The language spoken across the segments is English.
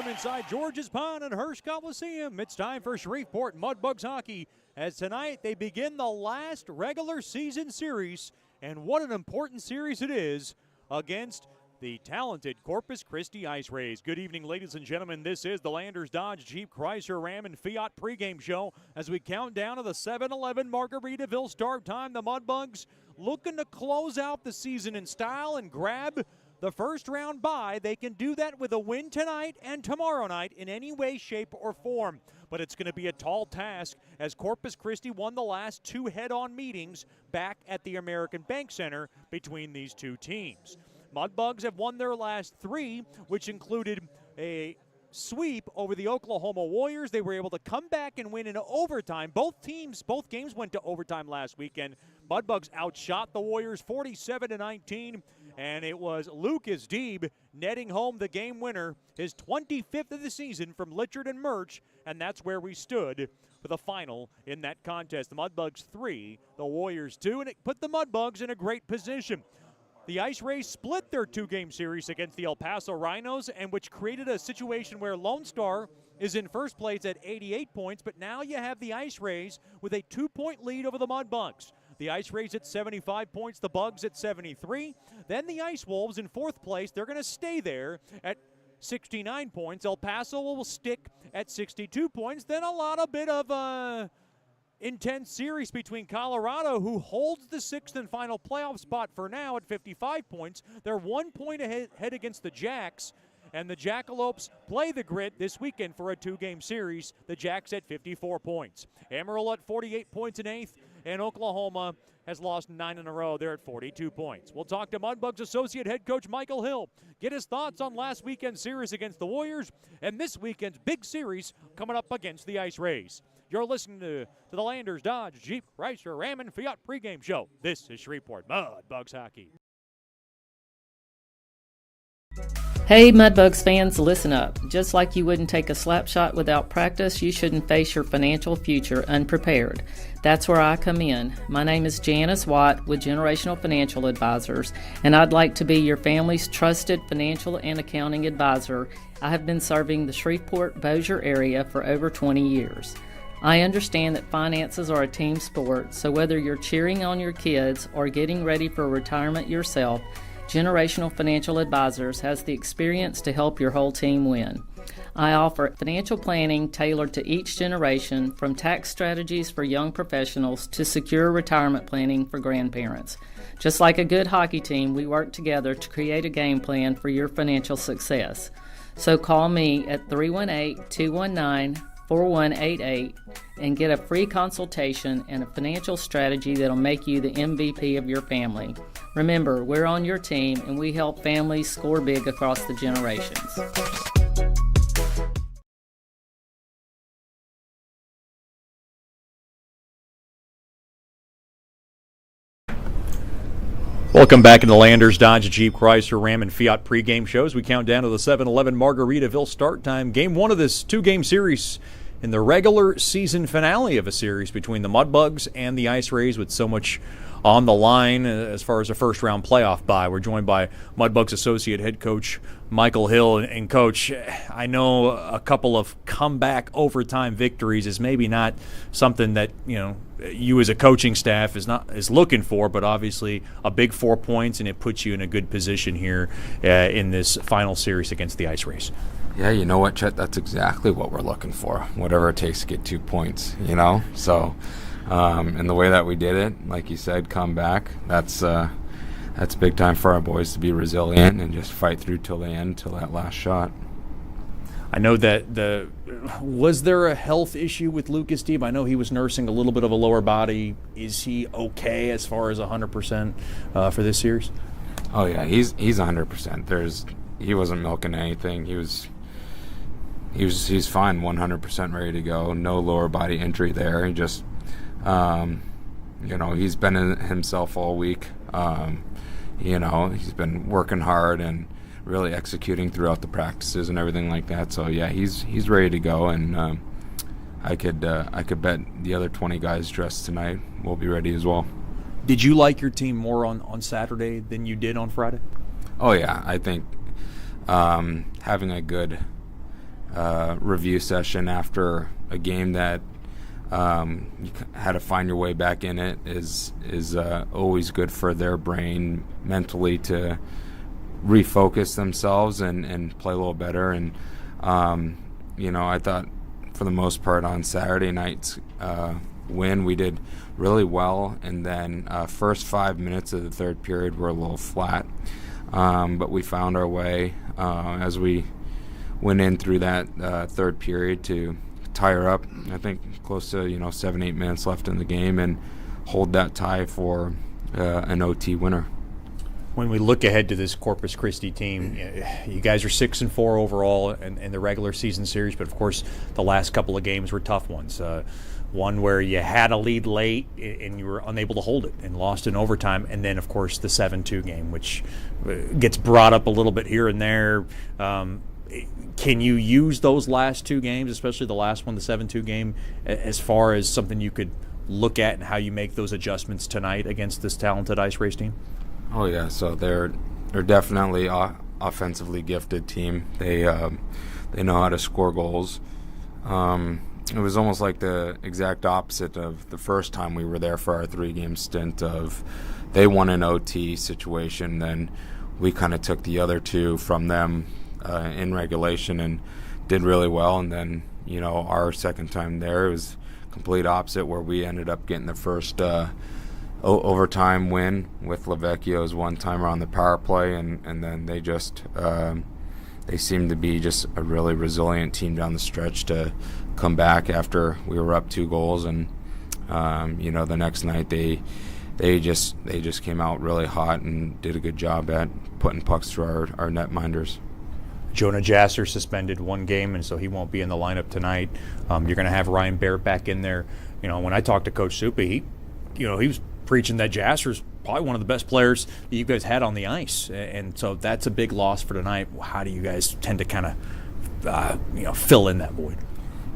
Inside George's Pond and Hirsch Coliseum. It's time for Shreveport Mudbugs hockey as tonight they begin the last regular season series, and what an important series it is against the talented Corpus Christi IceRays. Good evening, ladies and gentlemen. This is the Landers Dodge Jeep Chrysler Ram and Fiat pregame show as we count down to the 7-11 Margaritaville start time. The Mudbugs looking to close out the season in style and grab the first round bye. They can do that with a win tonight and tomorrow night in any way, shape, or form. But it's going to be a tall task as Corpus Christi won the last two head-on meetings back at the American Bank Center between these two teams. Mudbugs have won their last three, which included a sweep over the Oklahoma Warriors. They were able to come back and win in overtime. Both games went to overtime last weekend. Mudbugs outshot the Warriors 47-19, and it was Lucas Deeb netting home the game winner, his 25th of the season from Litchard and Murch, and that's where we stood for the final in that contest. The Mudbugs 3, the Warriors 2, and it put the Mudbugs in a great position. The IceRays split their two-game series against the El Paso Rhinos, and which created a situation where Lone Star is in first place at 88 points, but now you have the IceRays with a 2-point lead over the Mudbugs. The IceRays at 75 points, the Bugs at 73. Then the Ice Wolves in fourth place. They're going to stay there at 69 points. El Paso will stick at 62 points. Then a bit of intense series between Colorado, who holds the sixth and final playoff spot for now at 55 points. They're 1 point ahead against the Jacks, and the Jackalopes play the Grit this weekend for a two-game series. The Jacks at 54 points. Amarillo at 48 points in eighth, and Oklahoma has lost 9 in a row. They're at 42 points. We'll talk to Mudbugs associate head coach Michael Hill, get his thoughts on last weekend's series against the Warriors and this weekend's big series coming up against the IceRays. You're listening to the Landers Dodge Jeep Chrysler Ram and Fiat pregame show. This is Shreveport Mudbugs hockey. Hey Mudbugs fans, listen up. Just like you wouldn't take a slap shot without practice, you shouldn't face your financial future unprepared. That's where I come in. My name is Janice Watt with Generational Financial Advisors, and I'd like to be your family's trusted financial and accounting advisor. I have been serving the Shreveport-Bossier area for over 20 years. I understand that finances are a team sport, so whether you're cheering on your kids or getting ready for retirement yourself, Generational Financial Advisors has the experience to help your whole team win. I offer financial planning tailored to each generation, from tax strategies for young professionals to secure retirement planning for grandparents. Just like a good hockey team, we work together to create a game plan for your financial success. So call me at 318-219-4188 and get a free consultation and a financial strategy that'll make you the MVP of your family. Remember, we're on your team and we help families score big across the generations. Welcome back in the Landers Dodge Jeep Chrysler Ram and Fiat pregame shows. We count down to the 7-11 Margaritaville start time. Game one of this two-game series in the regular season finale of a series between the Mudbugs and the IceRays, with so much on the line as far as a first-round playoff bye. We're joined by Mudbugs associate head coach Michael Hill. And Coach, I know a couple of comeback overtime victories is maybe not something that you as a coaching staff is looking for, but obviously a big 4 points, and it puts you in a good position here in this final series against the IceRays. Yeah, you know what, Chet? That's exactly what we're looking for. Whatever it takes to get 2 points, So, and the way that we did it, like you said, come back. That's big time for our boys to be resilient and just fight through till the end, till that last shot. I know that was there a health issue with Lucas Deeb? I know he was nursing a little bit of a lower body. Is he okay as far as 100% for this series? Oh yeah, he's 100%. He wasn't milking anything. He's fine, 100% ready to go. No lower body injury there. He just he's been in himself all week. He's been working hard and really executing throughout the practices and everything like that. So yeah, he's ready to go, and I could bet the other 20 guys dressed tonight will be ready as well. Did you like your team more on Saturday than you did on Friday? Oh yeah, I think having a good review session after a game that you had to find your way back in it is always good for their brain mentally to refocus themselves and play a little better. And I thought for the most part on Saturday night's win we did really well, and then first 5 minutes of the third period were a little flat, but we found our way as we went in through that third period to tie her up. I think close to 7-8 minutes left in the game and hold that tie for an OT winner. When we look ahead to this Corpus Christi team, you guys are 6-4 overall in the regular season series, but of course the last couple of games were tough ones. One where you had a lead late and you were unable to hold it and lost in overtime, and then of course the 7-2 game, which gets brought up a little bit here and there. Can you use those last two games, especially the last one, the 7-2 game, as far as something you could look at and how you make those adjustments tonight against this talented IceRays team? Oh yeah, so they're definitely offensively gifted team. They know how to score goals. It was almost like the exact opposite of the first time we were there for our 3-game stint. Of they won an OT situation, then we kind of took the other two from them in regulation and did really well. And then our second time there, it was complete opposite, where we ended up getting the first overtime win with Lavecchio's one-timer on the power play, and then they just they seemed to be just a really resilient team down the stretch to come back after we were up 2 goals. And the next night they just came out really hot and did a good job at putting pucks through our netminders. Jonah Jasser suspended 1 game, and so he won't be in the lineup tonight. You're going to have Ryan Barrett back in there. When I talked to Coach Soupy, he was preaching that Jasser's probably one of the best players that you guys had on the ice, and so that's a big loss for tonight. How do you guys tend to kind of fill in that void?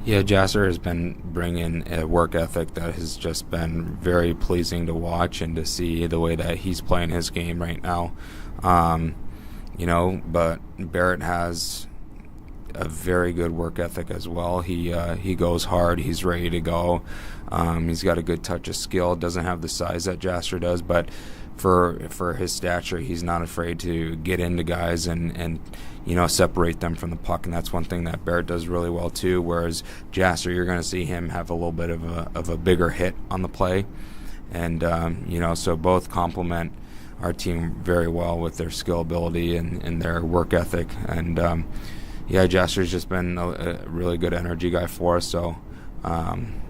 Yeah, Jasser has been bringing a work ethic that has just been very pleasing to watch and to see the way that he's playing his game right now. But Barrett has a very good work ethic as well. He goes hard. He's ready to go. He's got a good touch of skill. Doesn't have the size that Jasser does, but for his stature, he's not afraid to get into guys and separate them from the puck. And that's one thing that Barrett does really well too. Whereas Jasser, you're going to see him have a little bit of a bigger hit on the play, and so both complement our team very well with their skill ability and their work ethic. And Jasser's just been a really good energy guy for us, so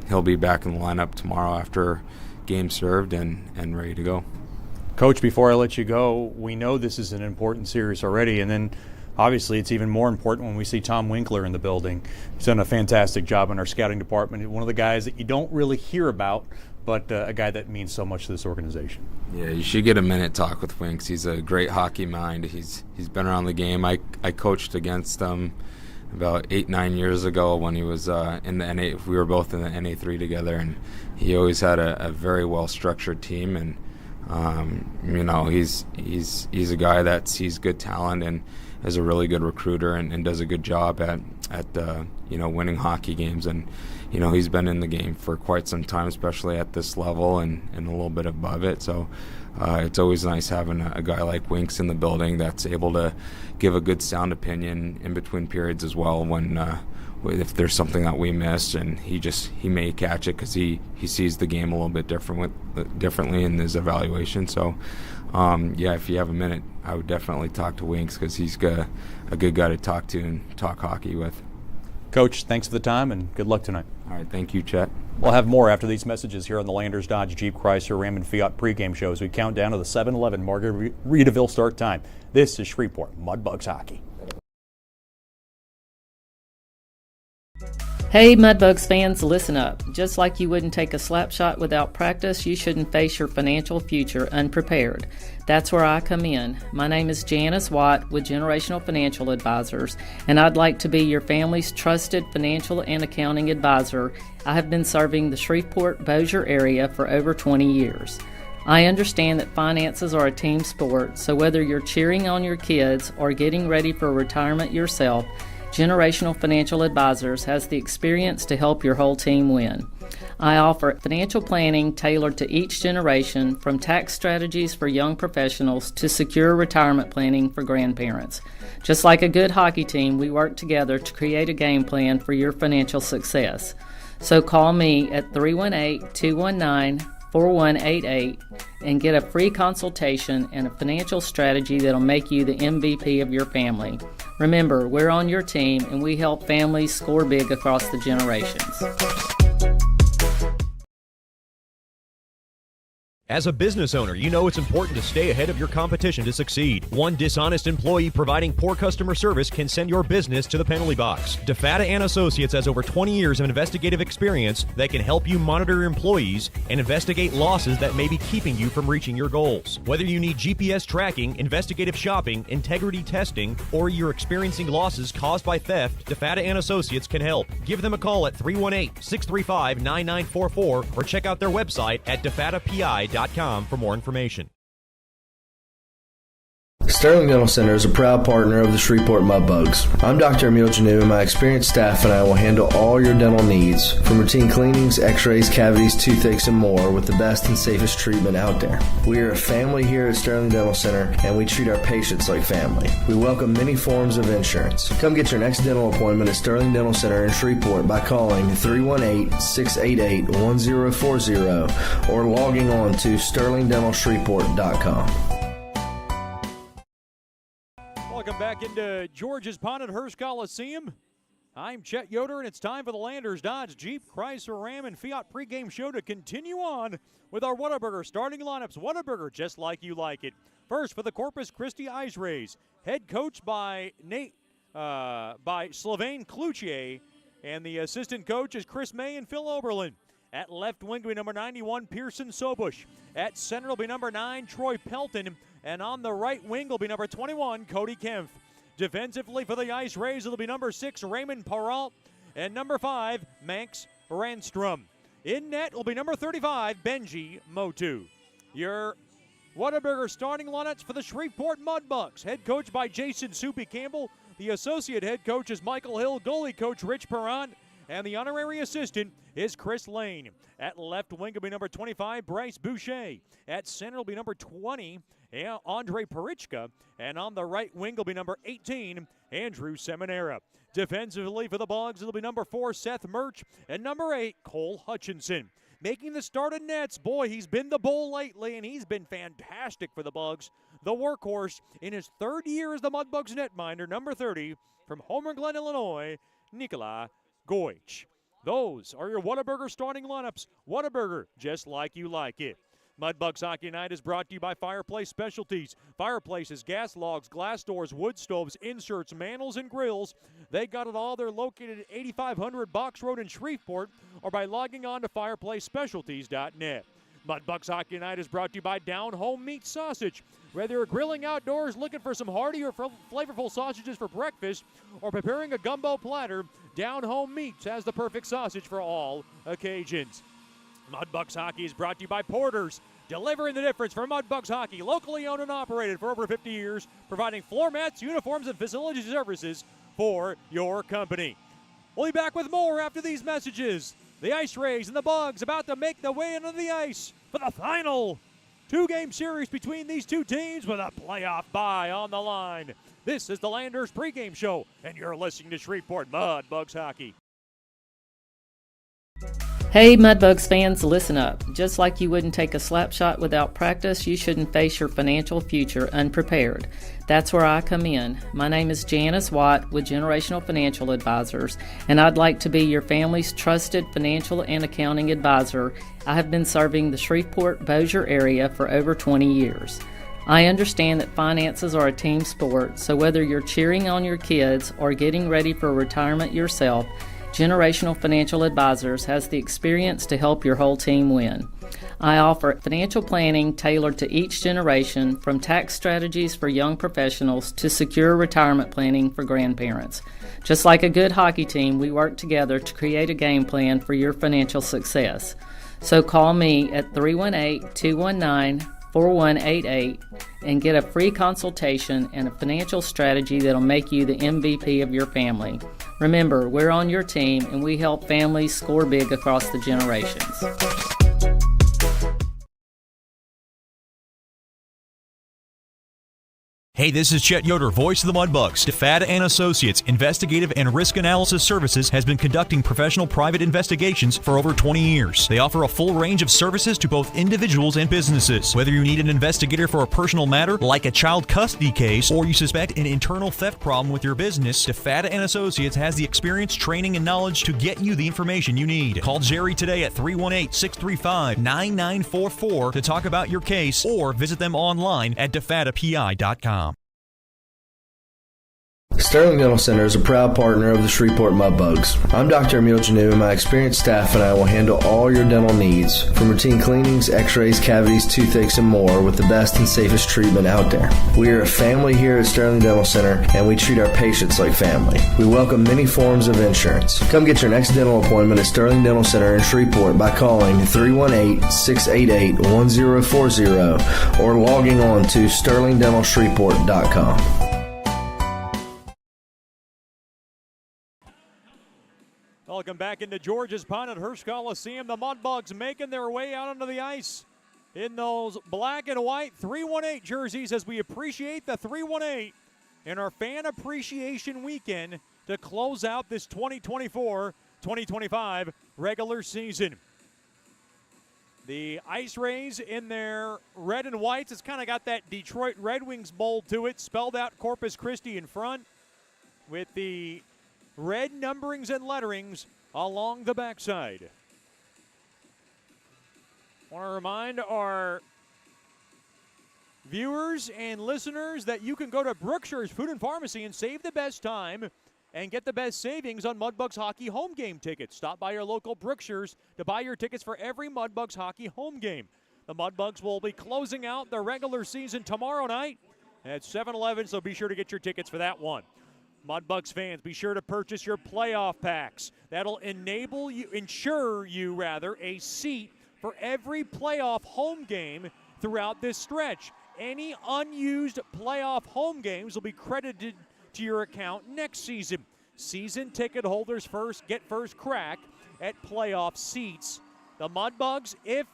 he'll be back in the lineup tomorrow after game served and ready to go. Coach, before I let you go, we know this is an important series already, and then obviously it's even more important when we see Tom Winkler in the building. He's done a fantastic job in our scouting department. One of the guys that you don't really hear about, but a guy that means so much to this organization. Yeah, you should get a minute talk with Winks. He's a great hockey mind. He's been around the game. I coached against him about 8-9 years ago when he was in the NA. We were both in the NA3 together, and he always had a very well structured team. And he's a guy that sees good talent and is a really good recruiter and does a good job at winning hockey games. And he's been in the game for quite some time, especially at this level and a little bit above it. So it's always nice having a guy like Winks in the building that's able to give a good sound opinion in between periods as well when if there's something that we miss, and he may catch it because he sees the game a little bit differently in his evaluation. So if you have a minute, I would definitely talk to Winks because he's a good guy to talk to and talk hockey with. Coach, thanks for the time and good luck tonight. All right, thank you, Chet. We'll have more after these messages here on the Landers Dodge Jeep Chrysler Ram and Fiat pregame show as we count down to the 7-11 Margaritaville start time. This is Shreveport Mudbugs Hockey. Hey Mudbugs fans, listen up. Just like you wouldn't take a slap shot without practice, you shouldn't face your financial future unprepared. That's where I come in. My name is Janice Watt with Generational Financial Advisors, and I'd like to be your family's trusted financial and accounting advisor. I have been serving the Shreveport Bossier area for over 20 years. I understand that finances are a team sport, so whether you're cheering on your kids or getting ready for retirement yourself, Generational Financial Advisors has the experience to help your whole team win. I offer financial planning tailored to each generation, from tax strategies for young professionals to secure retirement planning for grandparents. Just like a good hockey team, we work together to create a game plan for your financial success. So call me at 318-219-4188 and get a free consultation and a financial strategy that'll make you the MVP of your family. Remember, we're on your team and we help families score big across the generations. As a business owner, you know it's important to stay ahead of your competition to succeed. One dishonest employee providing poor customer service can send your business to the penalty box. DeFatta & Associates has over 20 years of investigative experience that can help you monitor your employees and investigate losses that may be keeping you from reaching your goals. Whether you need GPS tracking, investigative shopping, integrity testing, or you're experiencing losses caused by theft, DeFatta & Associates can help. Give them a call at 318-635-9944 or check out their website at defattapi.com for more information. Sterling Dental Center is a proud partner of the Shreveport Mudbugs. I'm Dr. Emil Janu, and my experienced staff and I will handle all your dental needs, from routine cleanings, x-rays, cavities, toothaches, and more, with the best and safest treatment out there. We are a family here at Sterling Dental Center, and we treat our patients like family. We welcome many forms of insurance. Come get your next dental appointment at Sterling Dental Center in Shreveport by calling 318-688-1040 or logging on to sterlingdentalshreveport.com. Welcome back into George's Pond at Hearst Coliseum. I'm Chet Yoder, and it's time for the Landers Dodge Jeep Chrysler Ram and Fiat pregame show to continue on with our Whataburger starting lineups. Whataburger, just like you like it. First for the Corpus Christi IceRays, head coach by Sylvain Cloutier, and the assistant coach is Chris May and Phil Oberlin. At left wing will be number 91, Pearson Sobush. At center will be number 9, Troy Pelton. And on the right wing will be number 21, Cody Kempf. Defensively for the IceRays, it'll be number 6, Raymond Peralt. And number 5, Manx Randstrom. In net will be number 35, Benji Motu. Your Whataburger starting lineups for the Shreveport Mudbugs. Head coach by Jason Soupy Campbell. The associate head coach is Michael Hill. Goalie coach Rich Perrant. And the honorary assistant is Chris Lane. At left wing will be number 25, Bryce Boucher. At center will be number 20, Andre Perichka. And on the right wing will be number 18, Andrew Seminara. Defensively for the Bugs, it'll be number 4, Seth Murch. And number 8, Cole Hutchinson. Making the start in nets, boy, he's been the bull lately, and he's been fantastic for the Bugs. The workhorse in his third year as the Mudbugs netminder, number 30, from Homer Glen, Illinois, Nikolai Goich. Those are your Whataburger starting lineups. Whataburger, just like you like it. Mudbugs Hockey Night is brought to you by Fireplace Specialties. Fireplaces, gas logs, glass doors, wood stoves, inserts, mantles, and grills. They got it all. They're located at 8500 Box Road in Shreveport, or by logging on to fireplacespecialties.net. Mudbugs Hockey Night is brought to you by Down Home Meat Sausage. Whether you're grilling outdoors, looking for some hearty or flavorful sausages for breakfast, or preparing a gumbo platter, Down Home Meats has the perfect sausage for all occasions. Mudbugs Hockey is brought to you by Porter's, delivering the difference for Mudbugs Hockey, locally owned and operated for over 50 years, providing floor mats, uniforms, and facility services for your company. We'll be back with more after these messages. The IceRays and the Bugs about to make their way into the ice for the final two-game series between these two teams with a playoff bye on the line. This is the Landers pregame show, and you're listening to Shreveport Mudbugs Hockey. Hey Mudbugs fans, listen up. Just like you wouldn't take a slap shot without practice, you shouldn't face your financial future unprepared. That's where I come in. My name is Janice Watt with Generational Financial Advisors, and I'd like to be your family's trusted financial and accounting advisor. I have been serving the Shreveport Bossier area for over 20 years. I understand that finances are a team sport, so whether you're cheering on your kids or getting ready for retirement yourself, Generational Financial Advisors has the experience to help your whole team win. I offer financial planning tailored to each generation, from tax strategies for young professionals to secure retirement planning for grandparents. Just like a good hockey team, we work together to create a game plan for your financial success. So call me at 318-219-4188 and get a free consultation and a financial strategy that'll make you the MVP of your family. Remember, we're on your team and we help families score big across the generations. Hey, this is Chet Yoder, voice of the Mudbugs. DeFada and Associates Investigative and Risk Analysis Services has been conducting professional private investigations for over 20 years. They offer a full range of services to both individuals and businesses. Whether you need an investigator for a personal matter like a child custody case, or you suspect an internal theft problem with your business, DeFada and Associates has the experience, training, and knowledge to get you the information you need. Call Jerry today at 318-635-9944 to talk about your case, or visit them online at defadapi.com. Sterling Dental Center is a proud partner of the Shreveport Mudbugs. I'm Dr. Emil Janu, and my experienced staff and I will handle all your dental needs, from routine cleanings, x-rays, cavities, toothaches, and more, with the best and safest treatment out there. We are a family here at Sterling Dental Center, and we treat our patients like family. We welcome many forms of insurance. Come get your next dental appointment at Sterling Dental Center in Shreveport by calling 318-688-1040 or logging on to sterlingdentalshreveport.com. Welcome back into George's Pond at Hirsch Coliseum. The Mudbugs making their way out onto the ice in those black and white 318 jerseys as we appreciate the 318 in our Fan Appreciation Weekend to close out this 2024-2025 regular season. The IceRays in their red and whites, it's kind of got that Detroit Red Wings mold to it, spelled out Corpus Christi in front with the red numberings and letterings along the backside. I want to remind our viewers and listeners that you can go to Brookshire's Food and Pharmacy and save the best time and get the best savings on Mudbugs hockey home game tickets. Stop by your local Brookshire's to buy your tickets for every Mudbugs hockey home game. The Mudbugs will be closing out their regular season tomorrow night at 7-Eleven, so be sure to get your tickets for that one. Mudbugs fans, be sure to purchase your playoff packs. That'll ensure you a seat for every playoff home game throughout this stretch. Any unused playoff home games will be credited to your account next season. Season ticket holders get first crack at playoff seats. The Mudbugs, if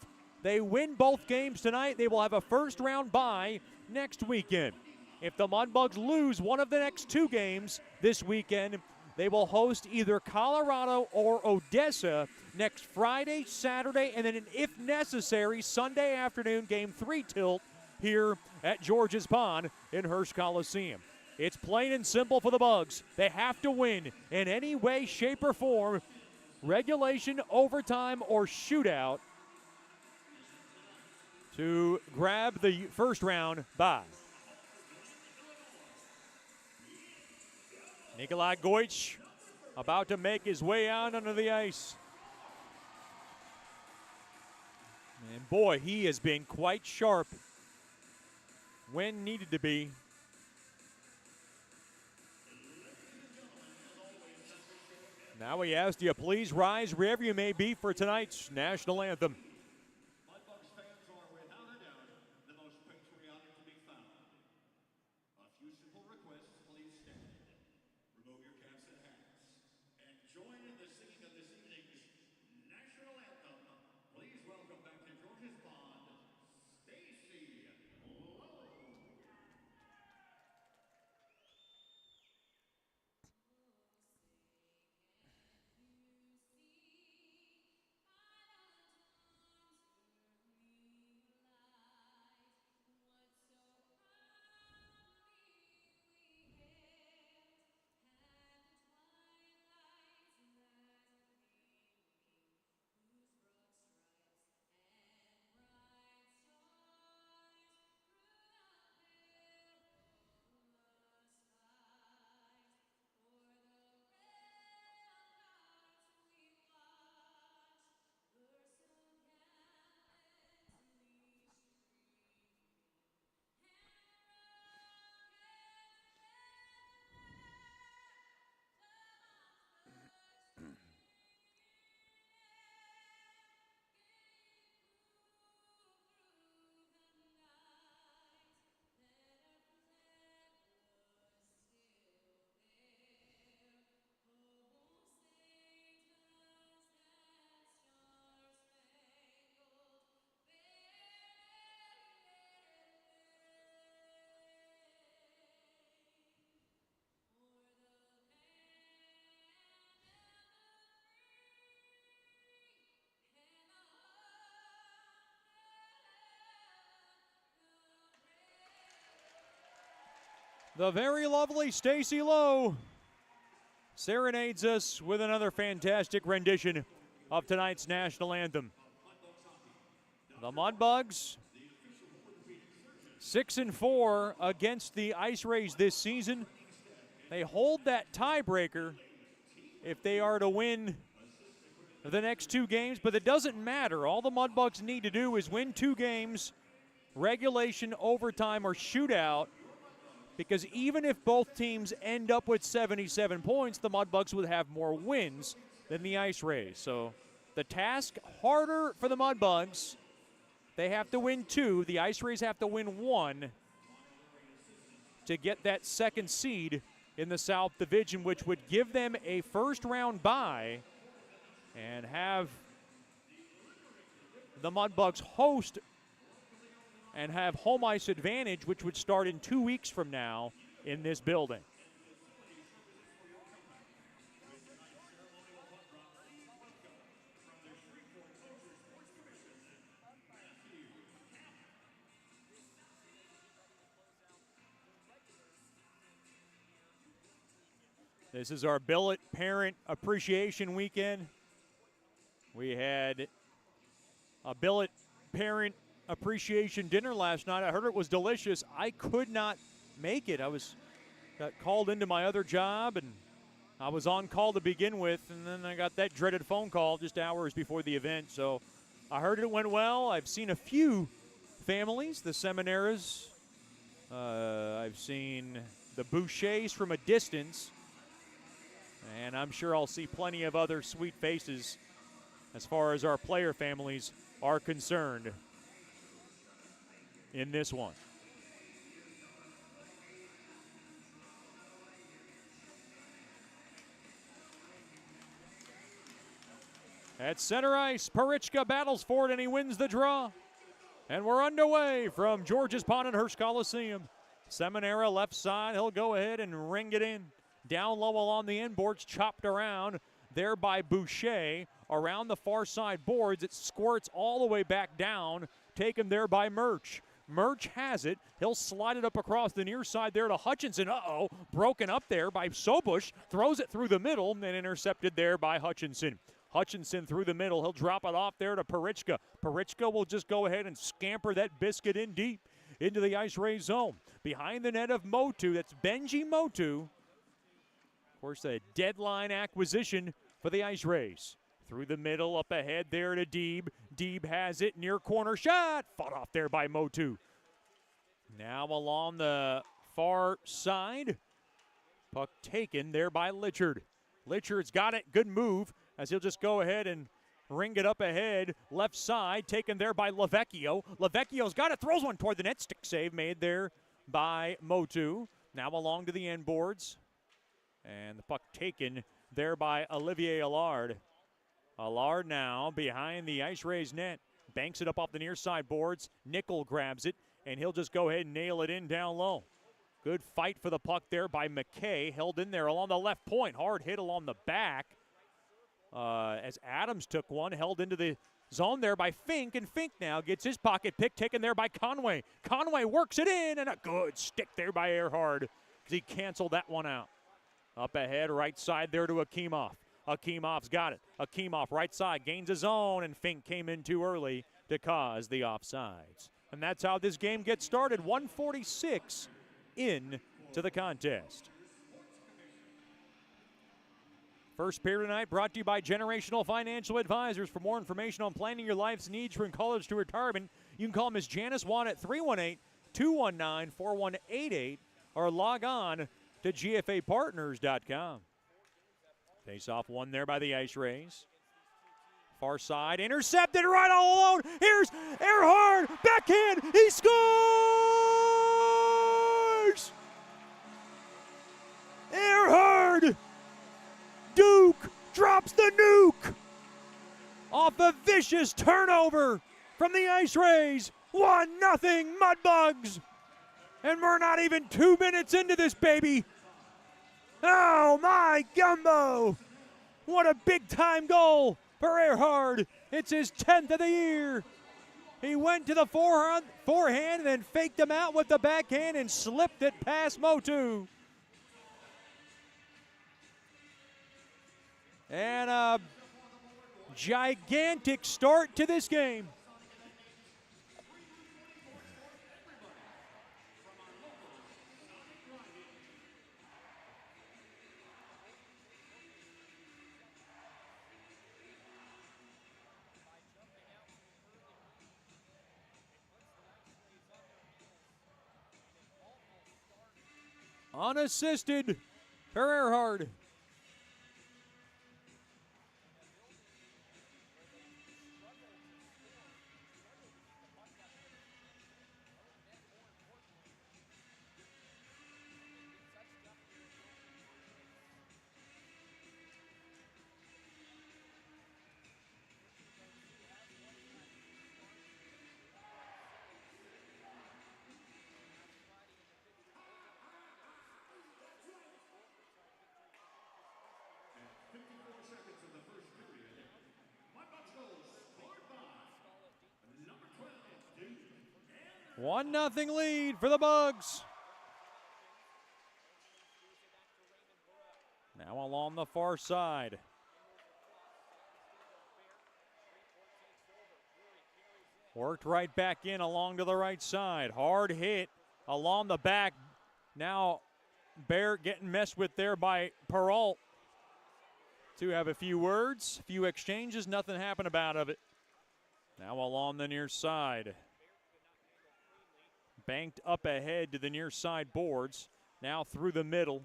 they win both games tonight, they will have a first-round bye next weekend. If the Mudbugs lose one of the next two games this weekend, they will host either Colorado or Odessa next Friday, Saturday, and then, if necessary, Sunday afternoon Game 3 tilt here at George's Pond in Hirsch Coliseum. It's plain and simple for the Bugs. They have to win in any way, shape, or form, regulation, overtime, or shootout, to grab the first-round bye. Nikolai Goich about to make his way out onto the ice. And boy, he has been quite sharp when needed to be. Now we ask you, please rise wherever you may be for tonight's national anthem. The very lovely Stacy Lowe serenades us with another fantastic rendition of tonight's national anthem. The Mudbugs 6-4 against the IceRays this season. They hold that tiebreaker if they are to win the next 2 games, but it doesn't matter. All the Mudbugs need to do is win 2 games, regulation, overtime, or shootout, because even if both teams end up with 77 points, the Mudbugs would have more wins than the IceRays. So the task harder for the Mudbugs. They have to win 2. The IceRays have to win 1 to get that second seed in the South Division, which would give them a first-round bye and have the Mudbugs host and have home ice advantage, which would start in 2 weeks from now in this building. This is our Billet Parent Appreciation Weekend. We had a Billet Parent Appreciation dinner last night. I heard it was delicious. I could not make it. Got called into my other job, and I was on call to begin with, and then I got that dreaded phone call just hours before the event. So I heard it went well. I've seen a few families, the Seminaras. I've seen the Bouchers from a distance. And I'm sure I'll see plenty of other sweet faces as far as our player families are concerned in this one. At center ice, Parichka battles for it, and he wins the draw. And we're underway from George's Pond and Hirsch Coliseum. Seminara left side, he'll go ahead and ring it in. Down low along the inboards, chopped around there by Boucher. Around the far side boards, it squirts all the way back down, taken there by Murch. Murch has it. He'll slide it up across the near side there to Hutchinson. Uh-oh, broken up there by Sobush. Throws it through the middle and intercepted there by Hutchinson. Hutchinson through the middle. He'll drop it off there to Parichka. Parichka will just go ahead and scamper that biscuit in deep into the IceRays zone. Behind the net of Motu, that's Benji Motu. Of course, a deadline acquisition for the IceRays. Through the middle, up ahead there to Deeb. Deeb has it, near corner shot. Fought off there by Motu. Now along the far side. Puck taken there by Litchard. Litchard's got it, good move, as he'll just go ahead and ring it up ahead. Left side, taken there by Lavecchio. Lavecchio's got it, throws one toward the net. Stick save made there by Motu. Now along to the end boards. And the puck taken there by Olivier Allard. Allard now behind the IceRays net. Banks it up off the near side boards. Nickel grabs it, and he'll just go ahead and nail it in down low. Good fight for the puck there by McKay. Held in there along the left point. Hard hit along the back. As Adams took one. Held into the zone there by Fink. And Fink now gets his pocket pick taken there by Conway. Conway works it in, and a good stick there by Earhard because he canceled that one out. Up ahead, right side there to Akimov. Akimov's got it. Akimov, right side, gains his own, and Fink came in too early to cause the offsides. And that's how this game gets started. 1:46 into the contest. First period tonight brought to you by Generational Financial Advisors. For more information on planning your life's needs from college to retirement, you can call Ms. Janice Watt at 318-219-4188 or log on to gfapartners.com. Face-off won there by the IceRays. Far side, intercepted right all alone. Here's Earhard, backhand, he scores! Earhard! Duke drops the nuke off a vicious turnover from the IceRays. 1-0 Mudbugs. And we're not even 2 minutes into this, baby. Oh, my gumbo. What a big-time goal for Earhard. It's his 10th of the year. He went to the forehand and then faked him out with the backhand and slipped it past Motu. And a gigantic start to this game. Unassisted for Earhart. One nothing lead for the Bugs. Now along the far side. Worked right back in along to the right side. Hard hit along the back. Now Bear getting messed with there by Peralt. To have a few words, a few exchanges, nothing happened about of it. Now along the near side. Banked up ahead to the near side boards. Now through the middle.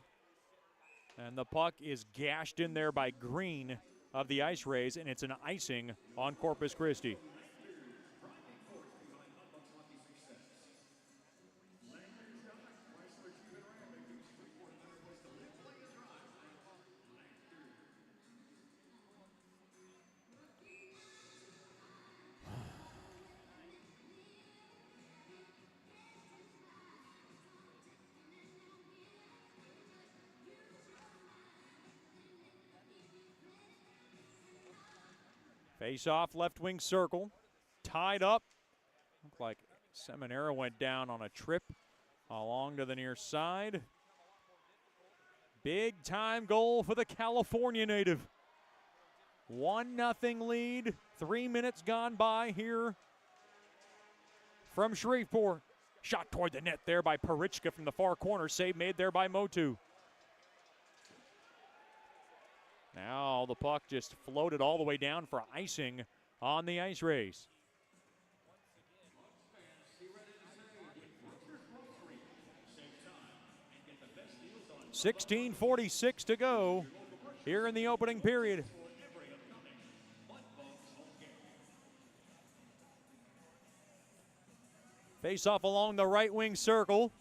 And the puck is gashed in there by Green of the IceRays, and it's an icing on Corpus Christi. Face off left wing circle. Tied up. Looked like Seminara went down on a trip along to the near side. Big time goal for the California native. 1-0 lead. 3 minutes gone by here from Shreveport. Shot toward the net there by Parichka from the far corner. Save made there by Motu. Now the puck just floated all the way down for icing on the IceRays. .16:46 to go here in the opening period. Face off along the right wing circle.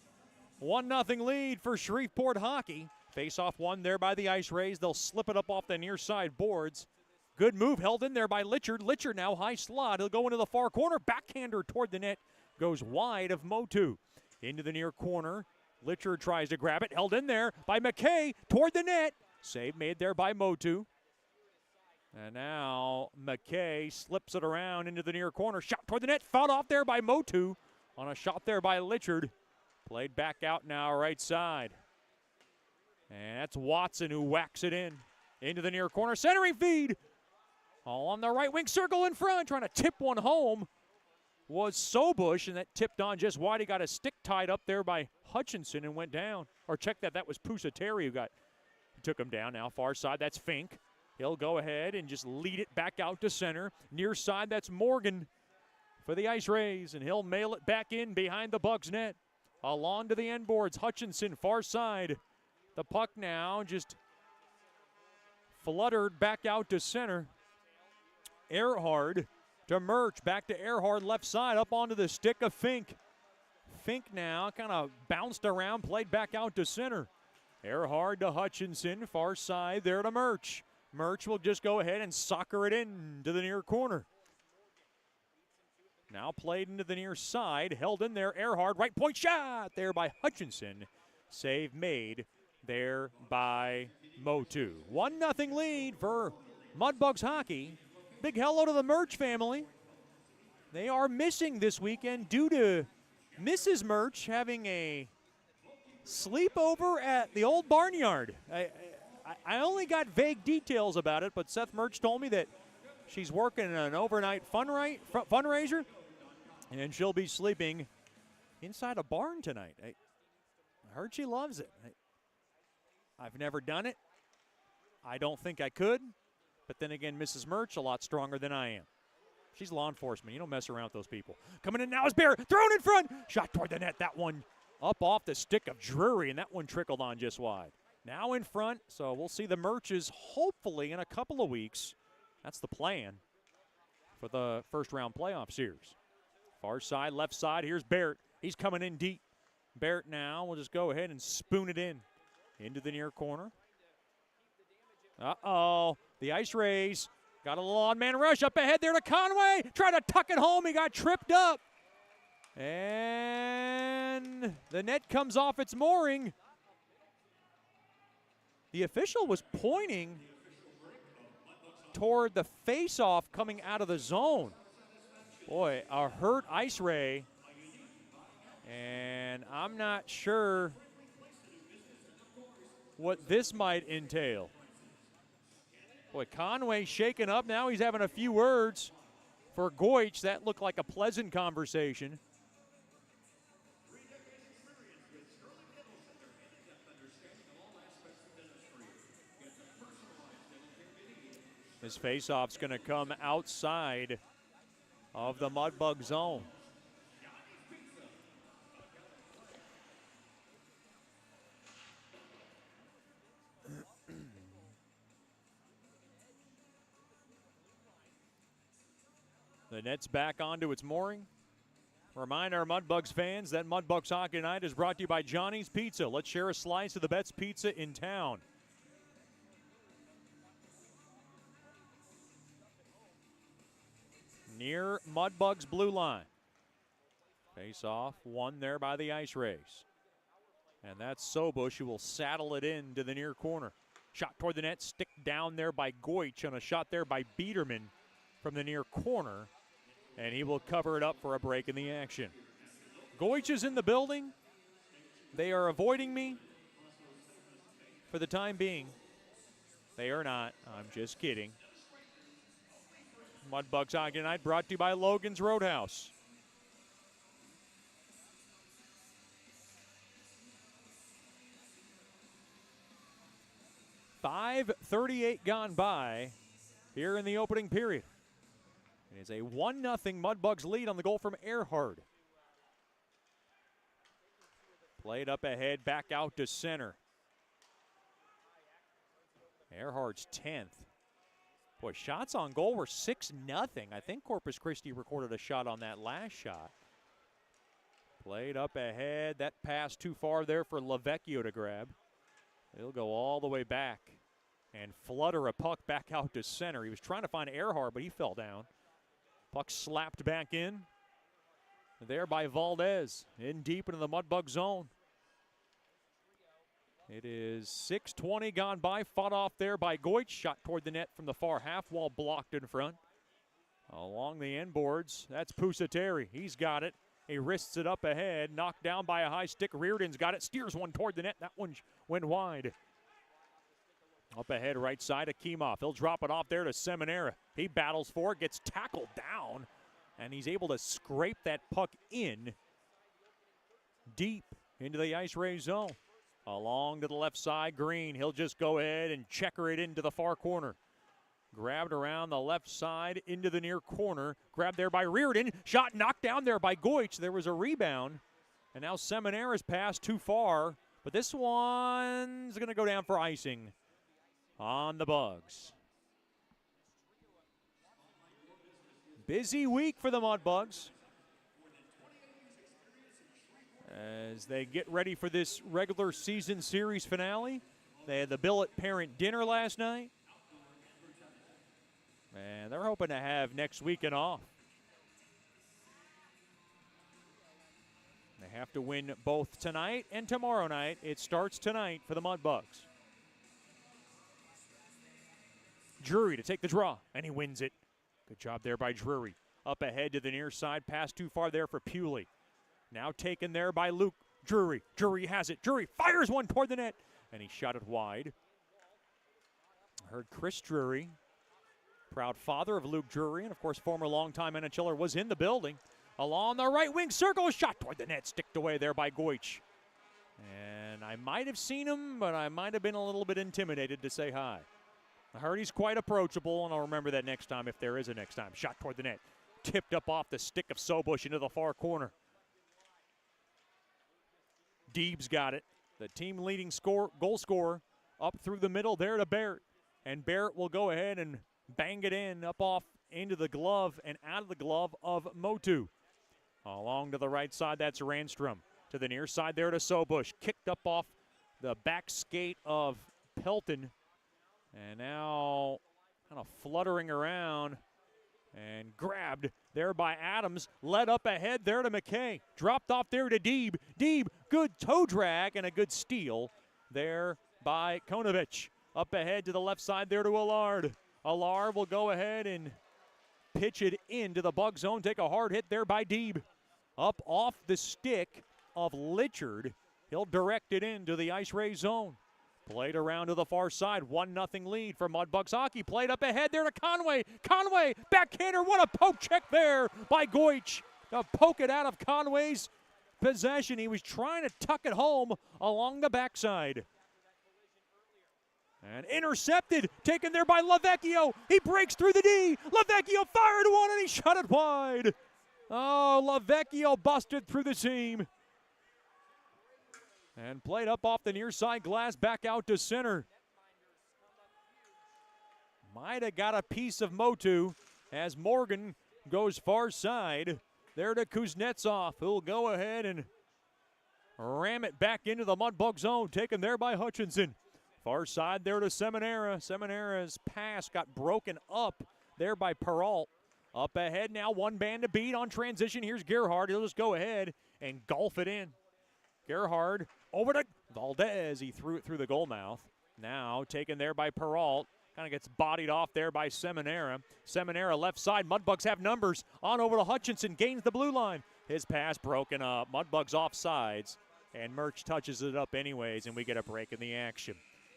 1-0 lead for Shreveport hockey. Face-off won there by the IceRays. They'll slip it up off the near side boards. Good move held in there by Litchard. Litchard now high slot. He'll go into the far corner. Backhander toward the net. Goes wide of Motu. Into the near corner. Litchard tries to grab it. Held in there by McKay toward the net. Save made there by Motu. And now McKay slips it around into the near corner. Shot toward the net. Fouled off there by Motu on a shot there by Litchard. Played back out now right side. And that's Watson who whacks it in. Into the near corner. Centering feed. All on the right wing circle in front. Trying to tip one home was Sobush. And that tipped on just wide. He got a stick tied up there by Hutchinson and went down. Or check that. That was Pusateri who took him down. Now far side. That's Fink. He'll go ahead and just lead it back out to center. Near side. That's Morgan for the IceRays. And he'll mail it back in behind the Bugs net. Along to the end boards. Hutchinson far side. The puck now just fluttered back out to center. Earhart to Murch. Back to Earhart left side up onto the stick of Fink. Fink now kind of bounced around, played back out to center. Earhart to Hutchinson. Far side there to Murch. Murch will just go ahead and soccer it in to the near corner. Now played into the near side. Held in there. Earhart. Right point shot there by Hutchinson. Save made there by Motu. 1-0 lead for Mudbugs hockey. Big hello to the Murch family. They are missing this weekend due to Mrs. Murch having a sleepover at the old barnyard. I only got vague details about it, but Seth Murch told me that she's working an overnight fundraiser, and she'll be sleeping inside a barn tonight. I heard she loves it. I've never done it. I don't think I could. But then again, Mrs. Murch, a lot stronger than I am. She's law enforcement. You don't mess around with those people. Coming in now is Bear. Thrown in front. Shot toward the net. That one up off the stick of Drury, and that one trickled on just wide. Now in front, so we'll see the Murches hopefully in a couple of weeks. That's the plan for the first-round playoff series. Far side, left side. Here's Barrett. He's coming in deep. Barrett now will just go ahead and spoon it in into the near corner. Uh-oh. The IceRays got a little on-man rush up ahead there to Conway. Tried to tuck it home. He got tripped up. And the net comes off its mooring. The official was pointing toward the face-off coming out of the zone. Boy, a hurt IceRay. And I'm not sure what this might entail. Boy, Conway shaken up now. He's having a few words for Goich. That looked like a pleasant conversation. This faceoff's going to come outside of the Mudbug zone. The net's back onto its mooring. Remind our Mudbugs fans that Mudbugs Hockey Night is brought to you by Johnny's Pizza. Let's share a slice of the best pizza in town. Near Mudbugs blue line. Face off, won there by the IceRays. And that's Sobush who will saddle it into the near corner. Shot toward the net, stick down there by Goich on a shot there by Biederman from the near corner. And he will cover it up for a break in the action. Goich is in the building. They are avoiding me for the time being. They are not. I'm just kidding. Mudbugs Hockey Night brought to you by Logan's Roadhouse. .5:38 gone by here in the opening period. It is a 1-0 Mudbugs lead on the goal from Earhart. Played up ahead, back out to center. Earhart's 10th. Boy, shots on goal were 6-0. I think Corpus Christi recorded a shot on that last shot. Played up ahead. That pass too far there for Lavecchio to grab. He'll go all the way back and flutter a puck back out to center. He was trying to find Earhart, but he fell down. Puck slapped back in. There by Valdez. In deep into the Mudbug zone. It is 6:20 gone by. Fought off there by Goich. Shot toward the net from the far half wall, blocked in front. Along the end boards, that's Pusateri. He's got it. He wrists it up ahead. Knocked down by a high stick. Reardon's got it. Steers one toward the net. That one went wide. Up ahead, right side, Akimov. He'll drop it off there to Seminara. He battles for it, gets tackled down, and he's able to scrape that puck in deep into the IceRays zone. Along to the left side, Green. He'll just go ahead and checker it into the far corner. Grabbed around the left side into the near corner. Grabbed there by Reardon. Shot knocked down there by Goich. There was a rebound. And now Seminara's pass too far. But this one's going to go down for icing on the Bugs. Busy week for the Mudbugs as they get ready for this regular season series finale. They had the billet parent dinner last night, and they're hoping to have next weekend off. They have to win both tonight and tomorrow night. It starts tonight for the Mudbugs. Drury to take the draw, and he wins it. Good job there by Drury. Up ahead to the near side, pass too far there for Pewley. Now taken there by Luke Drury. Drury has it. Drury fires one toward the net, and he shot it wide. Heard Chris Drury, proud father of Luke Drury, and of course former longtime NHLer, was in the building. Along the right wing circle, shot toward the net, sticked away there by Goich. And I might have seen him, but I might have been a little bit intimidated to say hi. I heard he's quite approachable, and I'll remember that next time if there is a next time. Shot toward the net, tipped up off the stick of Sobush into the far corner. Deeb's got it. The team leading goal scorer up through the middle there to Barrett. And Barrett will go ahead and bang it in up off into the glove and out of the glove of Motu. Along to the right side, that's Randstrom. To the near side there to Sobush. Kicked up off the back skate of Pelton. And now kind of fluttering around and grabbed there by Adams. Led up ahead there to McKay. Dropped off there to Deeb. Deeb, good toe drag and a good steal there by Konovich. Up ahead to the left side there to Allard. Allard will go ahead and pitch it into the Bug zone. Take a hard hit there by Deeb. Up off the stick of Litchard. He'll direct it into the IceRays zone. Played around to the far side. 1-0 lead for Mudbugs hockey. Played up ahead there to Conway. Conway, backhander. What a poke check there by Goich. To poke it out of Conway's possession. He was trying to tuck it home along the backside. And intercepted, taken there by Lavecchio. He breaks through the D. Lavecchio fired one and he shot it wide. Oh, Lavecchio busted through the seam. And played up off the near side glass back out to center. Might have got a piece of Motu as Morgan goes far side. There to Kuznetsov, who'll go ahead and ram it back into the Mudbug zone. Taken there by Hutchinson. Far side there to Seminara. Seminara's pass got broken up there by Peralt. Up ahead now, one man to beat on transition. Here's Gerhard. He'll just go ahead and golf it in. Gerhard over to Valdez. He threw it through the goal mouth. Now taken there by Peralt. Kind of gets bodied off there by Seminara. Seminara left side. Mudbugs have numbers. On over to Hutchinson. Gains the blue line. His pass broken up. Mudbugs offsides. And Murch touches it up anyways, and we get a break in the action.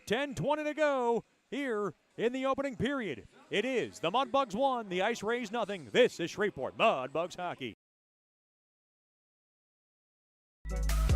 10:20 to go here in the opening period. It is the Mudbugs 1, the IceRays nothing. This is Shreveport Mudbugs hockey.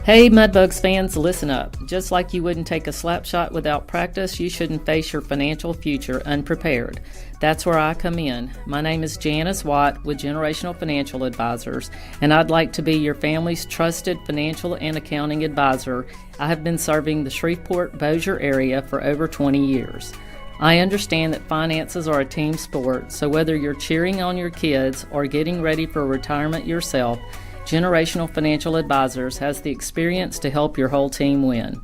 Hey Mudbugs fans, listen up. Just like you wouldn't take a slap shot without practice, you shouldn't face your financial future unprepared. That's where I come in. My name is Janice Watt with Generational Financial Advisors, and I'd like to be your family's trusted financial and accounting advisor. I have been serving the Shreveport-Bossier area for over 20 years. I understand that finances are a team sport, so whether you're cheering on your kids or getting ready for retirement yourself, Generational Financial Advisors has the experience to help your whole team win.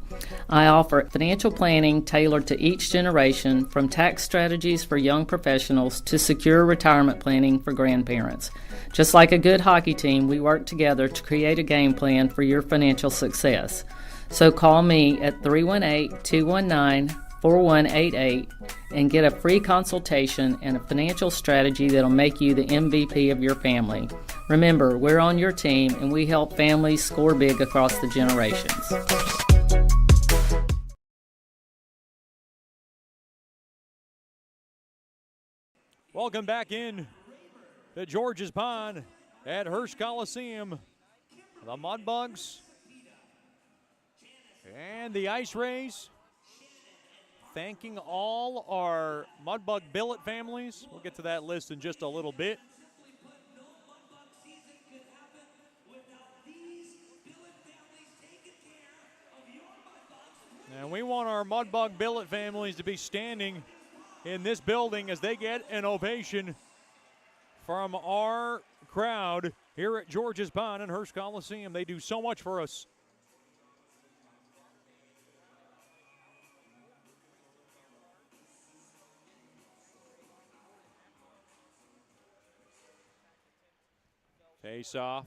I offer financial planning tailored to each generation, from tax strategies for young professionals to secure retirement planning for grandparents. Just like a good hockey team, we work together to create a game plan for your financial success. So call me at 318-219-4188 and get a free consultation and a financial strategy that'll make you the MVP of your family. Remember, we're on your team and we help families score big across the generations. Welcome back in to George's Pond at Hirsch Coliseum. The Mudbugs and the IceRays, thanking all our Mudbug billet families. We'll get to that list in just a little bit. And we want our Mudbug billet families to be standing in this building as they get an ovation from our crowd here at George's Pond and Hirsch Coliseum. They do so much for us. Face off.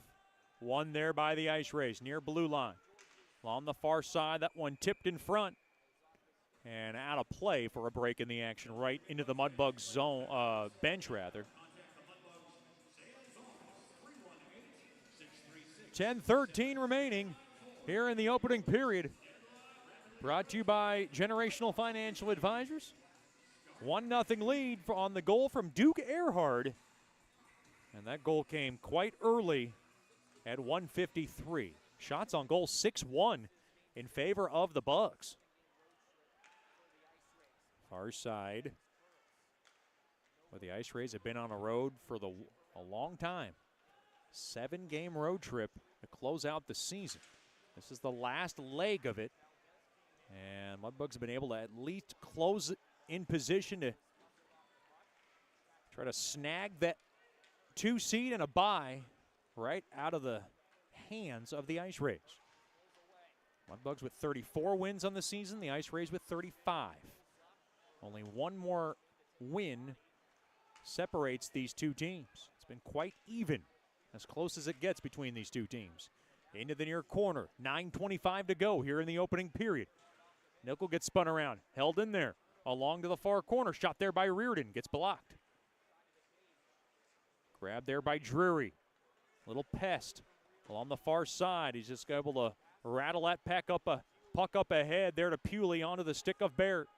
One there by the IceRays near blue line. On the far side, that one tipped in front. And out of play for a break in the action, right into the Mudbugs zone, bench rather. 10:13 remaining here in the opening period. Brought to you by Generational Financial Advisors. 1-0 lead on the goal from Duke Earhart. And that goal came quite early at 1:53. Shots on goal 6-1 in favor of the Bugs. Far side. Well, the IceRays have been on a road for a long time. 7-game road trip to close out the season. This is the last leg of it. And Mudbugs have been able to at least close in position to try to snag that 2 seed and a bye right out of the hands of the IceRays. Mudbugs with 34 wins on the season, the IceRays with 35. Only one more win separates these two teams. It's been quite even, as close as it gets between these two teams. Into the near corner, 9:25 to go here in the opening period. Nickel gets spun around, held in there, along to the far corner, shot there by Reardon, gets blocked. Grabbed there by Drury. Little pest along the far side. He's just able to rattle that puck up ahead there to Pewley onto the stick of Barrett.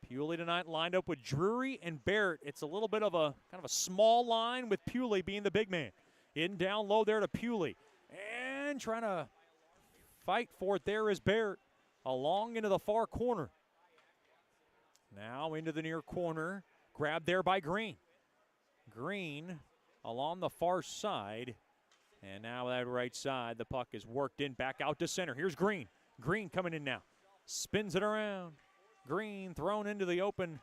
Pewley tonight lined up with Drury and Barrett. It's a little bit of a kind of a small line with Pewley being the big man. In down low there to Pewley. And trying to fight for it there is Barrett. Along into the far corner. Now into the near corner. Grabbed there by Green. Green along the far side. And now that right side, the puck is worked in back out to center. Here's Green. Green coming in now. Spins it around. Green thrown into the open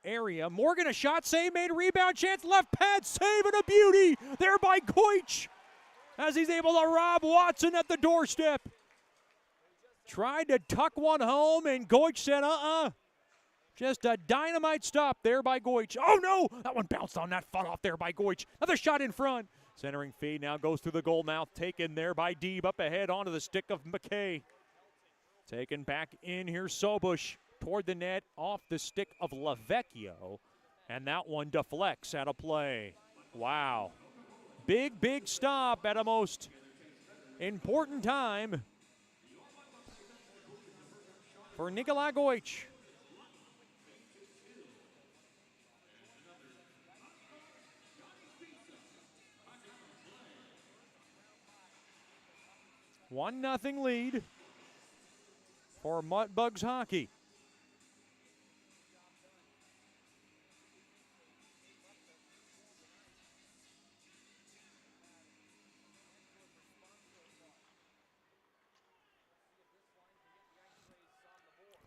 area. Morgan a shot, save made, rebound chance, left pad, save and a beauty there by Goich as he's able to rob Watson at the doorstep. Tried to tuck one home and Goich said Just a dynamite stop there by Goich. Oh no, that one bounced on that foot off there by Goich. Another shot in front. Centering feed now goes through the goal mouth, taken there by Deeb up ahead onto the stick of McKay. Taken back in here, Sobush toward the net, off the stick of Lavecchio, and that one deflects out of play. Wow. Big stop at a most important time for Nikolai Goich. One 0 lead for Mudbugs hockey.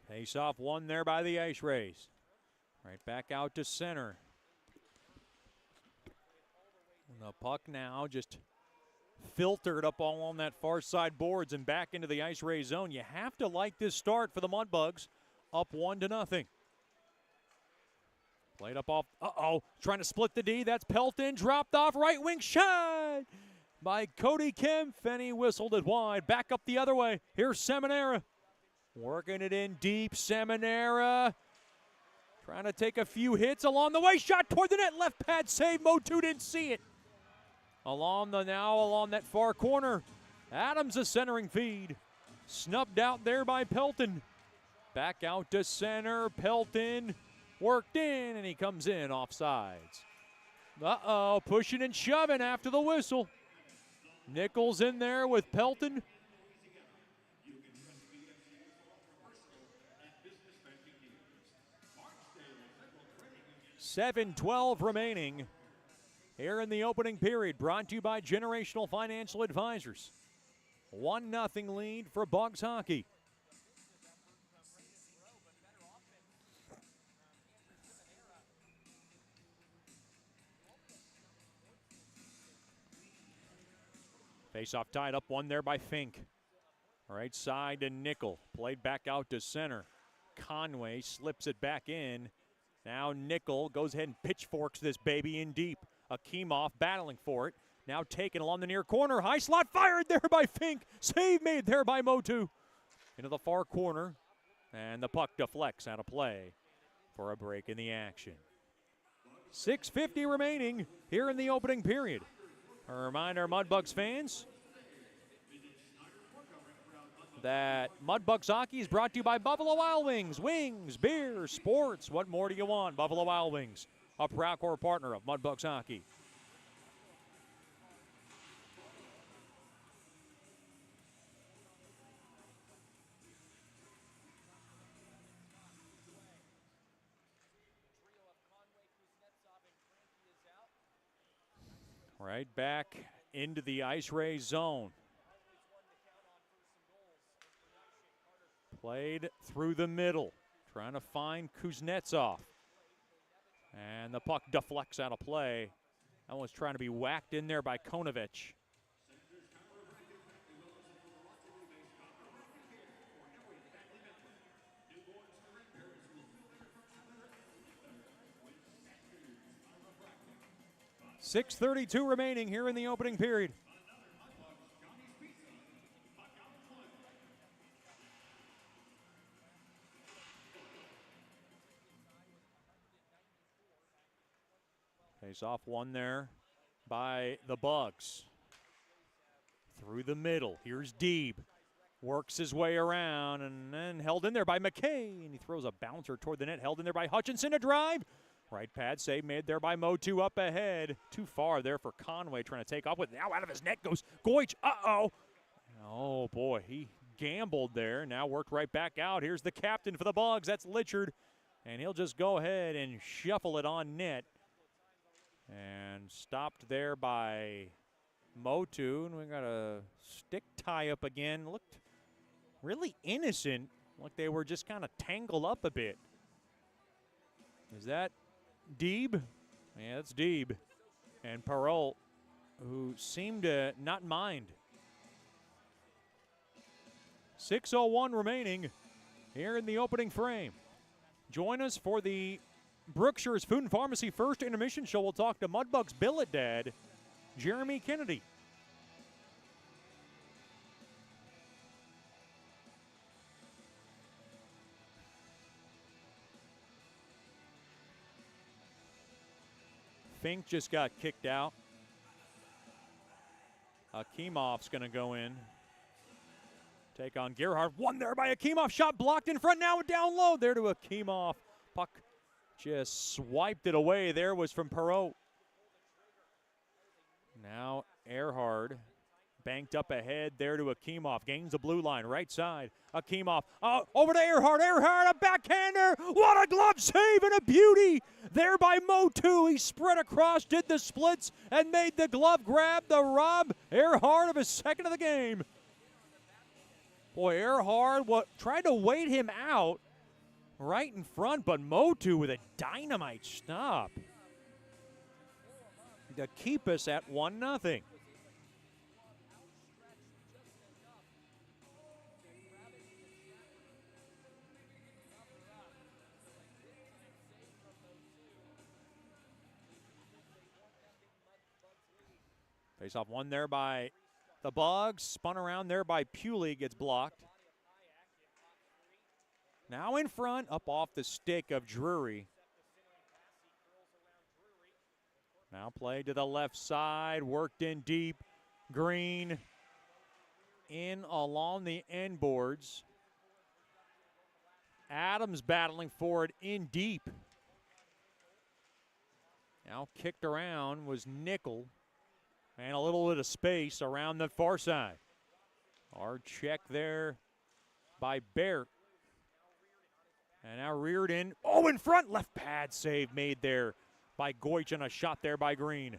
Face off one there by the IceRays. Right back out to center. And the puck now just filtered up all on that far side boards and back into the IceRays zone. You have to like this start for the Mudbugs. Up 1-0. Played up off. Trying to split the D. That's Pelton. Dropped off. Right wing shot by Cody Kemp. And he whistled it wide. Back up the other way. Here's Seminara. Working it in deep. Seminara trying to take a few hits along the way. Shot toward the net. Left pad save. Motu didn't see it. Along that far corner. Adams a centering feed. Snubbed out there by Pelton. Back out to center. Pelton worked in, and he comes in offsides. Pushing and shoving after the whistle. Nichols in there with Pelton. $7:12 remaining here in the opening period. Brought to you by Generational Financial Advisors. 1-0 lead for Bugs hockey. Face-off tied up one there by Fink. Right side to Nickel. Played back out to center. Conway slips it back in. Now Nickel goes ahead and pitchforks this baby in deep. Akimov battling for it. Now taken along the near corner. High slot fired there by Fink. Save made there by Motu. Into the far corner. And the puck deflects out of play for a break in the action. 6:50 remaining here in the opening period. A reminder, Mudbugs fans, that Mudbugs hockey is brought to you by Buffalo Wild Wings. Wings, beer, sports. What more do you want? Buffalo Wild Wings, a proud core partner of Mudbugs hockey. Right back into the IceRays zone. Played through the middle, trying to find Kuznetsov. And the puck deflects out of play. That one's trying to be whacked in there by Konovich. .6:32 remaining here in the opening period. Face off one there by the Bugs. Through the middle. Here's Deeb. Works his way around and then held in there by McKay. And he throws a bouncer toward the net. Held in there by Hutchinson. A drive. Right pad save made there by Motu up ahead. Too far there for Conway trying to take off with. Now out of his net goes Goich. Uh-oh. Oh, boy. He gambled there. Now worked right back out. Here's the captain for the Bugs. That's Litchard. And he'll just go ahead and shuffle it on net. And stopped there by Motu. And we got a stick tie up again. Looked really innocent. Like they were just kind of tangled up a bit. Is that Deeb? Yeah, that's Deeb. And Perrault, who seemed to not mind. 6:01 remaining here in the opening frame. Join us for the Brookshire's Food and Pharmacy First Intermission Show. We'll talk to Mudbugs billet dad, Jeremy Kennedy. Fink just got kicked out. Akimov's going to go in. Take on Gerhardt. One there by Akimov. Shot blocked in front. Now down low. There to Akimov. Puck just swiped it away. There was from Perrault. Now Earhart banked up ahead there to Akimov. Gains the blue line. Right side. Akimov. Over to Earhart. Earhart, a backhander. What a glove save and a beauty. There by Motu. He spread across, did the splits, and made the glove grab to rob Earhart of his second of the game. Boy, Earhart tried to wait him out right in front, but Motu with a dynamite stop to keep us at 1-0. Face off one there by the Bugs. Spun around there by Pewley. Gets blocked. Now in front. Up off the stick of Drury. Now played to the left side. Worked in deep. Green in along the end boards. Adams battling for it in deep. Now kicked around was Nickel. And a little bit of space around the far side. Hard check there by Baird. And now reared in. Oh, in front. Left pad save made there by Goich and a shot there by Green.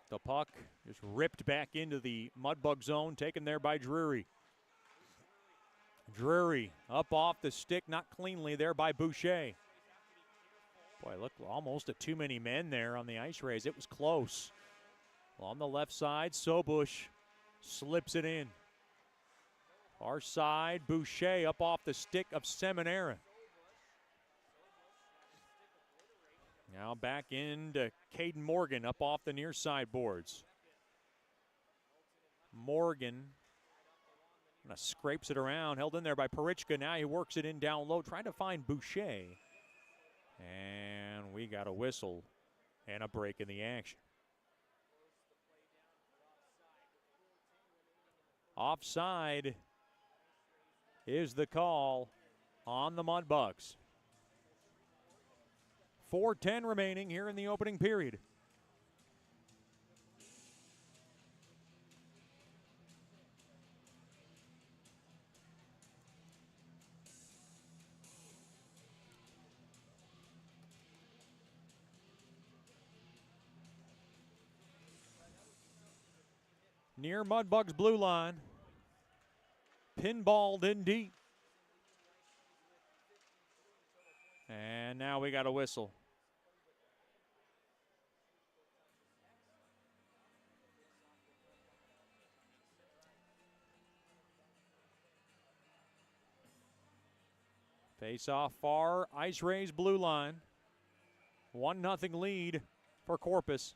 The puck just ripped back into the Mudbug zone, taken there by Drury. Drury up off the stick, not cleanly there by Boucher. Boy, look, almost a too many men there on the IceRays. It was close. On the left side, Sobush slips it in. Far side, Boucher up off the stick of Seminara. Now back into Caden Morgan up off the near side boards. Morgan scrapes it around, held in there by Parichka. Now he works it in down low, trying to find Boucher. And we got a whistle And a break in the action. Offside is the call on the Mudbugs. 4:10 remaining here in the opening period. Near Mudbugs blue line. Pinballed in deep. And now we got a whistle. Face off far, IceRays blue line. 1-0 lead for Corpus.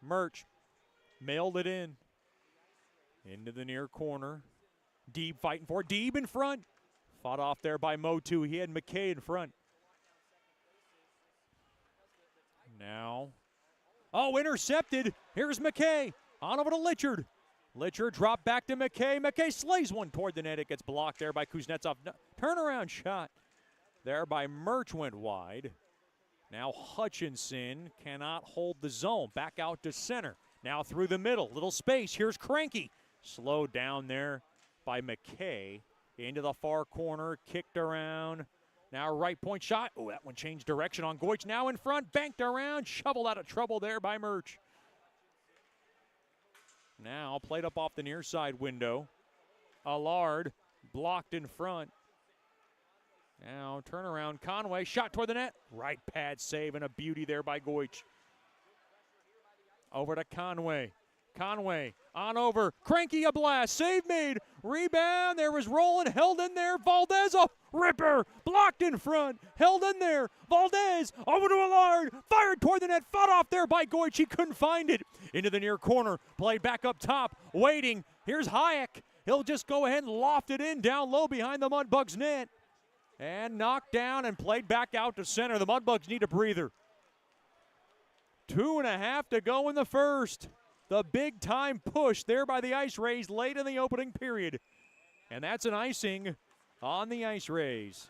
Murch mailed it in. Into the near corner. Deeb fighting for it. Deeb in front. Fought off there by Motu. He had McKay in front. Now. Oh, intercepted. Here's McKay. On over to Litchard. Litchard dropped back to McKay. McKay slays one toward the net. It gets blocked there by Kuznetsov. Turnaround shot there by Murch went wide. Now Hutchinson cannot hold the zone. Back out to center. Now through the middle. Little space. Here's Cranky. Slowed down there by McKay. Into the far corner. Kicked around. Now right point shot. Oh, that one changed direction on Goich. Now in front. Banked around. Shoveled out of trouble there by Murch. Now played up off the near side window. Allard blocked in front. Now turnaround Conway, shot toward the net. Right pad save and a beauty there by Goich. Over to Conway. Conway on over. Cranky a blast. Save made. Rebound. There was Roland held in there. Valdez a ripper. Blocked in front. Held in there. Valdez over to Allard. Fired toward the net. Fought off there by Goich. He couldn't find it. Into the near corner. Played back up top. Waiting. Here's Hayek. He'll just go ahead and loft it in down low behind the Mudbugs net. And knocked down and played back out to center. The Mudbugs need a breather. 2.5 to go in the first. The big time push there by the IceRays late in the opening period. And that's an icing on the IceRays.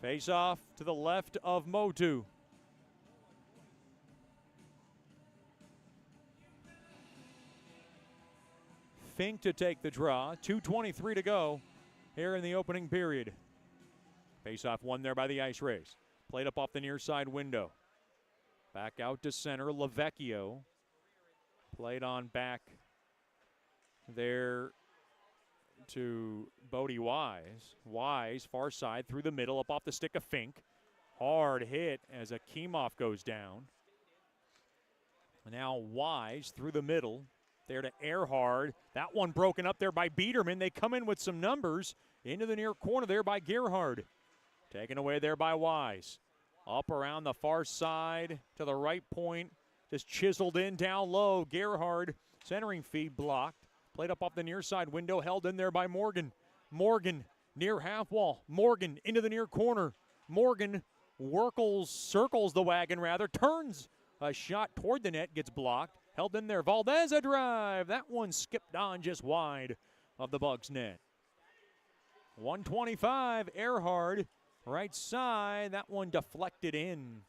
Face off to the left of Motu. Fink to take the draw. 2:23 to go here in the opening period. Face off won there by the IceRays. Played up off the near side window. Back out to center. Lavecchio. Played on back there to Bodie Wise. Wise, far side, through the middle, up off the stick of Fink. Hard hit as Akimov goes down. Now Wise through the middle, there to Earhard. That one broken up there by Biederman. They come in with some numbers into the near corner there by Gerhard. Taken away there by Wise. Up around the far side to the right point. Just chiseled in down low. Gerhard, centering feed blocked. Played up off the near side window, held in there by Morgan. Morgan near half wall. Morgan into the near corner. Morgan circles the wagon rather, turns a shot toward the net, gets blocked. Held in there. Valdez a drive. That one skipped on just wide of the Bugs net. 125, Earhard, right side. That one deflected in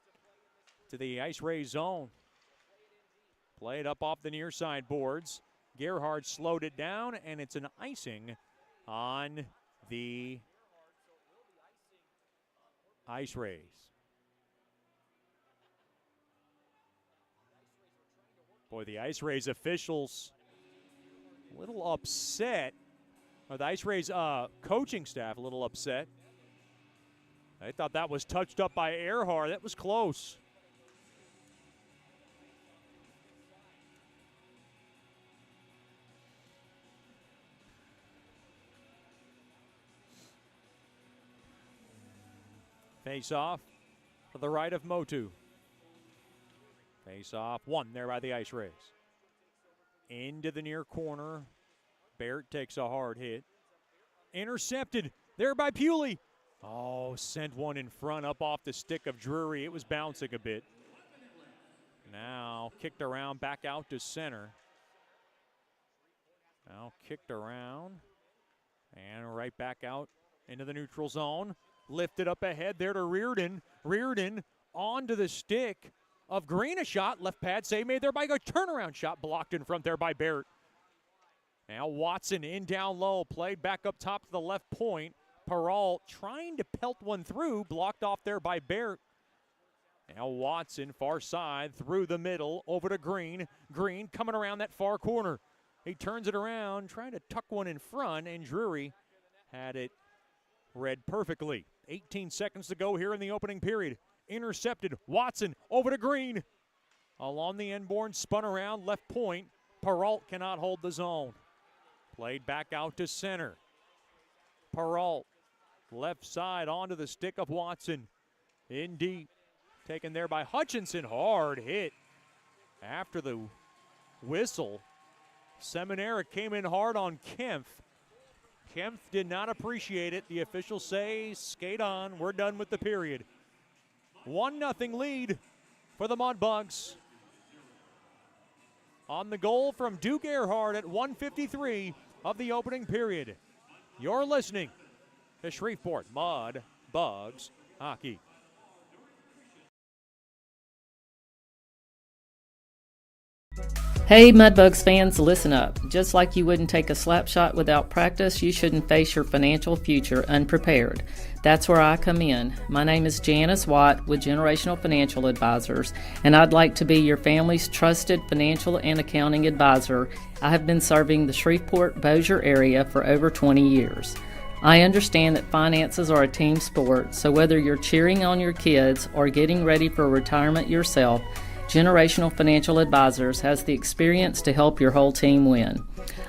to the IceRays zone. Played up off the near side boards. Gerhard slowed it down, and it's an icing on the IceRays. Boy, the IceRays officials a little upset. Or the IceRays coaching staff a little upset. I thought that was touched up by Earhard. That was close. Face off to the right of Motu. Face off, one there by the IceRays. Into the near corner. Barrett takes a hard hit. Intercepted there by Pewley. Oh, sent one in front up off the stick of Drury. It was bouncing a bit. Now kicked around back out to center. Now kicked around and right back out into the neutral zone. Lifted up ahead there to Reardon. Reardon onto the stick of Green. A shot, left pad save made there by a turnaround shot blocked in front there by Barrett. Now Watson in down low, played back up top to the left point. Peralt trying to pelt one through, blocked off there by Barrett. Now Watson, far side, through the middle, over to Green. Green coming around that far corner. He turns it around, trying to tuck one in front, and Drury had it read perfectly. 18 seconds to go here in the opening period. Intercepted, Watson over to Green. Along the end board, spun around, left point. Peralt cannot hold the zone. Played back out to center. Peralt, left side onto the stick of Watson. In deep, taken there by Hutchinson. Hard hit after the whistle. Seminara came in hard on Kempf. Kempf did not appreciate it. The officials say, skate on, we're done with the period. 1-0 lead for the Mudbugs. On the goal from Duke Earhart at 1:53 of the opening period. You're listening to Shreveport Mudbugs Hockey. Hey Mudbugs fans, listen up. Just like you wouldn't take a slap shot without practice, you shouldn't face your financial future unprepared. That's where I come in. My name is Janice Watt with Generational Financial Advisors, and I'd like to be your family's trusted financial and accounting advisor. I have been serving the Shreveport-Bossier area for over 20 years. I understand that finances are a team sport, so whether you're cheering on your kids or getting ready for retirement yourself, Generational Financial Advisors has the experience to help your whole team win.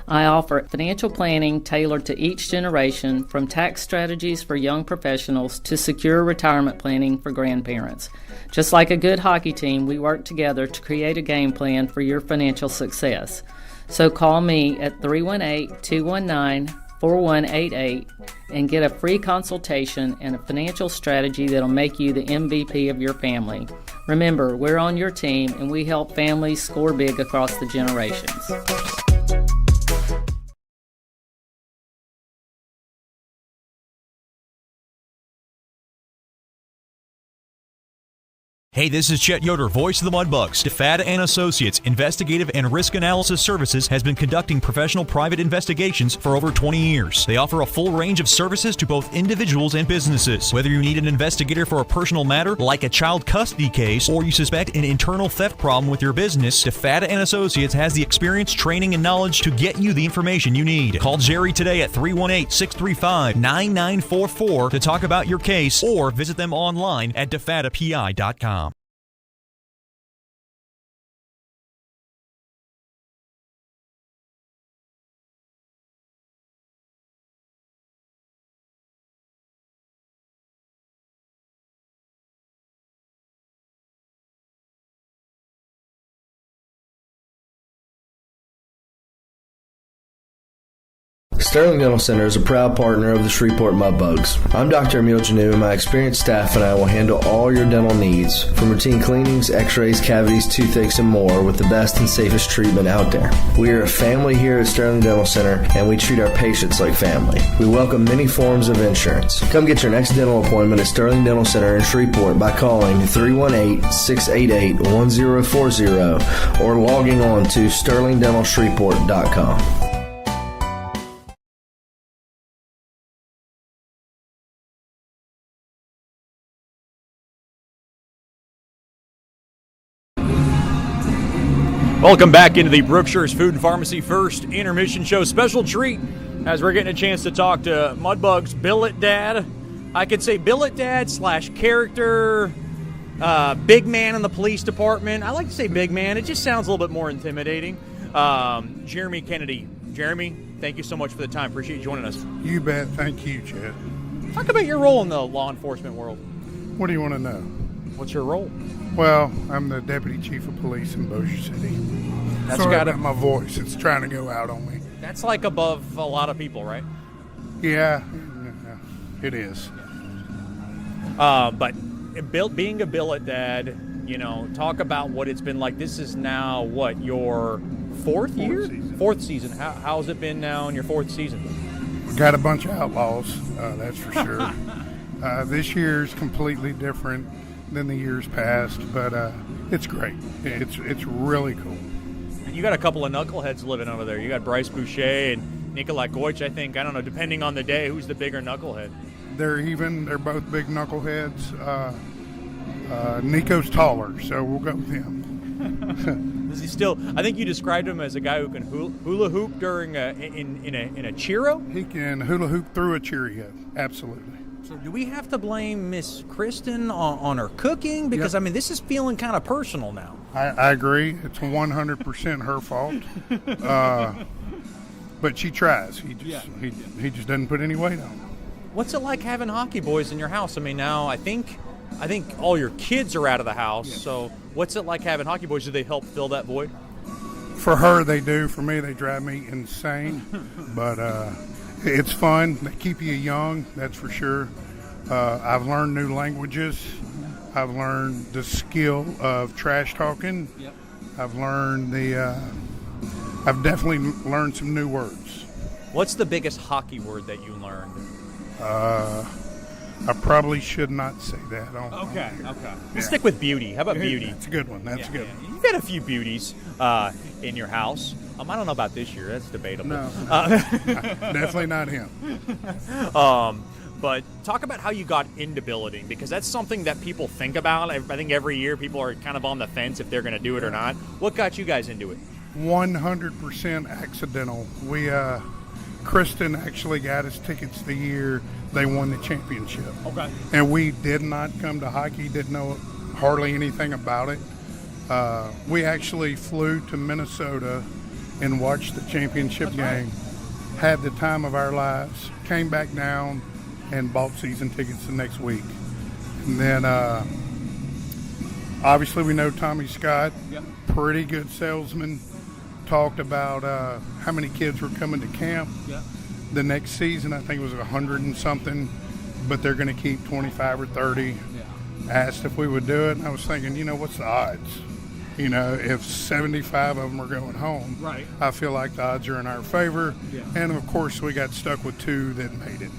I offer financial planning tailored to each generation, from tax strategies for young professionals to secure retirement planning for grandparents. Just like a good hockey team, we work together to create a game plan for your financial success. So call me at 318-219-4188 and get a free consultation and a financial strategy that'll make you the MVP of your family. Remember, we're on your team and we help families score big across the generations. Hey, this is Chet Yoder, voice of the Mudbugs. DeFada and Associates Investigative and Risk Analysis Services has been conducting professional private investigations for over 20 years. They offer a full range of services to both individuals and businesses. Whether you need an investigator for a personal matter like a child custody case, or you suspect an internal theft problem with your business, DeFada and Associates has the experience, training, and knowledge to get you the information you need. Call Jerry today at 318-635-9944 to talk about your case, or visit them online at defadapi.com. Sterling Dental Center is a proud partner of the Shreveport Mudbugs. I'm Dr. Emil Janu, and my experienced staff and I will handle all your dental needs, from routine cleanings, x-rays, cavities, toothaches, and more, with the best and safest treatment out there. We are a family here at Sterling Dental Center, and we treat our patients like family. We welcome many forms of insurance. Come get your next dental appointment at Sterling Dental Center in Shreveport by calling 318-688-1040 or logging on to sterlingdentalshreveport.com. Welcome back into the Brookshire's Food and Pharmacy First Intermission Show. Special treat as we're getting a chance to talk to Mudbugs Billet Dad. I could say Billet Dad / character, big man in the police department. I like to say big man. It just sounds a little bit more intimidating. Jeremy Kennedy. Jeremy, thank you so much for the time. Appreciate you joining us. You bet. Thank you, Chet. Talk about your role in the law enforcement world. What do you want to know? What's your role? Well, I'm the deputy chief of police in Bossier City. That's Sorry gotta- about my voice. It's trying to go out on me. That's like above a lot of people, right? Yeah, it is. But being a billet dad, talk about what it's been like. This is now, your fourth year? Season. Fourth season. How's it been now in your fourth season? We got a bunch of outlaws, that's for sure. This year's completely different than the years past, but it's great. It's really cool. You got a couple of knuckleheads living over there. You got Bryce Boucher and Nikolai Goich, I think. I don't know, depending on the day, who's the bigger knucklehead? They're even. They're both big knuckleheads. Nico's taller, so we'll go with him. Is he still? I think you described him as a guy who can hula hoop during in a Cheerio. He can hula hoop through a Cheerio. Absolutely. So do we have to blame Miss Kristen on her cooking? Because, Yep. this is feeling kind of personal now. I agree. It's 100% her fault. But she tries. He just doesn't put any weight on. What's it like having hockey boys in your house? Now I think all your kids are out of the house. Yes. So what's it like having hockey boys? Do they help fill that void? For her, they do. For me, they drive me insane. But it's fun. They keep you young, that's for sure. I've learned new languages. I've learned the skill of trash talking. Yep. I've learned I've definitely learned some new words. What's the biggest hockey word that you learned? I probably should not say that. Okay. Yeah. Let's stick with beauty. How about beauty? That's a good one. That's a good one. You've had a few beauties in your house. I don't know about this year. That's debatable. No, definitely not him. But talk about how you got into billeting, because that's something that people think about. I think every year people are kind of on the fence if they're going to do it or not. What got you guys into it? 100% accidental. Kristen actually got us tickets the year they won the championship. Okay. And we did not come to hockey, didn't know hardly anything about it. We actually flew to Minnesota and watched the championship game, had the time of our lives, came back down and bought season tickets the next week. And then obviously we know Tommy Scott, pretty good salesman, talked about how many kids were coming to camp. The next season, I think it was 100 and something, but they're going to keep 25 or 30. Asked if we would do it, and I was thinking, what's the odds? If 75 of them are going home, Right. I feel like the odds are in our favor. And of course, we got stuck with 2 that made it.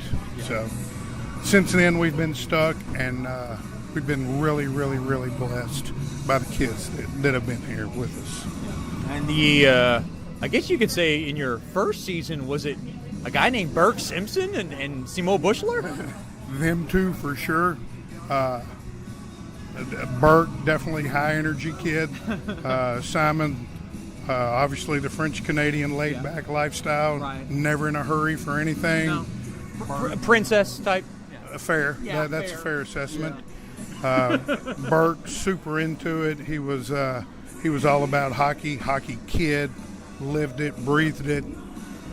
So since then, we've been stuck, and we've been really, really, really blessed by the kids that have been here with us. And I guess you could say in your first season, was it a guy named Burke Simpson and Simo Bushler? Them 2 for sure. Burke, definitely high energy kid. Simon, obviously the French Canadian laid back lifestyle, never in a hurry for anything. Princess type. Fair. That's a fair assessment. Burke, super into it. He was all about hockey kid, lived it, breathed it.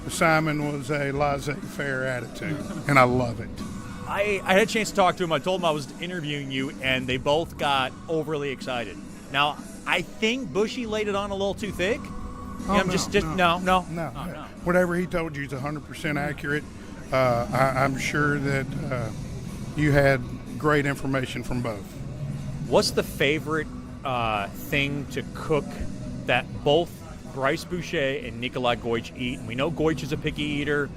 Simon was a laissez-faire attitude, and I love it. I had a chance to talk to him. I told him I was interviewing you, and they both got overly excited. Now, I think Bushy laid it on a little too thick. No. Whatever he told you is 100% accurate. I'm sure that you had great information from both. What's the favorite thing to cook that both Bryce Boucher and Nikolai Goich eat? And we know Goich is a picky eater.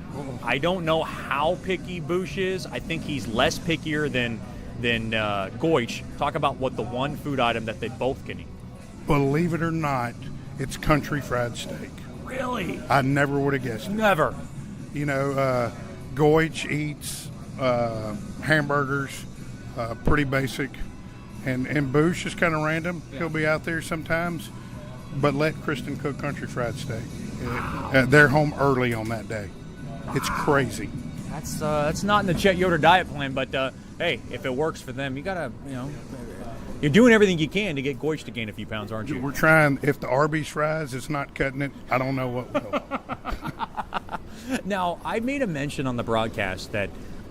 I don't know how picky Bouch is. I think he's less pickier than Goich. Talk about what the one food item that they both can eat. Believe it or not, it's country fried steak. Really? I never would have guessed it. Never. Goich eats hamburgers, pretty basic. And Bouch is kind of random. He'll be out there sometimes. But let Kristen cook country fried steak. They're home early on that day. It's crazy. That's not in the Chet Yoder diet plan, but hey, if it works for them, you gotta, you're doing everything you can to get Goich to gain a few pounds, aren't you? We're trying. If the Arby's fries is not cutting it, I don't know what will. Now, I made a mention on the broadcast that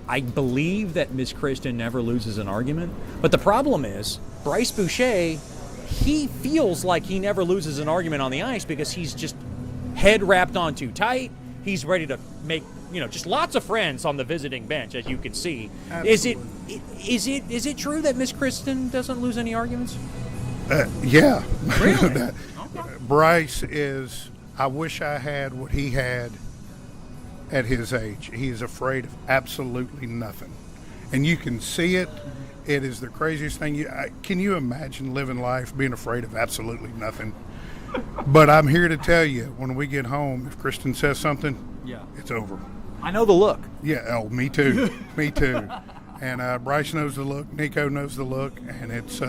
I believe that Miss Kristen never loses an argument. But the problem is, Bryce Boucher, he feels like he never loses an argument on the ice because he's just head wrapped on too tight. He's ready to make, just lots of friends on the visiting bench, as you can see. Absolutely. Is it true that Miss Kristen doesn't lose any arguments? Yeah. Really? Bryce is, I wish I had what he had at his age. He is afraid of absolutely nothing. And you can see it. It is the craziest thing. Can you imagine living life being afraid of absolutely nothing? But I'm here to tell you, when we get home, if Kristen says something, it's over. I know the look. Yeah, oh, me too. Me too. And Bryce knows the look. Nico knows the look. And it's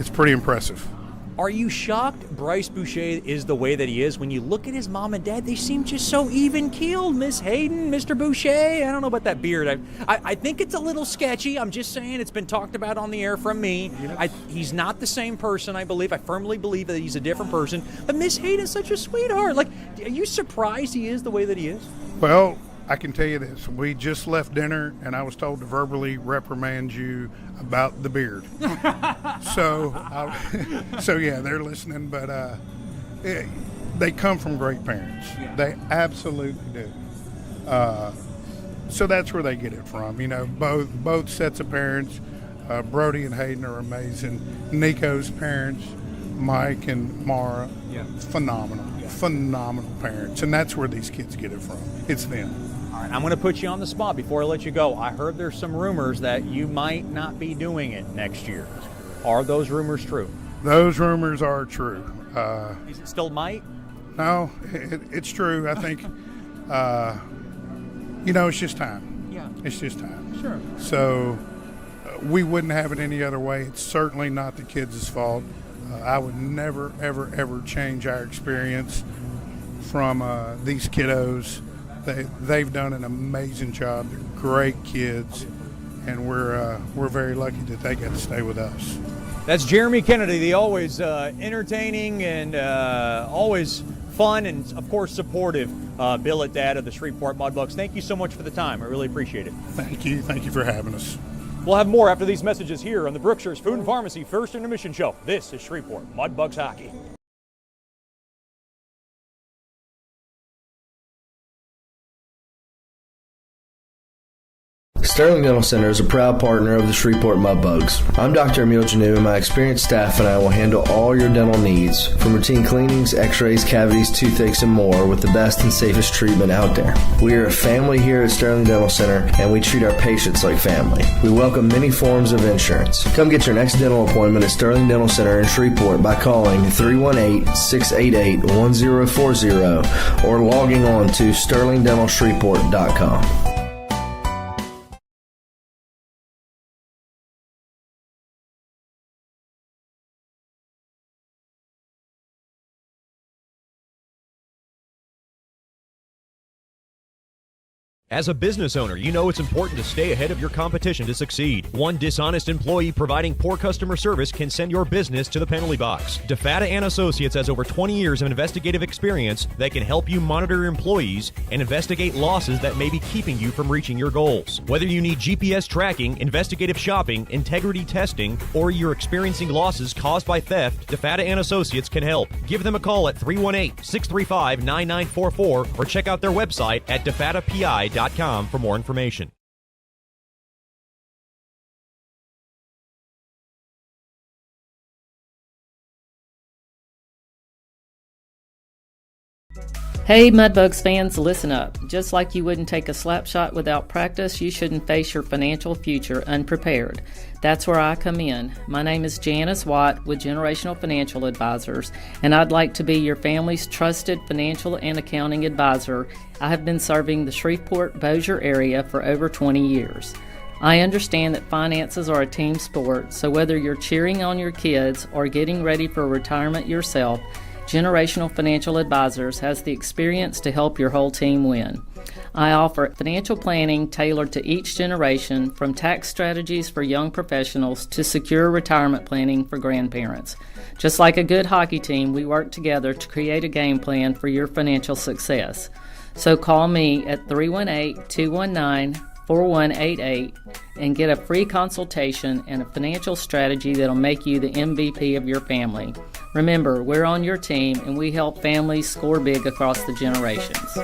pretty impressive. Are you shocked Bryce Boucher is the way that he is? When you look at his mom and dad, they seem just so even-keeled. Miss Hayden, Mr. Boucher, I don't know about that beard. I think it's a little sketchy. I'm just saying it's been talked about on the air from me. He's not the same person, I believe. I firmly believe that he's a different person. But Miss Hayden's such a sweetheart. Like, are you surprised he is the way that he is? Well, I can tell you this. We just left dinner, and I was told to verbally reprimand you about the beard. So yeah, they're listening. But they come from great parents. Yeah. They absolutely do. So that's where they get it from. Both sets of parents. Brody and Hayden are amazing. Nico's parents, Mike and Mara, phenomenal. Phenomenal parents. And that's where these kids get it from. It's them. All right, I'm going to put you on the spot before I let you go. I heard there's some rumors that you might not be doing it next year. Are those rumors true? Those rumors are true. Is it still might? No, it's true. I think, it's just time. Yeah. It's just time. Sure. So we wouldn't have it any other way. It's certainly not the kids' fault. I would never, ever, ever change our experience from these kiddos. They've done an amazing job. They're great kids, and we're very lucky that they get to stay with us. That's Jeremy Kennedy, the always entertaining and always fun and, of course, supportive billet dad of the Shreveport Mudbugs. Thank you so much for the time. I really appreciate it. Thank you. Thank you for having us. We'll have more after these messages here on the Brookshire's Food and Pharmacy First Intermission Show. This is Shreveport Mudbugs Hockey. Sterling Dental Center is a proud partner of the Shreveport Mudbugs. I'm Dr. Emil Janu, and my experienced staff and I will handle all your dental needs, from routine cleanings, x-rays, cavities, toothaches, and more, with the best and safest treatment out there. We are a family here at Sterling Dental Center, and we treat our patients like family. We welcome many forms of insurance. Come get your next dental appointment at Sterling Dental Center in Shreveport by calling 318-688-1040 or logging on to sterlingdentalshreveport.com. As a business owner, you know it's important to stay ahead of your competition to succeed. One dishonest employee providing poor customer service can send your business to the penalty box. DeFata and Associates has over 20 years of investigative experience that can help you monitor your employees and investigate losses that may be keeping you from reaching your goals. Whether you need GPS tracking, investigative shopping, integrity testing, or you're experiencing losses caused by theft, DeFata and Associates can help. Give them a call at 318-635-9944 or check out their website at defatapi.com for more information. Hey Mudbugs fans, listen up. Just like you wouldn't take a slap shot without practice, you shouldn't face your financial future unprepared. That's where I come in. My name is Janice Watt with Generational Financial Advisors, and I'd like to be your family's trusted financial and accounting advisor. I have been serving the Shreveport-Bossier area for over 20 years. I understand that finances are a team sport, so whether you're cheering on your kids or getting ready for retirement yourself, Generational Financial Advisors has the experience to help your whole team win. I offer financial planning tailored to each generation, from tax strategies for young professionals to secure retirement planning for grandparents. Just like a good hockey team, we work together to create a game plan for your financial success. So call me at 318-219-5600 4188 and get a free consultation and a financial strategy that'll make you the MVP of your family. Remember, we're on your team and we help families score big across the generations.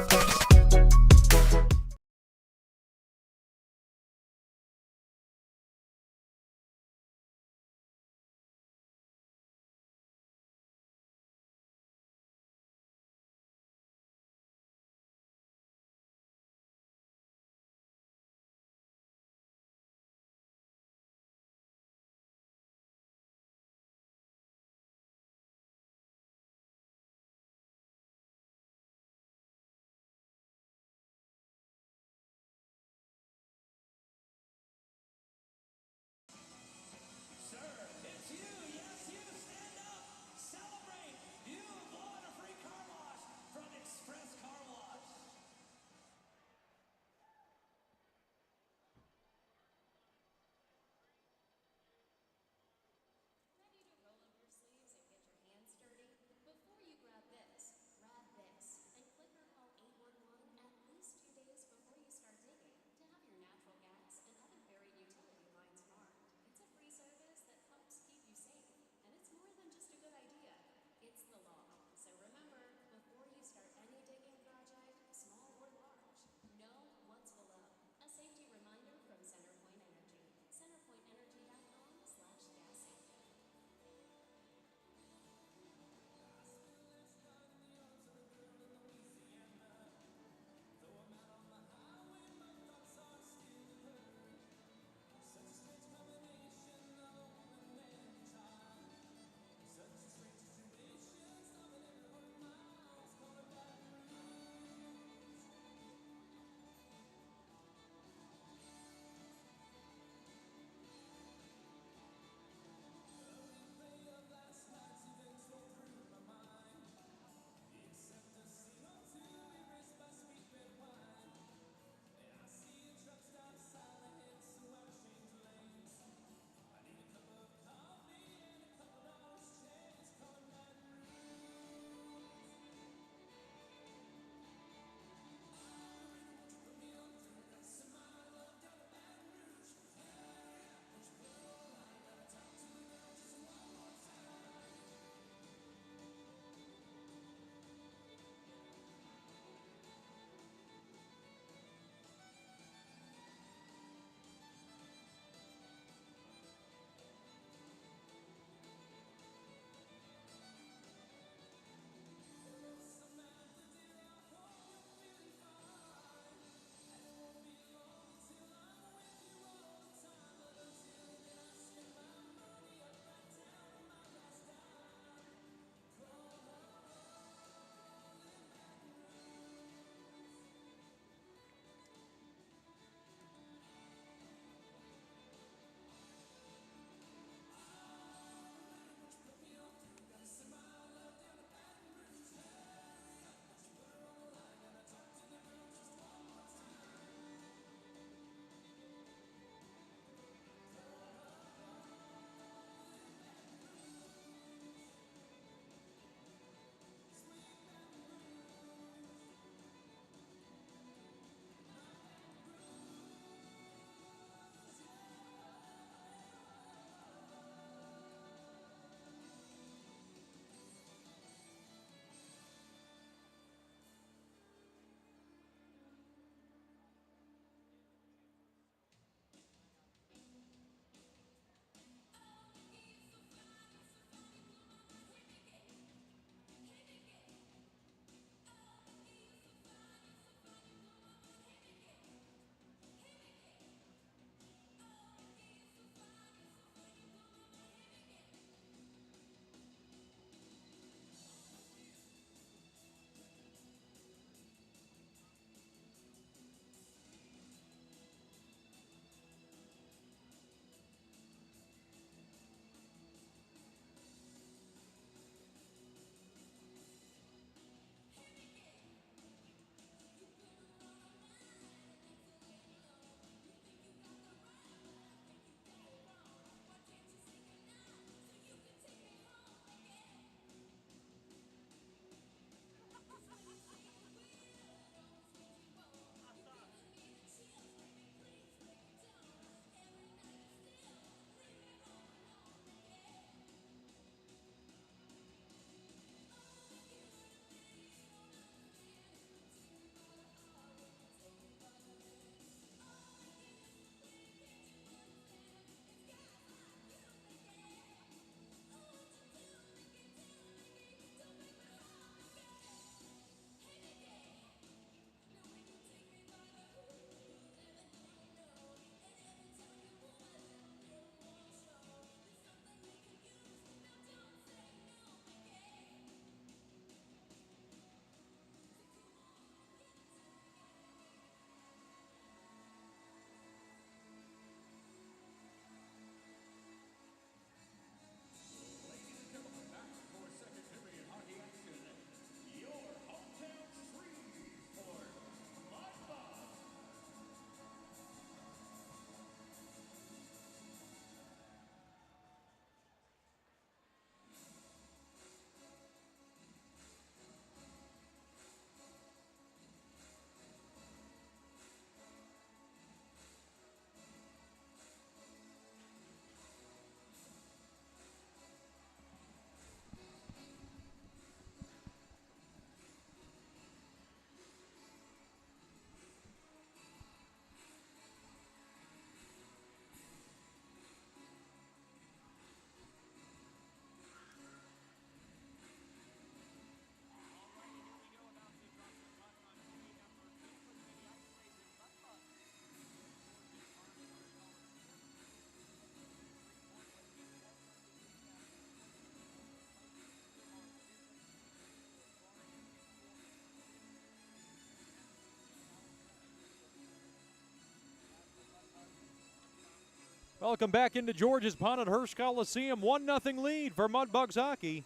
Welcome back into George's Pond at Hirsch Coliseum. 1-0 lead for Mudbugs hockey.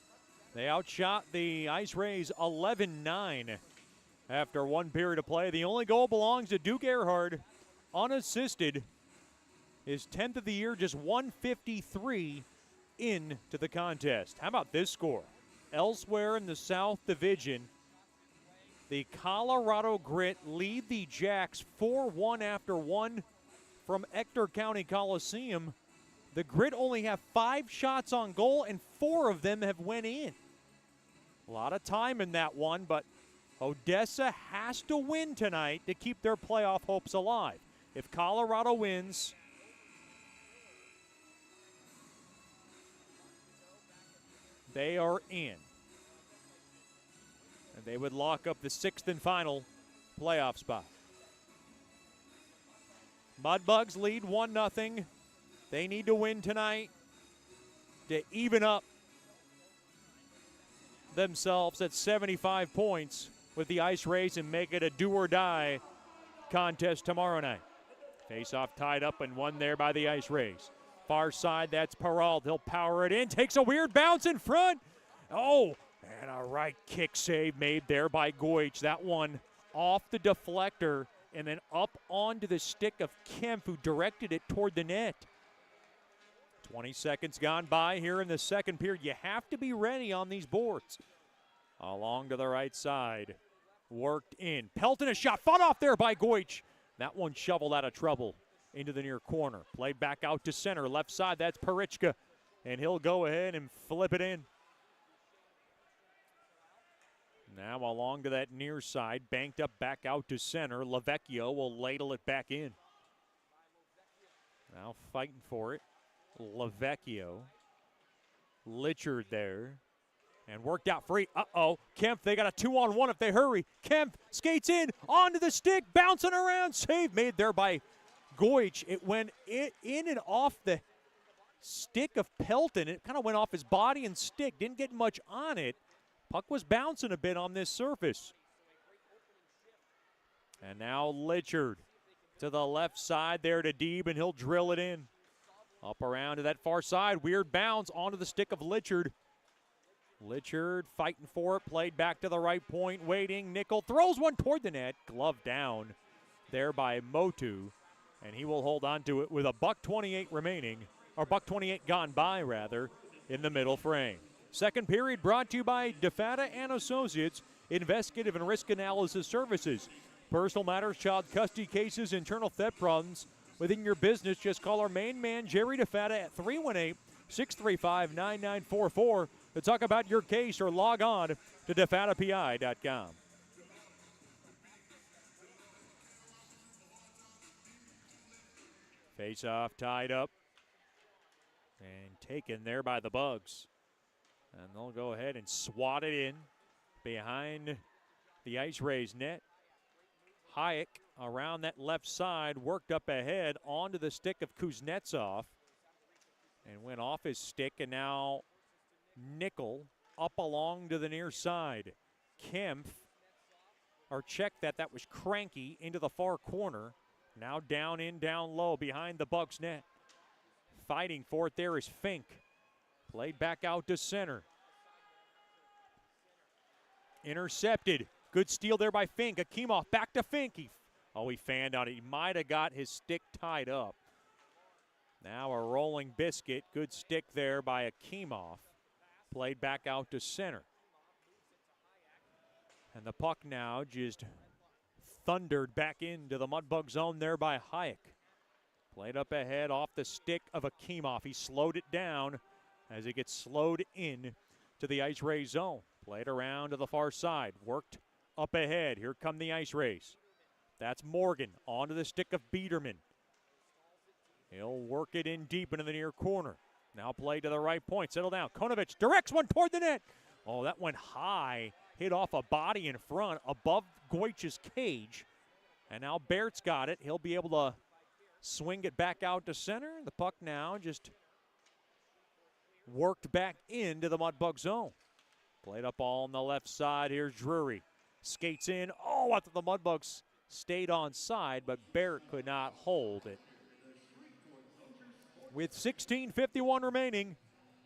They outshot the IceRays 11-9 after one period of play. The only goal belongs to Duke Earhart, unassisted. His 10th of the year, just 153 into the contest. How about this score? Elsewhere in the South Division, the Colorado Grit lead the Jacks 4-1 after one from Ector County Coliseum. The Grit only have 5 shots on goal, and 4 of them have went in. A lot of time in that one, but Odessa has to win tonight to keep their playoff hopes alive. If Colorado wins, they are in. And they would lock up the 6th and final playoff spot. Mudbugs lead 1-0. They need to win tonight to even up themselves at 75 points with the IceRays and make it a do-or-die contest tomorrow night. Face-off tied up and won there by the IceRays. Far side, that's Peralt. He'll power it in. Takes a weird bounce in front. Oh, and a right kick save made there by Goich. That one off the deflector and then up onto the stick of Kemp, who directed it toward the net. 20 seconds gone by here in the second period. You have to be ready on these boards. Along to the right side. Worked in. Pelton, a shot fought off there by Goich. That one shoveled out of trouble into the near corner. Played back out to center. Left side, that's Perichka. And he'll go ahead and flip it in. Now along to that near side, banked up back out to center. Lavecchio will ladle it back in. Now fighting for it. Lavecchio. Litchard there. And worked out free. Uh-oh. Kemp, they got a 2-on-1 if they hurry. Kemp skates in, onto the stick, bouncing around. Save made there by Goich. It went in and off the stick of Pelton. It kind of went off his body and stick. Didn't get much on it. Puck was bouncing a bit on this surface. And now Litchard to the left side there to Deeb, and he'll drill it in. Up around to that far side. Weird bounce onto the stick of Litchard. Litchard fighting for it. Played back to the right point. Waiting. Nickel throws one toward the net. Glove down there by Motu. And he will hold on to it with a $1:28 remaining. Or $1:28 gone by, rather, in the middle frame. Second period brought to you by DeFata and Associates, Investigative and Risk Analysis Services. Personal matters, child custody cases, internal theft problems within your business. Just call our main man, Jerry DeFata, at 318-635-9944 to talk about your case, or log on to defatapi.com. Face-off tied up and taken there by the Bugs. And they'll go ahead and swat it in behind the IceRays net. Hayek around that left side, worked up ahead onto the stick of Kuznetsov and went off his stick, and now Nickel up along to the near side. Kempf, or check that was Cranky into the far corner. Now down in, down low behind the Bucks net. Fighting for it there is Fink. Played back out to center. Intercepted. Good steal there by Fink. Akimov back to Fink. He fanned on it. He might have got his stick tied up. Now a rolling biscuit. Good stick there by Akimov. Played back out to center. And the puck now just thundered back into the Mudbug zone there by Hayek. Played up ahead off the stick of Akimov. He slowed it down as it gets slowed in to the IceRays zone. Played around to the far side. Worked up ahead. Here come the IceRays. That's Morgan onto the stick of Biederman. He'll work it in deep into the near corner. Now play to the right point. Settle down. Konovich directs one toward the net. Oh, that went high. Hit off a body in front above Goich's cage. And now Baert's got it. He'll be able to swing it back out to center. The puck now just worked back into the Mudbug zone. Played up all on the left side. Here's Drury. Skates in. Oh, I thought the Mudbugs stayed on side, but Baert could not hold it. with 16:51 remaining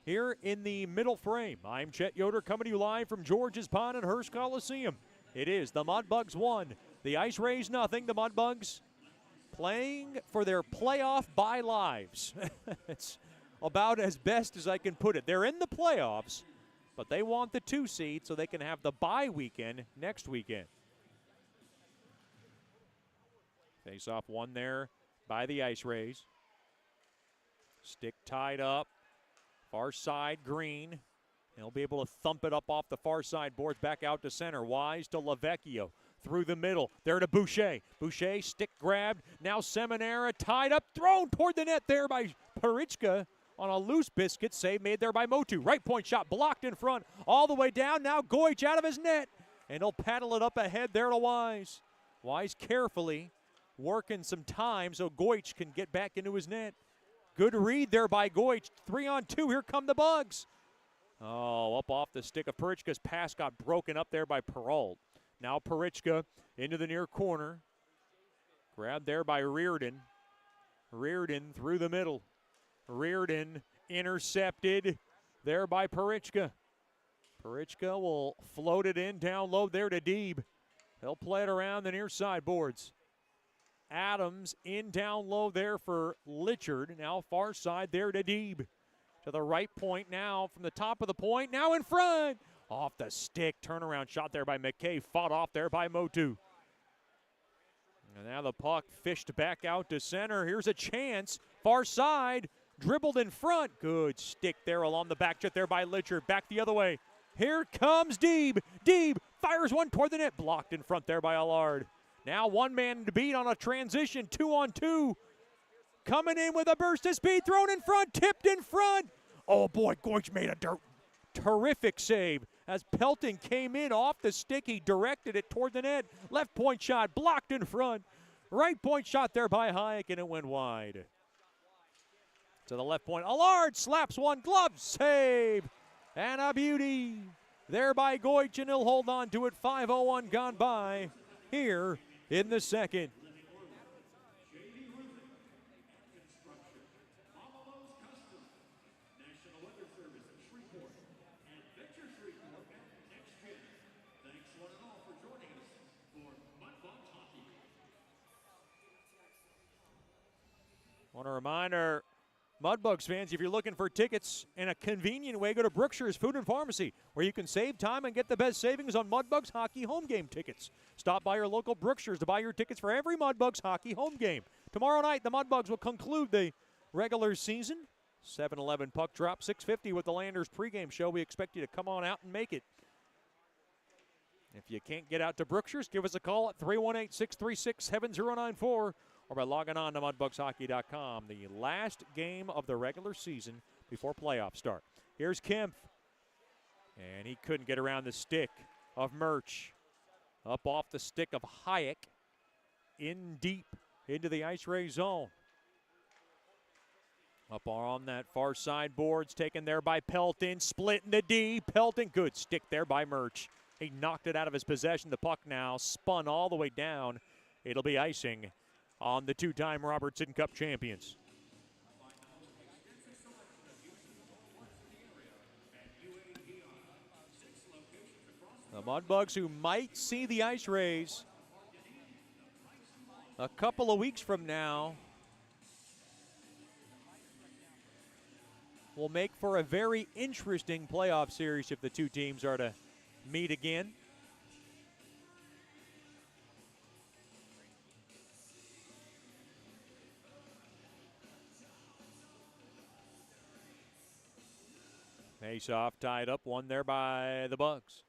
here in the middle frame. I'm Chet Yoder coming to you live from George's Pond and Hearst Coliseum. It is the Mudbugs 1, the IceRays nothing. The Mudbugs playing for their playoff bye lives. It's about as best as I can put it. They're in the playoffs, but they want the 2 seed so they can have the bye weekend next weekend. Face-off one there by the IceRays. Stick tied up. Far side, Green. He'll be able to thump it up off the far side boards back out to center. Wise to Lavecchio. Through the middle. There to Boucher. Boucher, stick grabbed. Now Seminara tied up. Thrown toward the net there by Parichka on a loose biscuit. Save made there by Motu. Right point shot blocked in front. All the way down. Now Goich out of his net. And he'll paddle it up ahead there to Wise. Wise carefully working some time so Goich can get back into his net. Good read there by Goich. 3-on-2. Here come the Bugs. Oh, up off the stick of Parichka's pass got broken up there by Perrault. Now Parichka into the near corner. Grabbed there by Reardon. Reardon through the middle. Reardon intercepted there by Parichka. Parichka will float it in down low there to Deeb. He'll play it around the near side boards. Adams in down low there for Litchard. Now far side there to Deeb. To the right point now from the top of the point. Now in front. Off the stick. Turnaround shot there by McKay. Fought off there by Motu. And now the puck fished back out to center. Here's a chance. Far side. Dribbled in front. Good stick there along the back jet there by Litchard. Back the other way. Here comes Deeb. Deeb fires one toward the net. Blocked in front there by Allard. Now one man to beat on a transition, 2-on-2. Coming in with a burst of speed, thrown in front, tipped in front. Oh boy, Goich made a terrific save. As Pelton came in off the stick, he directed it toward the net. Left point shot, blocked in front. Right point shot there by Hayek, and it went wide. To the left point, Allard slaps one, glove save. And a beauty there by Goich, and he'll hold on to it. 5:01 gone by here in the second. Want to remind our Mudbugs fans, if you're looking for tickets in a convenient way, go to Brookshire's Food and Pharmacy, where you can save time and get the best savings on Mudbugs hockey home game tickets. Stop by your local Brookshire's to buy your tickets for every Mudbugs hockey home game. Tomorrow night, the Mudbugs will conclude the regular season. 7-11 puck drop, 6:50 with the Landers pregame show. We expect you to come on out and make it. If you can't get out to Brookshire's, give us a call at 318-636-7094. Or by logging on to mudbugshockey.com. The last game of the regular season before playoffs start. Here's Kempf. And he couldn't get around the stick of Murch. Up off the stick of Hayek. In deep into the IceRays zone. Up on that far side boards, taken there by Pelton. Split in the D. Pelton, good stick there by Murch. He knocked it out of his possession. The puck now spun all the way down. It'll be icing on the two-time Robertson Cup champions. The Mudbugs, who might see the IceRays a couple of weeks from now, will make for a very interesting playoff series if the two teams are to meet again. Face-off tied up, one there by the Bugs.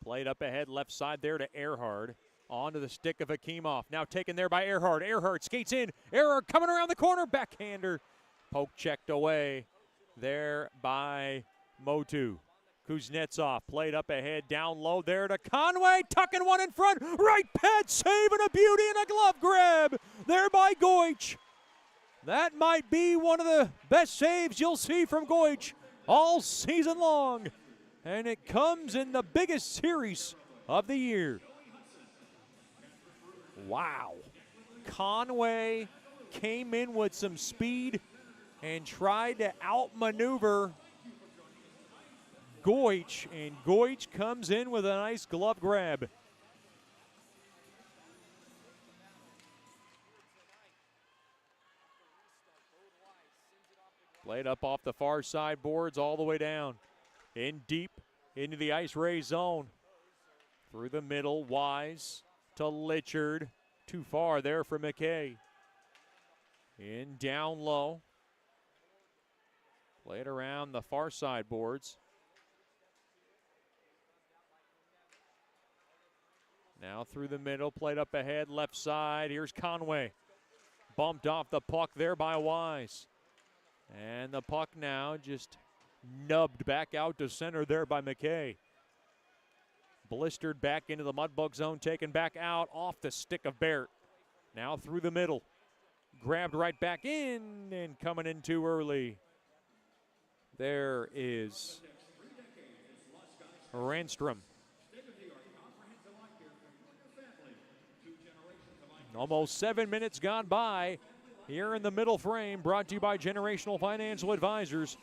Played up ahead, left side there to Earhart. Onto the stick of Akimov. Now taken there by Earhart. Earhart skates in. Earhart coming around the corner. Backhander. Poke checked away there by Motu. Kuznetsov played up ahead, down low there to Conway. Tucking one in front. Right pad save and a beauty and a glove grab there by Goich. That might be one of the best saves you'll see from Goich all season long. And it comes in the biggest series of the year. Wow. Conway came in with some speed and tried to outmaneuver Goich, and Goich comes in with a nice glove grab. Played up off the far side boards all the way down. In deep into the IceRays zone. Through the middle, Wise to Litchard. Too far there for McKay. In down low. Played around the far side boards. Now through the middle, played up ahead, left side. Here's Conway. Bumped off the puck there by Wise. And the puck now just nubbed back out to center there by McKay. Blistered back into the Mudbug zone, taken back out off the stick of Barrett. Now through the middle. Grabbed right back in and coming in too early. There is Randstrom. Almost 7 minutes gone by here in the middle frame, brought to you by Generational Financial Advisors.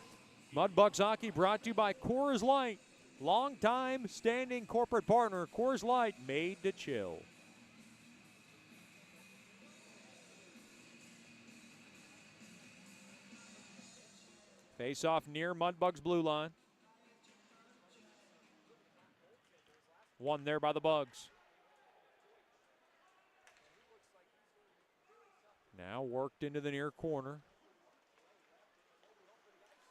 Mudbugs hockey brought to you by Coors Light. Long-time standing corporate partner, Coors Light, made to chill. Face-off near Mudbugs blue line. One there by the Bugs. Now worked into the near corner.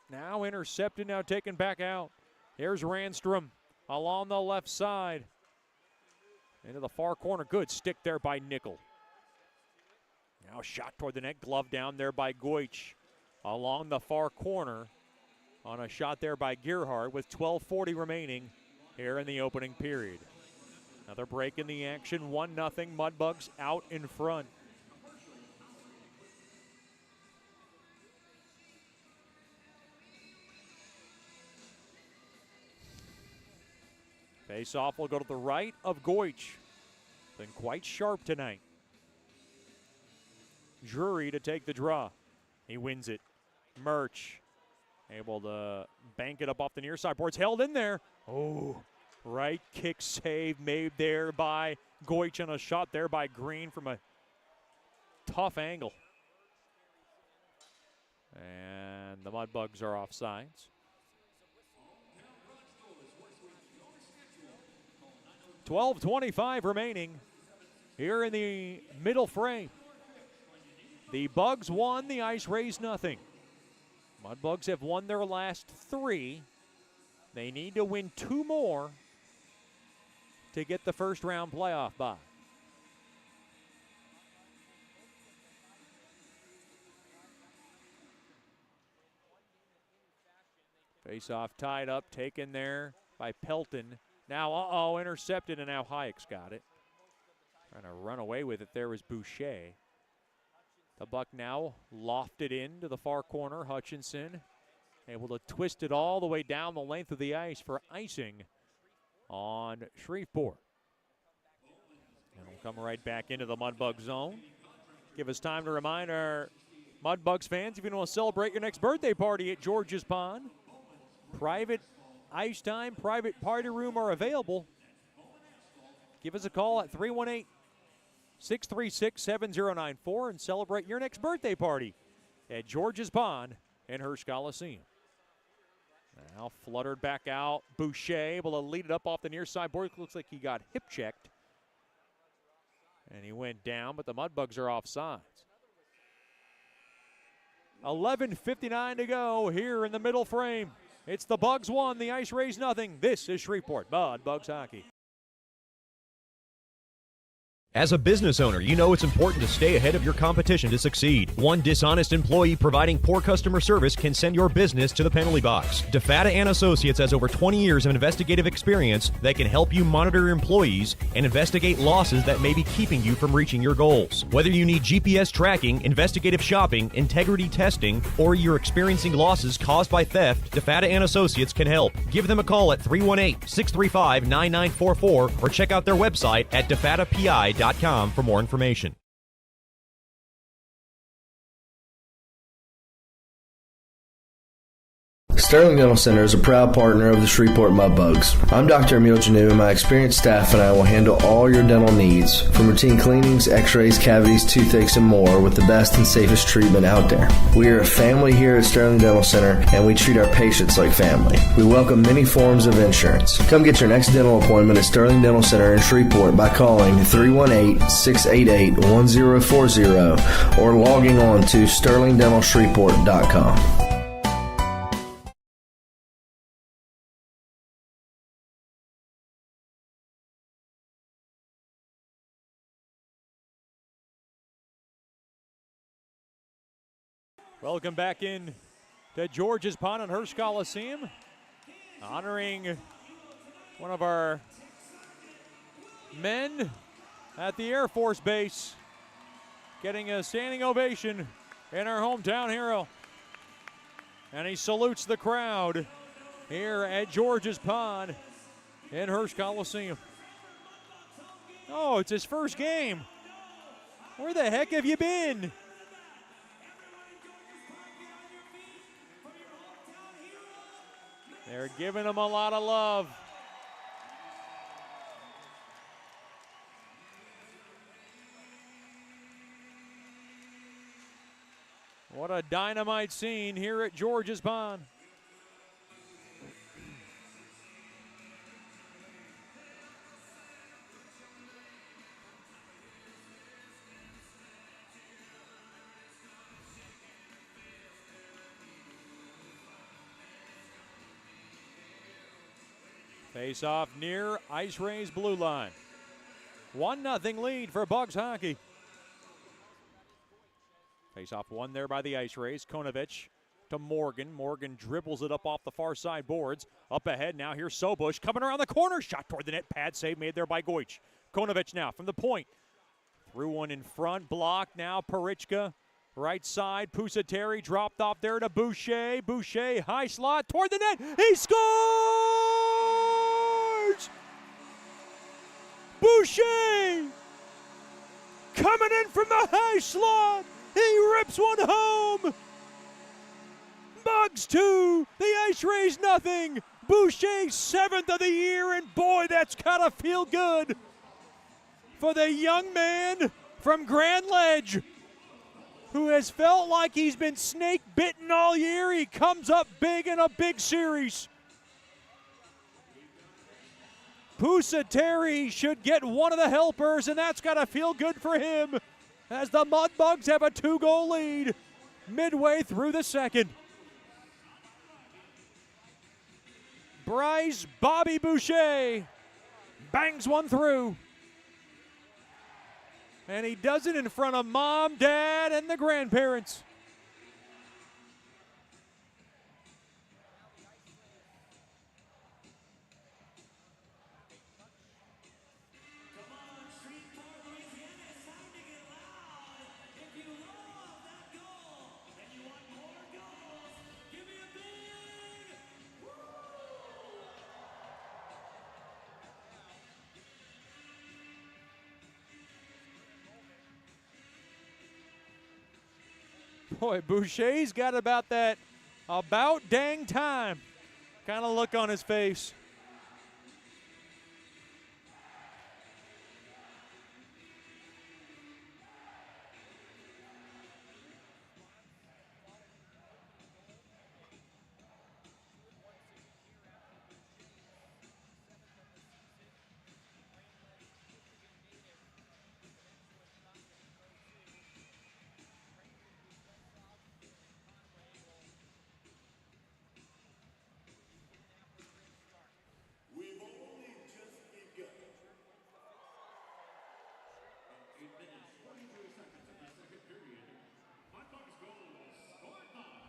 Now intercepted, now taken back out. Here's Randstrom along the left side. Into the far corner. Good stick there by Nickel. Now shot toward the net. Glove down there by Goich. Along the far corner on a shot there by Gerhardt with 12:40 remaining here in the opening period. Another break in the action. 1-0. Mudbugs out in front. Face-off will go to the right of Goich. Been quite sharp tonight. Drury to take the draw. He wins it. Murch able to bank it up off the near side boards. Held in there. Oh, right kick save made there by Goich on a shot there by Green from a tough angle. And the Mudbugs are offsides. 12:25 remaining here in the middle frame. The Bugs won, the IceRays nothing. Mudbugs have won their last 3. They need to win 2 more to get the first round playoff bye. Face-off tied up, taken there by Pelton. Now, intercepted, and now Hayek's got it. Trying to run away with it there was Boucher. The buck now lofted into the far corner. Hutchinson able to twist it all the way down the length of the ice for icing on Shreveport. And we'll come right back into the Mudbug zone. Give us time to remind our Mudbugs fans, if you want to celebrate your next birthday party at George's Pond, private ice time, private party room are available. Give us a call at 318-636-7094 and celebrate your next birthday party at George's Pond in Hirsch Coliseum. Now fluttered back out. Boucher able to lead it up off the near side board. Looks like he got hip checked. And he went down, but the Mudbugs are offsides. 11:59 to go here in the middle frame. It's the Bugs 1, the IceRays nothing. This is Shreveport Mudbugs hockey. As a business owner, you know it's important to stay ahead of your competition to succeed. One dishonest employee providing poor customer service can send your business to the penalty box. DeFata and Associates has over 20 years of investigative experience that can help you monitor your employees and investigate losses that may be keeping you from reaching your goals. Whether you need GPS tracking, investigative shopping, integrity testing, or you're experiencing losses caused by theft, DeFata and Associates can help. Give them a call at 318-635-9944 or check out their website at defatapi.com for more information. Sterling Dental Center is a proud partner of the Shreveport Mudbugs. I'm Dr. Emil Janu, and my experienced staff and I will handle all your dental needs, from routine cleanings, x-rays, cavities, toothaches, and more, with the best and safest treatment out there. We are a family here at Sterling Dental Center, and we treat our patients like family. We welcome many forms of insurance. Come get your next dental appointment at Sterling Dental Center in Shreveport by calling 318-688-1040 or logging on to sterlingdentalshreveport.com. Welcome back in to George's Pond and Hirsch Coliseum, honoring one of our men at the Air Force Base, getting a standing ovation in our hometown hero. And he salutes the crowd here at George's Pond in Hirsch Coliseum. Oh, it's his first game. Where the heck have you been? They're giving him a lot of love. What a dynamite scene here at George's Pond. Face off near IceRays blue line. 1-0 lead for Bugs hockey. Face off won there by the IceRays. Konovich to Morgan. Morgan dribbles it up off the far side boards. Up ahead now, here's Sobush coming around the corner. Shot toward the net. Pad save made there by Goich. Konovich now from the point. Threw one in front. Blocked now. Parichka. Right side. Pusateri dropped off there to Boucher. Boucher high slot toward the net. He scores! Boucher coming in from the high slot. He rips one home. Bugs 2, the IceRays nothing. Boucher 7th of the year, and boy, that's gotta feel good for the young man from Grand Ledge who has felt like he's been snake bitten all year. He comes up big in a big series. Pusateri should get one of the helpers, and that's got to feel good for him as the Mudbugs have a 2-goal lead midway through the second. Bryce Bobby Boucher bangs one through. And he does it in front of Mom, Dad, and the grandparents. Boy, Boucher's got about that about dang time kind of look on his face.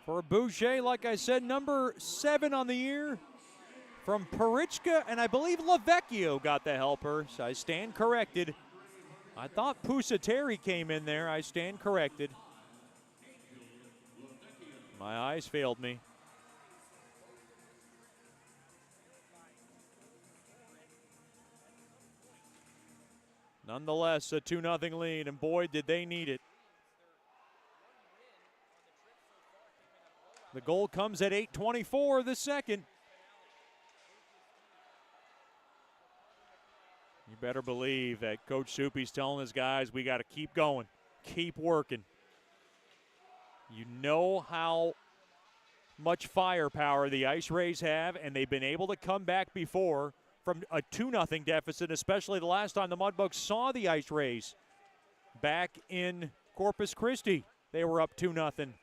For Boucher, like I said, number 7 on the year from Parichka, and I believe Lavecchio got the helper, so I stand corrected. I thought Pusateri came in there. I stand corrected. My eyes failed me. Nonetheless, a 2-0 lead, and boy, did they need it. The goal comes at 8:24 the second. You better believe that Coach Soupy's telling his guys, we got to keep going, keep working. You know how much firepower the IceRays have, and they've been able to come back before from a 2-0 deficit, especially the last time the Mudbugs saw the IceRays back in Corpus Christi. They were up 2-0.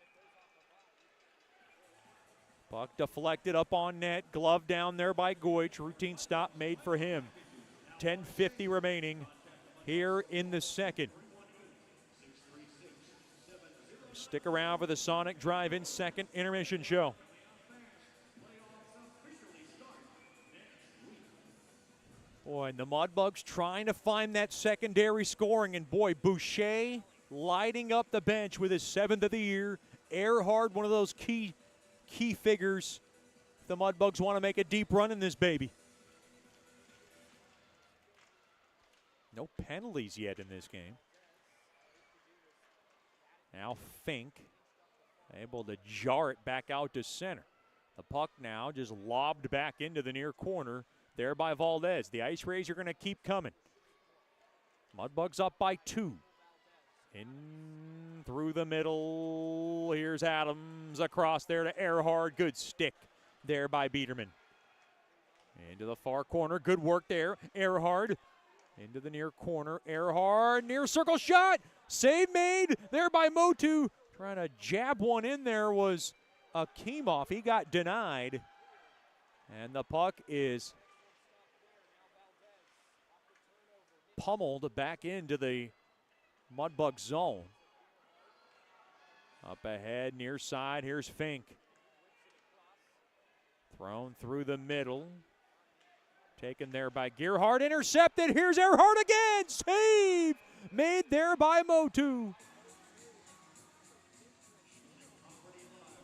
Puck deflected up on net, glove down there by Goich. Routine stop made for him. 10:50 remaining here in the second. Stick around for the Sonic Drive-In second intermission show. Boy, and the Mudbugs trying to find that secondary scoring, and boy, Boucher lighting up the bench with his 7th of the year. Earhart, one of those key figures. The Mudbugs want to make a deep run in this baby. No penalties yet in this game. Now Fink able to jar it back out to center. The puck now just lobbed back into the near corner there by Valdez. The IceRays are going to keep coming. Mudbugs up by 2. In through the middle. Here's Adams across there to Earhart. Good stick there by Biederman. Into the far corner. Good work there. Earhart into the near corner. Earhart, near circle shot. Save made there by Motu. Trying to jab one in there was Akimov. He got denied. And the puck is pummeled back into the Mudbug zone. Up ahead, near side, here's Fink. Thrown through the middle. Taken there by Gerhardt, intercepted. Here's Earhart again. Save made there by Motu.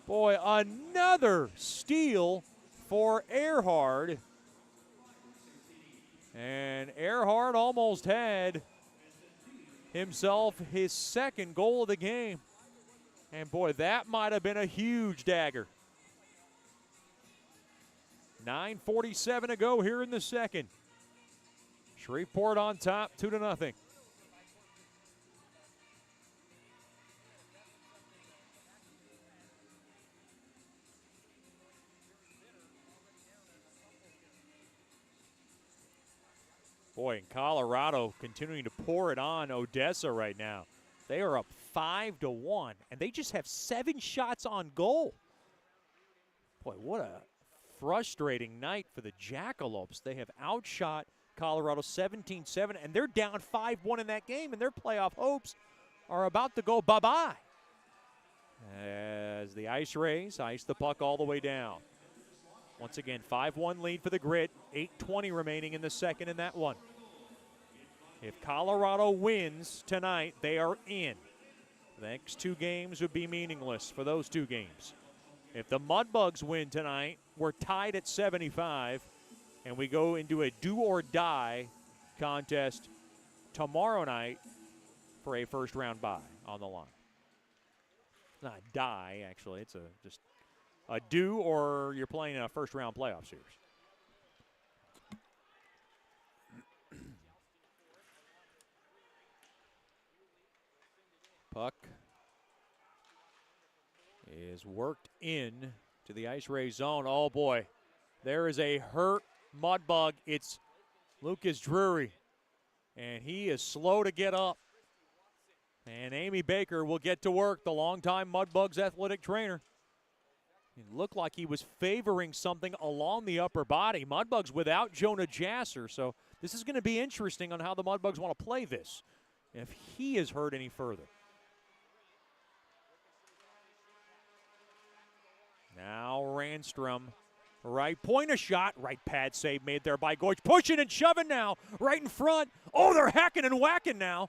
Boy, another steal for Earhart. And Earhart almost had himself his second goal of the game. And boy, that might have been a huge dagger. 9:47 to go here in the second. Shreveport on top, 2-0. Boy, in Colorado continuing to pour it on Odessa right now. They are up 5-1, and they just have 7 shots on goal. Boy, what a frustrating night for the Jackalopes. They have outshot Colorado 17-7, and they're down 5-1 in that game, and their playoff hopes are about to go bye-bye. As the IceRays ice the puck all the way down. Once again, 5-1 lead for the Grit. 8:20 remaining in the second in that one. If Colorado wins tonight, they are in. The next 2 games would be meaningless for those 2 games. If the Mudbugs win tonight, we're tied at 75, and we go into a do-or-die contest tomorrow night for a first-round bye on the line. It's not a die, actually. It's just a do, or you're playing in a first-round playoff series. Puck is worked in to the IceRays zone. Oh, boy. There is a hurt Mudbug. It's Lucas Drury, and he is slow to get up. And Amy Baker will get to work, the longtime Mudbugs athletic trainer. It looked like he was favoring something along the upper body. Mudbugs without Jonah Jasser, so this is going to be interesting on how the Mudbugs want to play this if he is hurt any further. Now Randstrom, right point, a shot, right pad save made there by Goich. Pushing and shoving now, right in front. Oh, they're hacking and whacking now.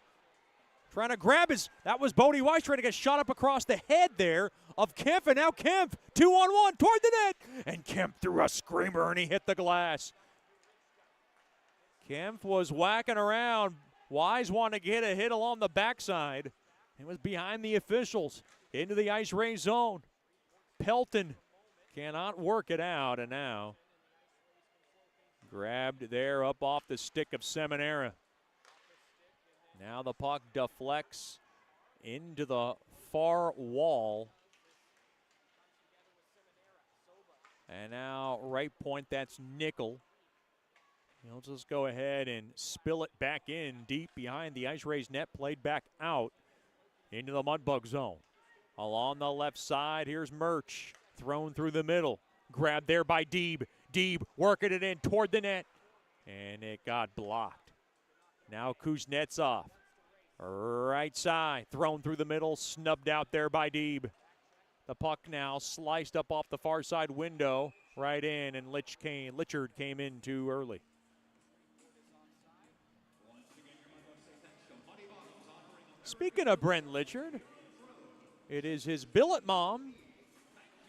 Trying to grab his, that was Bodie Weiss trying to get shot up across the head there of Kemp, and now Kemp, 2-on-1 toward the net. And Kemp threw a screamer and he hit the glass. Kemp was whacking around. Wise wanted to get a hit along the backside. It was behind the officials into the IceRays zone. Pelton cannot work it out, and now grabbed there up off the stick of Seminara. Now the puck deflects into the far wall. And now right point, that's Nickel. He'll just go ahead and spill it back in deep behind the IceRays net, played back out into the Mudbug zone. Along the left side, here's Murch, thrown through the middle. Grabbed there by Deeb. Deeb working it in toward the net, and it got blocked. Now Kuznetsov, right side, thrown through the middle, snubbed out there by Deeb. The puck now sliced up off the far side window, right in, and Litchard came in too early. Speaking of Brent Litchard, it is his billet mom,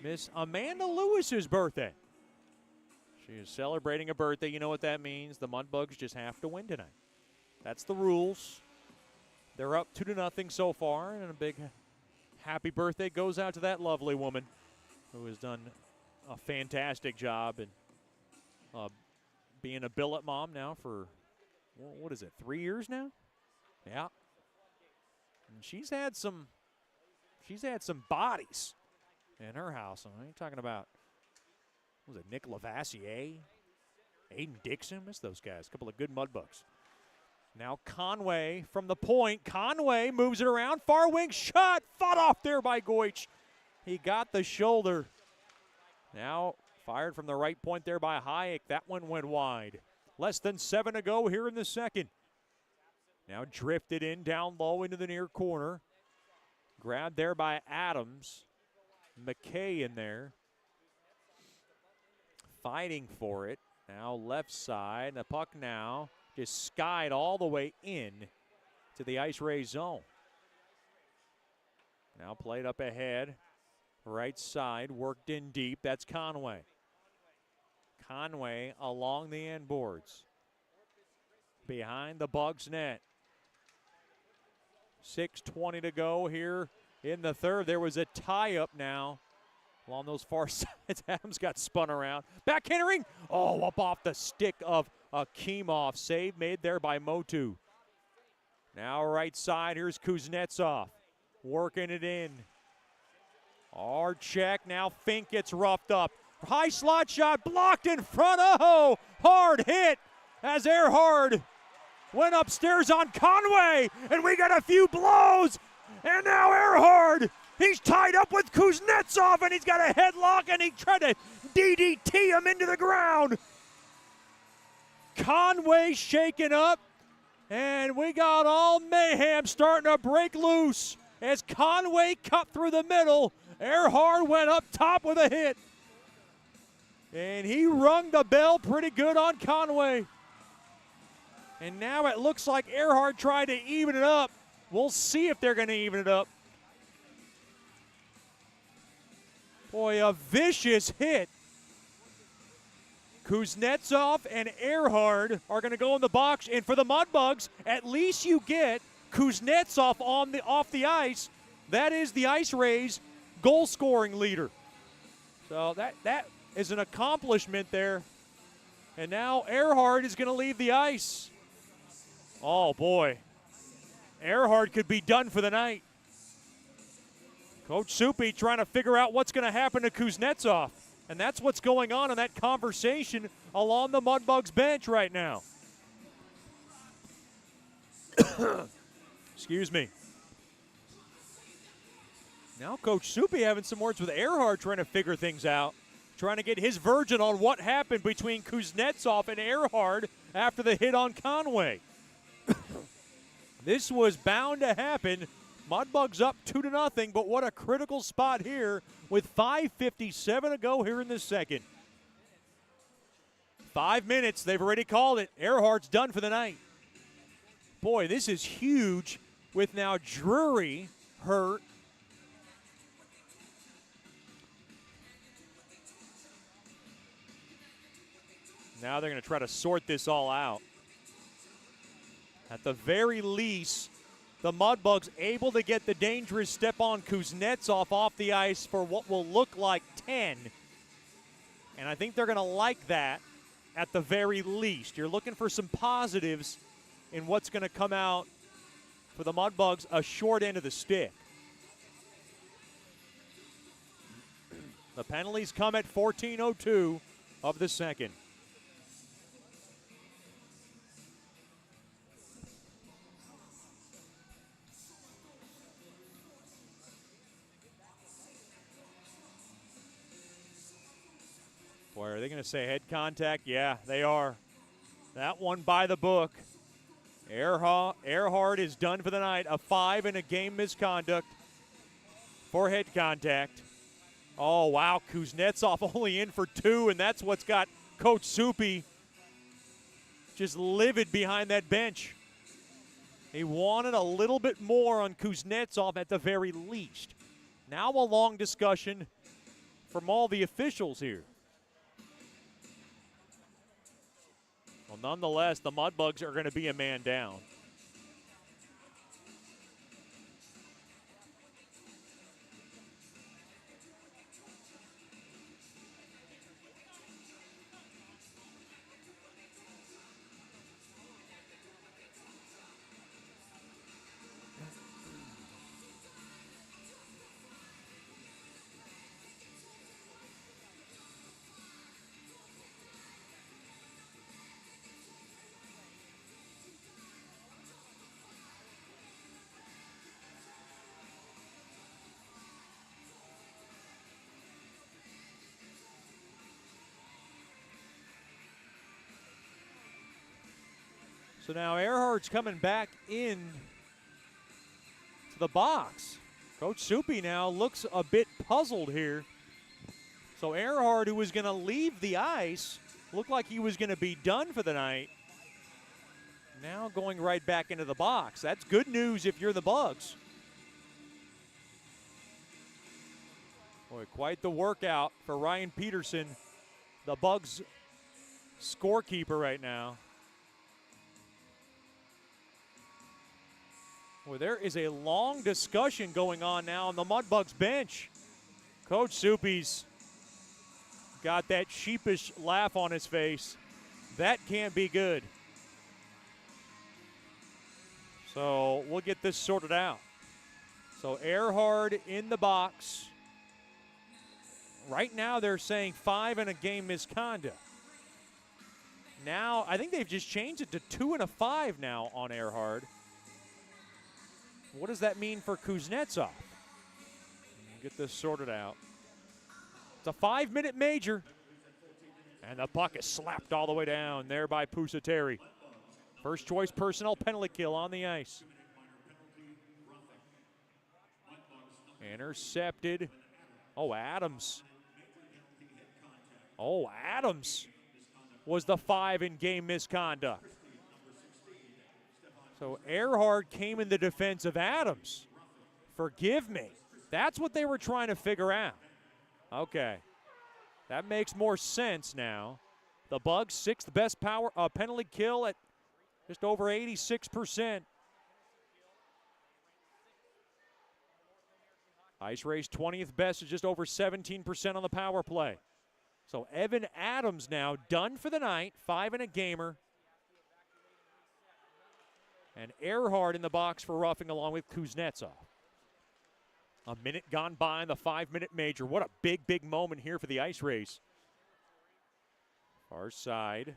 Miss Amanda Lewis's birthday. She is celebrating a birthday. You know what that means. The Mudbugs just have to win tonight. That's the rules. They're up 2-0 so far, and a big happy birthday goes out to that lovely woman who has done a fantastic job in being a billet mom now for, what is it, 3 years now? Yeah. And she's had some bodies in her house. I mean, talking about, what was it, Nick Lavassier, Aiden Dixon, miss those guys. A couple of good Mudbugs. Now Conway from the point. Conway moves it around. Far wing shot. Fought off there by Goich. He got the shoulder. Now fired from the right point there by Hayek. That one went wide. Less than 7 to go here in the second. Now drifted in down low into the near corner. Grabbed there by Adams. McKay in there. Fighting for it. Now left side. The puck now just skied all the way in to the IceRays zone. Now played up ahead. Right side, worked in deep. That's Conway. Conway along the end boards. Behind the Bugs net. 6:20 to go here in the third. There was a tie-up now along those far sides. Adams got spun around. Backhandering. Oh, up off the stick of Akimov. Save made there by Motu. Now right side, here's Kuznetsov. Working it in. Hard check. Now Fink gets roughed up. High slot shot blocked in front. Oh, hard hit as Earhart went upstairs on Conway, and we got a few blows. And now Earhart, he's tied up with Kuznetsov, and he's got a headlock, and he tried to DDT him into the ground. Conway shaken up, and we got all mayhem starting to break loose as Conway cut through the middle. Earhart went up top with a hit, and he rung the bell pretty good on Conway. And now it looks like Earhart tried to even it up. We'll see if they're going to even it up. Boy, a vicious hit. Kuznetsov and Earhart are going to go in the box. And for the Mudbugs, at least you get Kuznetsov off the ice. That is the IceRays goal-scoring leader. So that is an accomplishment there. And now Earhart is going to leave the ice. Oh, boy. Earhart could be done for the night. Coach Soupy trying to figure out what's going to happen to Kuznetsov. And that's what's going on in that conversation along the Mudbugs bench right now. Excuse me. Now Coach Soupy having some words with Earhart, trying to figure things out. Trying to get his version on what happened between Kuznetsov and Earhart after the hit on Conway. This was bound to happen. Mudbugs up 2-0, but what a critical spot here with 5:57 to go here in the second. 5 minutes, they've already called it. Earhart's done for the night. Boy, this is huge with now Drury hurt. Now they're going to try to sort this all out. At the very least, The Mudbugs able to get the dangerous Stepan Kuznetsov off the ice for what will look like 10. And I think they're going to like that at the very least. You're looking for some positives in what's going to come out for the Mudbugs, a short end of the stick. The penalties come at 14:02 of the second. Boy, are they going to say head contact? Yeah, they are. That one by the book. Earhart is done for the night. A 5 and a game misconduct for head contact. Oh, wow, Kuznetsov only in for 2, and that's what's got Coach Soupy just livid behind that bench. He wanted a little bit more on Kuznetsov at the very least. Now a long discussion from all the officials here. Well, nonetheless, the Mudbugs are going to be a man down. So now Earhart's coming back in to the box. Coach Soupy now looks a bit puzzled here. So Earhart, who was going to leave the ice, looked like he was going to be done for the night. Now going right back into the box. That's good news if you're the Bugs. Boy, quite the workout for Ryan Peterson, the Bugs scorekeeper right now. Well, there is a long discussion going on now on the Mudbugs bench. Coach Soupy's got that sheepish laugh on his face. That can't be good. So we'll get this sorted out. So Earhart in the box. Right now they're saying 5 and a game misconduct. Now I think they've just changed it to 2 and a 5 now on Earhart. What does that mean for Kuznetsov? Get this sorted out. It's a 5-minute major. And the puck is slapped all the way down there by Pusateri. First choice personnel penalty kill on the ice. Intercepted. Oh, Adams. Oh, Adams was the 5 in game misconduct. So Earhart came in the defense of Adams. Forgive me. That's what they were trying to figure out. Okay. That makes more sense now. The Bugs, 6th best penalty kill at just over 86%. IceRays 20th best is just over 17% on the power play. So Evan Adams now done for the night, 5 and a gamer. And Earhart in the box for roughing along with Kuznetsov. A minute gone by in the 5-minute major. What a big, big moment here for the IceRays. Far side.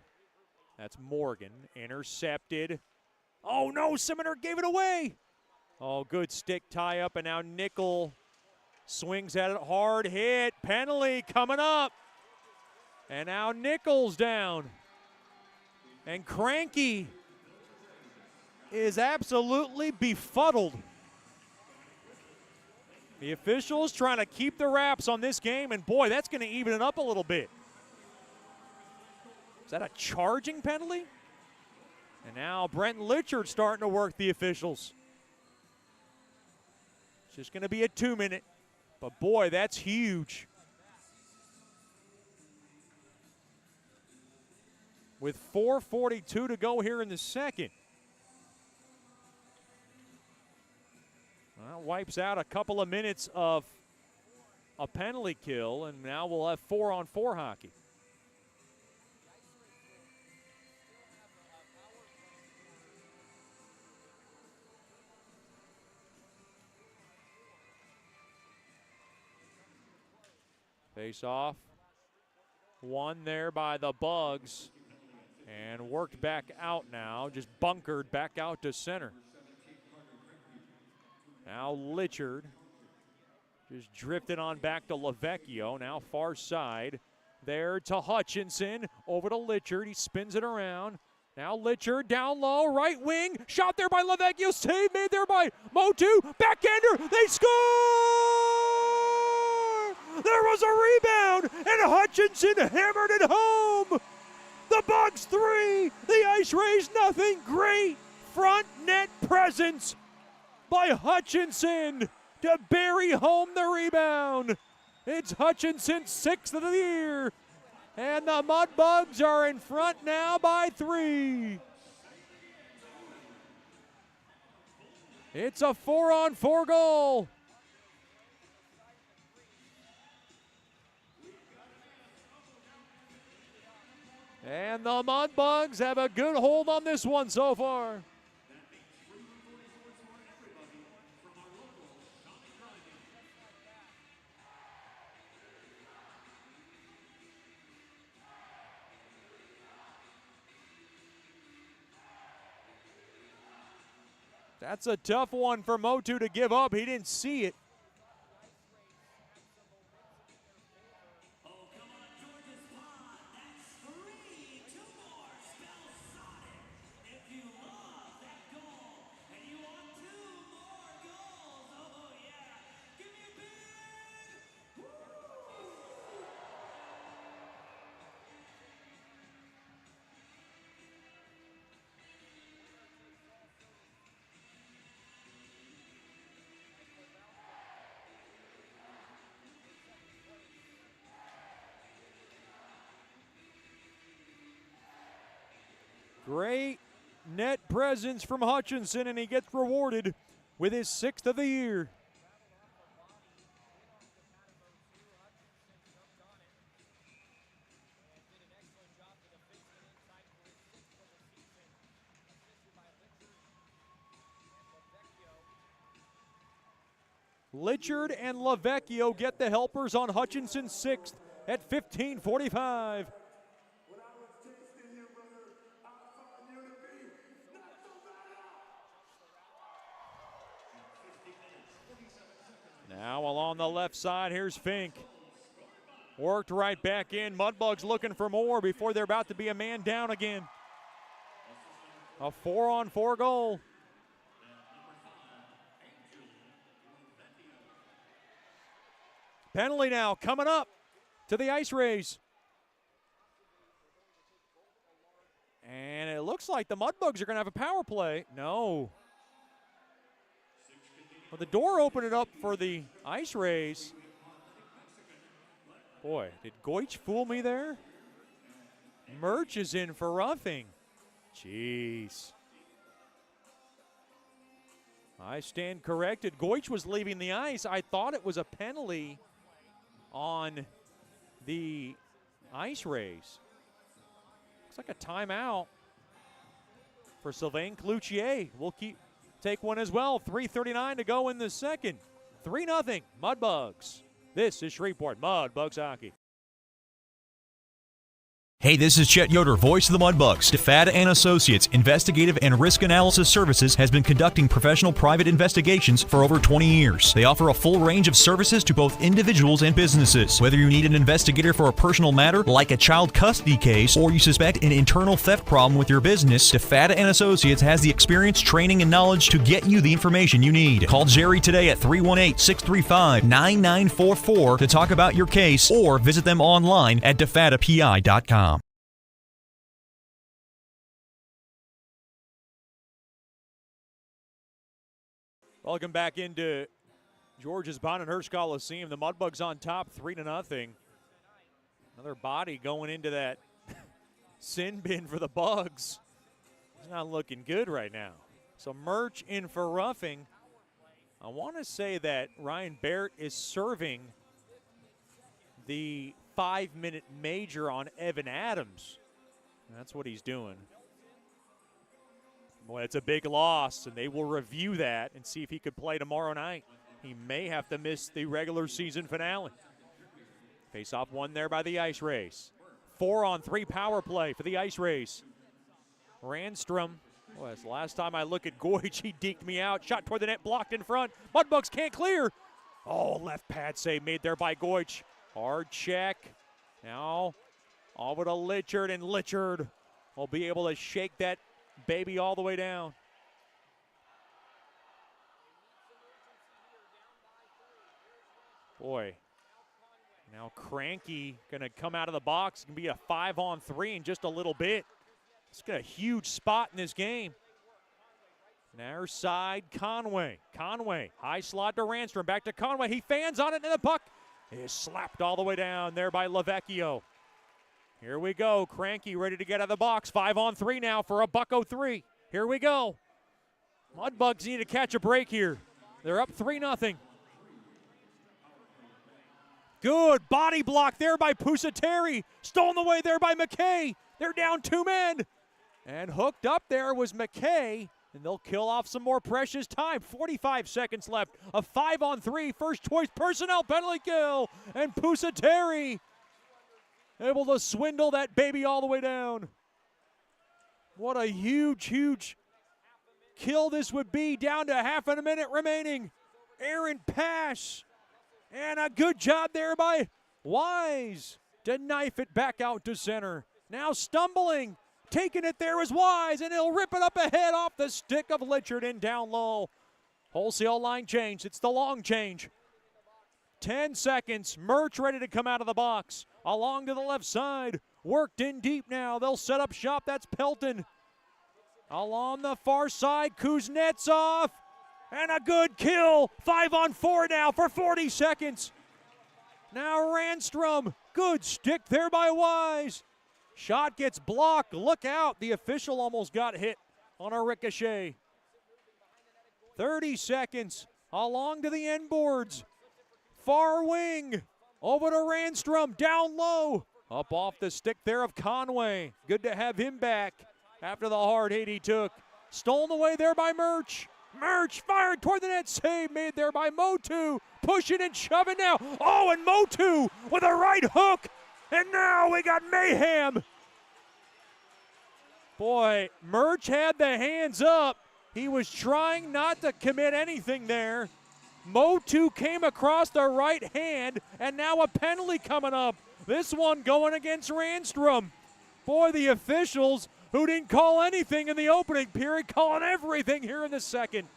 That's Morgan. Intercepted. Oh, no, Seminator gave it away. Oh, good stick tie-up, and now Nickel swings at it. Hard hit. Penalty coming up. And now Nickel's down. And Cranky is absolutely befuddled. The officials trying to keep the wraps on this game, and boy, that's going to even it up a little bit. Is that a charging penalty? And now Brent Litchard starting to work the officials. It's just going to be a 2-minute, but boy, that's huge. With 4:42 to go here in the second. wipes out a couple of minutes of a penalty kill, and now we'll have 4-on-4 hockey. Face off. One there by the Bugs. And worked back out now. Just bunkered back out to center. Now Litchard. Just drifted on back to Lavecchio. Now far side. There to Hutchinson. Over to Litchard. He spins it around. Now Litchard down low. Right wing. Shot there by Lavecchio. Save made there by Motu. Backhander. They score! There was a rebound, and Hutchinson hammered it home. The Bugs 3, the IceRays nothing. Great front net presence by Hutchinson to bury home the rebound. It's Hutchinson's 6th of the year, and the Mudbugs are in front now by 3. It's a 4-on-4 goal. And the Mudbugs have a good hold on this one so far. That's a tough one for Motu to give up. He didn't see it. Great net presence from Hutchinson, and he gets rewarded with his 6th of the year. Litchard and Lavecchio get the helpers on Hutchinson's 6th at 15:45. Now along the left side, here's Fink. Worked right back in. Mudbugs looking for more before they're about to be a man down again. A 4-on-4 goal. Penalty now coming up to the IceRays. And it looks like the Mudbugs are going to have a power play. No. Well, the door opened it up for the IceRays. Boy, did Goich fool me there? Murch is in for roughing. Jeez. I stand corrected. Goich was leaving the ice. I thought it was a penalty on the IceRays. Looks like a timeout for Sylvain Cloutier. We'll take one as well. 3:39 to go in the second. 3-0 Mudbugs. This is Shreveport Mudbugs hockey. Hey, this is Chet Yoder, voice of the Mudbugs. DeFada and Associates Investigative and Risk Analysis Services has been conducting professional private investigations for over 20 years. They offer a full range of services to both individuals and businesses. Whether you need an investigator for a personal matter like a child custody case or you suspect an internal theft problem with your business, DeFada and Associates has the experience, training, and knowledge to get you the information you need. Call Jerry today at 318-635-9944 to talk about your case or visit them online at defadapi.com. Welcome back into George's Bonnet-Hurst Coliseum. The Mudbugs on top, 3-0. Another body going into that sin bin for the Bugs. It's not looking good right now. So Murch in for roughing I want to say that Ryan Barrett is serving the 5-minute major on Evan Adams. That's what he's doing. Boy, it's a big loss, and they will review that and see if he could play tomorrow night. He may have to miss the regular season finale. Face-off won there by the IceRays. 4-on-3 power play for the IceRays. Randstrom. Well, that's the last time I look at Goich, he deked me out. Shot toward the net, blocked in front. Mudbugs can't clear. Oh, left pad save made there by Goich. Hard check. Now, over to Litchard, and Litchard will be able to shake that baby all the way down. Boy, now Cranky gonna come out of the box. It's gonna be a 5-on-3 in just a little bit. It's got a huge spot in this game. Near side, Conway. Conway, high slot to Randstrom. Back to Conway. He fans on it, and the puck is slapped all the way down there by Lavecchio. Here we go. Cranky ready to get out of the box. 5-on-3 now for a $1.03. Here we go. Mudbugs need to catch a break here. They're up 3-0. Good body block there by Pusateri. Stolen away there by McKay. They're down 2 men. And hooked up there was McKay. And they'll kill off some more precious time. 45 seconds left. A 5-on-3 first choice personnel penalty kill. And Pusateri able to swindle that baby all the way down. What a huge, huge kill this would be. Down to half a minute remaining. Aaron Pash. And a good job there by Wise to knife it back out to center. Now stumbling. Taking it there is Wise, and he'll rip it up ahead off the stick of Litchard and down low. Wholesale line change. It's the long change. 10 seconds. Murch ready to come out of the box. Along to the left side. Worked in deep now. They'll set up shop. That's Pelton. Along the far side, Kuznetsov. And a good kill. 5-on-4 now for 40 seconds. Now Randstrom. Good stick there by Wise. Shot gets blocked. Look out. The official almost got hit on a ricochet. 30 seconds. Along to the end boards. Far wing. Over to Randstrom. Down low. Up off the stick there of Conway. Good to have him back after the hard hit he took. Stolen away there by Murch. Murch fired toward the net. Save made there by Motu. Pushing and shoving now. Oh, and Motu with a right hook. And now we got mayhem. Boy, Murch had the hands up. He was trying not to commit anything there. Motu came across the right hand, and now a penalty coming up. This one going against Randstrom. Boy, the officials who didn't call anything in the opening period calling everything here in the second.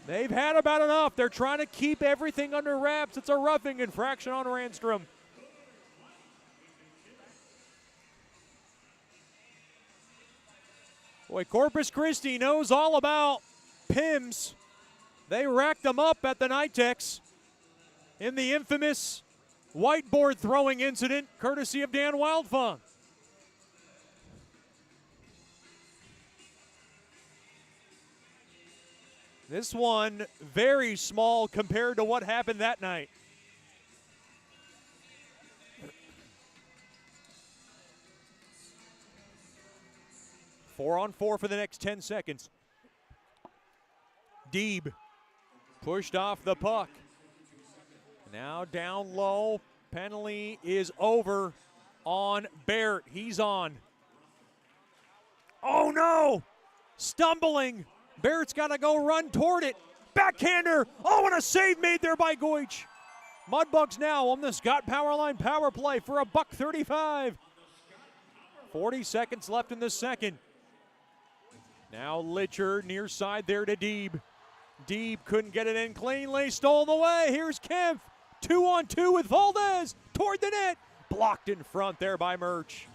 They've had about enough. They're trying to keep everything under wraps. It's a roughing infraction on Randstrom. Boy, Corpus Christi knows all about PIMS. They racked them up at the Nitex in the infamous whiteboard throwing incident, courtesy of Dan Wildfong. This one very small compared to what happened that night. Four on four for the next 10 seconds. Deeb pushed off the puck. Now down low. Penalty is over on Barrett. He's on. Oh no! Stumbling. Barrett's got to go run toward it. Backhander. Oh, and a save made there by Goich. Mudbugs now on the Scott Powerline power play for a $1.35. 40 seconds left in the second. Now Litchard near side there to Deeb. Deeb couldn't get it in cleanly. Stolen away. Here's Kempf. 2-on-2 with Valdez. Toward the net. Blocked in front there by Murch.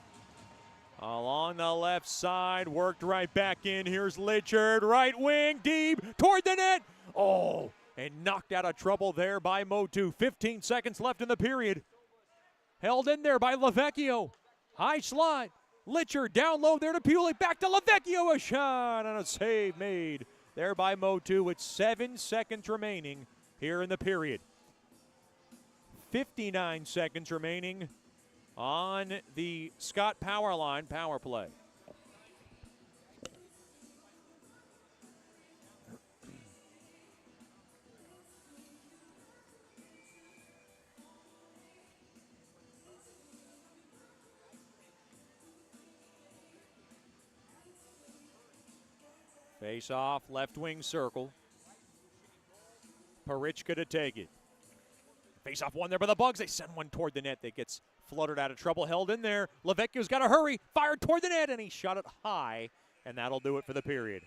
Along the left side. Worked right back in. Here's Litchard. Right wing. Deeb toward the net. Oh, and knocked out of trouble there by Motu. 15 seconds left in the period. Held in there by Lavecchio. High slide. Litchard down low there to Pulick. Back to Lavecchio. A shot and a save made there by Motu with 7 seconds remaining here in the period. 59 seconds remaining on the Scott power line power play. Face off, left wing circle. Parichka to take it. Face off one there by the Bugs. They send one toward the net that gets floated out of trouble. Held in there. Lavecchio's got to hurry. Fired toward the net, and he shot it high, and that'll do it for the period.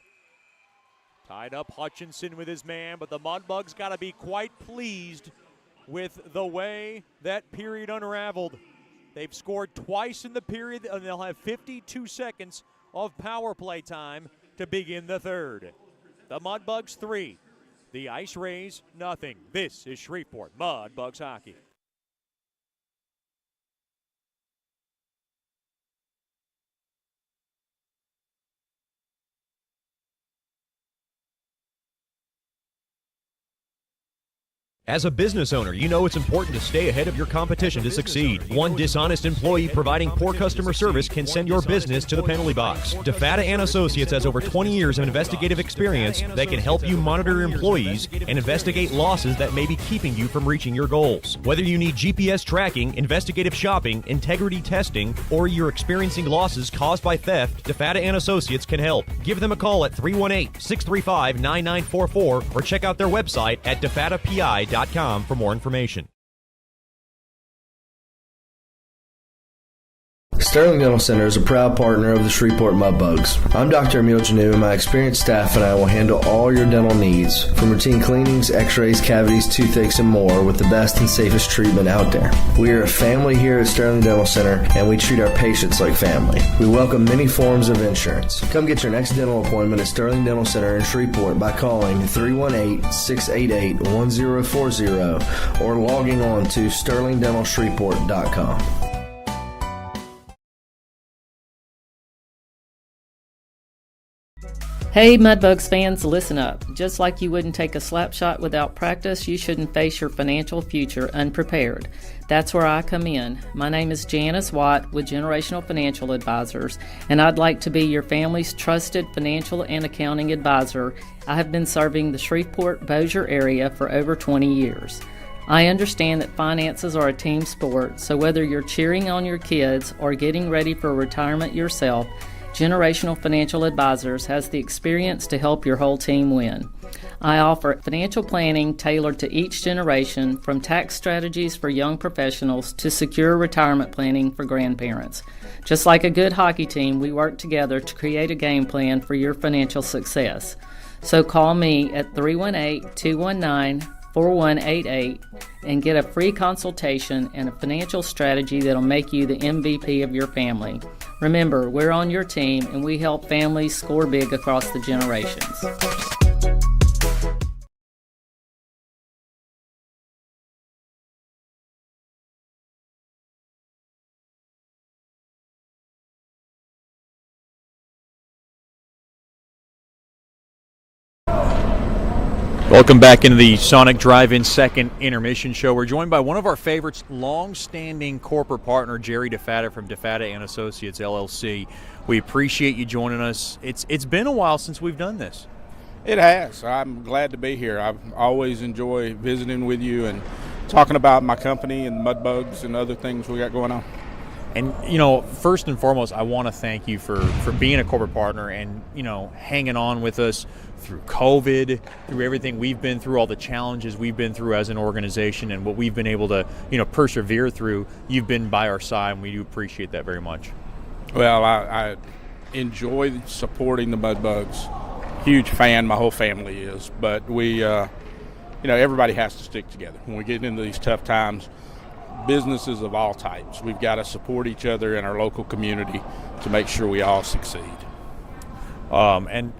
Tied up Hutchinson with his man, but the Mudbugs got to be quite pleased with the way that period unraveled. They've scored twice in the period, and they'll have 52 seconds of power play time to begin the third. The Mudbugs 3, the IceRays nothing. This is Shreveport Mudbugs hockey. As a business owner, you know it's important to stay ahead of your competition to succeed. One dishonest employee providing poor customer service can send your business to the penalty box. DeFata and Associates has over 20 years of investigative experience that can help you monitor your employees and investigate losses that may be keeping you from reaching your goals. Whether you need GPS tracking, investigative shopping, integrity testing, or you're experiencing losses caused by theft, DeFata and Associates can help. Give them a call at 318-635-9944 or check out their website at defatapi.com for more information. Sterling Dental Center is a proud partner of the Shreveport Mudbugs. I'm Dr. Emil Janu, and my experienced staff and I will handle all your dental needs, from routine cleanings, x-rays, cavities, toothaches, and more, with the best and safest treatment out there. We are a family here at Sterling Dental Center, and we treat our patients like family. We welcome many forms of insurance. Come get your next dental appointment at Sterling Dental Center in Shreveport by calling 318-688-1040 or logging on to sterlingdentalshreveport.com. Hey Mudbugs fans, listen up. Just like you wouldn't take a slap shot without practice, you shouldn't face your financial future unprepared. That's where I come in. My name is Janice Watt with Generational Financial Advisors, and I'd like to be your family's trusted financial and accounting advisor. I have been serving the Shreveport-Bossier area for over 20 years. I understand that finances are a team sport, so whether you're cheering on your kids or getting ready for retirement yourself, Generational Financial Advisors has the experience to help your whole team win. I offer financial planning tailored to each generation, from tax strategies for young professionals to secure retirement planning for grandparents. Just like a good hockey team, we work together to create a game plan for your financial success. So call me at 318-219-4188 and get a free consultation and a financial strategy that'll make you the MVP of your family. Remember, we're on your team, and we help families score big across the generations. Welcome back into the Sonic Drive-In second intermission show. We're joined by one of our favorites, long-standing corporate partner, Jerry DeFata from DeFata and Associates, LLC. We appreciate you joining us. It's been a while since we've done this. It has. I'm glad to be here. I always enjoy visiting with you and talking about my company and Mudbugs and other things we got going on. And, first and foremost, I want to thank you for being a corporate partner and, hanging on with us through COVID, through everything we've been through, all the challenges we've been through as an organization, and what we've been able to, persevere through. You've been by our side, and we do appreciate that very much. Well, I enjoy supporting the Mudbugs. Huge fan, my whole family is. But we, everybody has to stick together. When we get into these tough times, businesses of all types, we've got to support each other in our local community to make sure we all succeed. And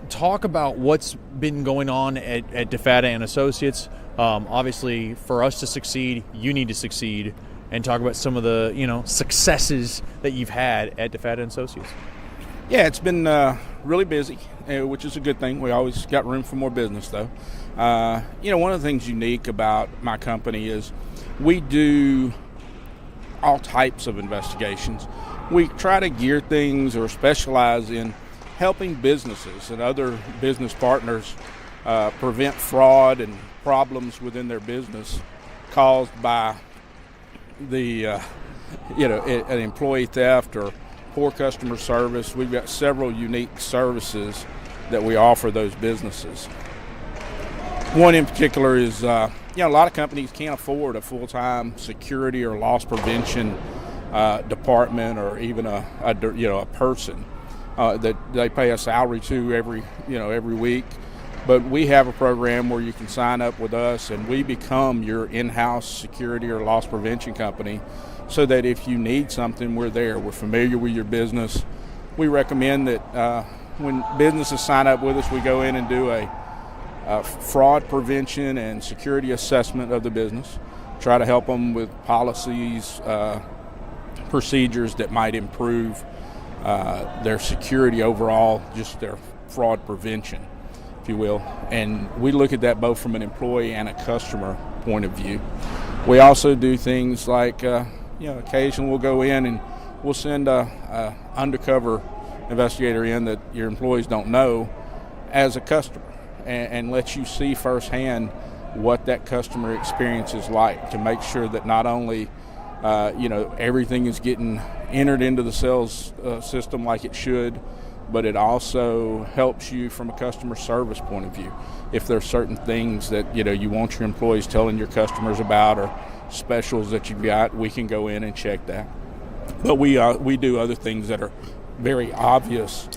talk about what's been going on at DeFata and Associates. Obviously, for us to succeed, you need to succeed, and talk about some of the successes that you've had at DeFata and Associates. Yeah, it's been really busy, which is a good thing. We always got room for more business, though. One of the things unique about my company is we do all types of investigations. We try to gear things or specialize in helping businesses and other business partners prevent fraud and problems within their business caused by an employee theft or poor customer service. We've got several unique services that we offer those businesses. One in particular is, a lot of companies can't afford a full-time security or loss prevention department, or even a person that they pay a salary to every week. But we have a program where you can sign up with us, and we become your in-house security or loss prevention company, so that if you need something, we're there. We're familiar with your business. We recommend that when businesses sign up with us, we go in and do a fraud prevention and security assessment of the business, try to help them with policies, procedures that might improve their security overall, just their fraud prevention, if you will. And we look at that both from an employee and a customer point of view. We also do things like, occasionally we'll go in and we'll send a undercover investigator in that your employees don't know as a customer, and let you see firsthand what that customer experience is like, to make sure that not only everything is getting entered into the sales system like it should, but it also helps you from a customer service point of view. If there's certain things that you want your employees telling your customers about, or specials that you've got, we can go in and check that. But we do other things that are very obvious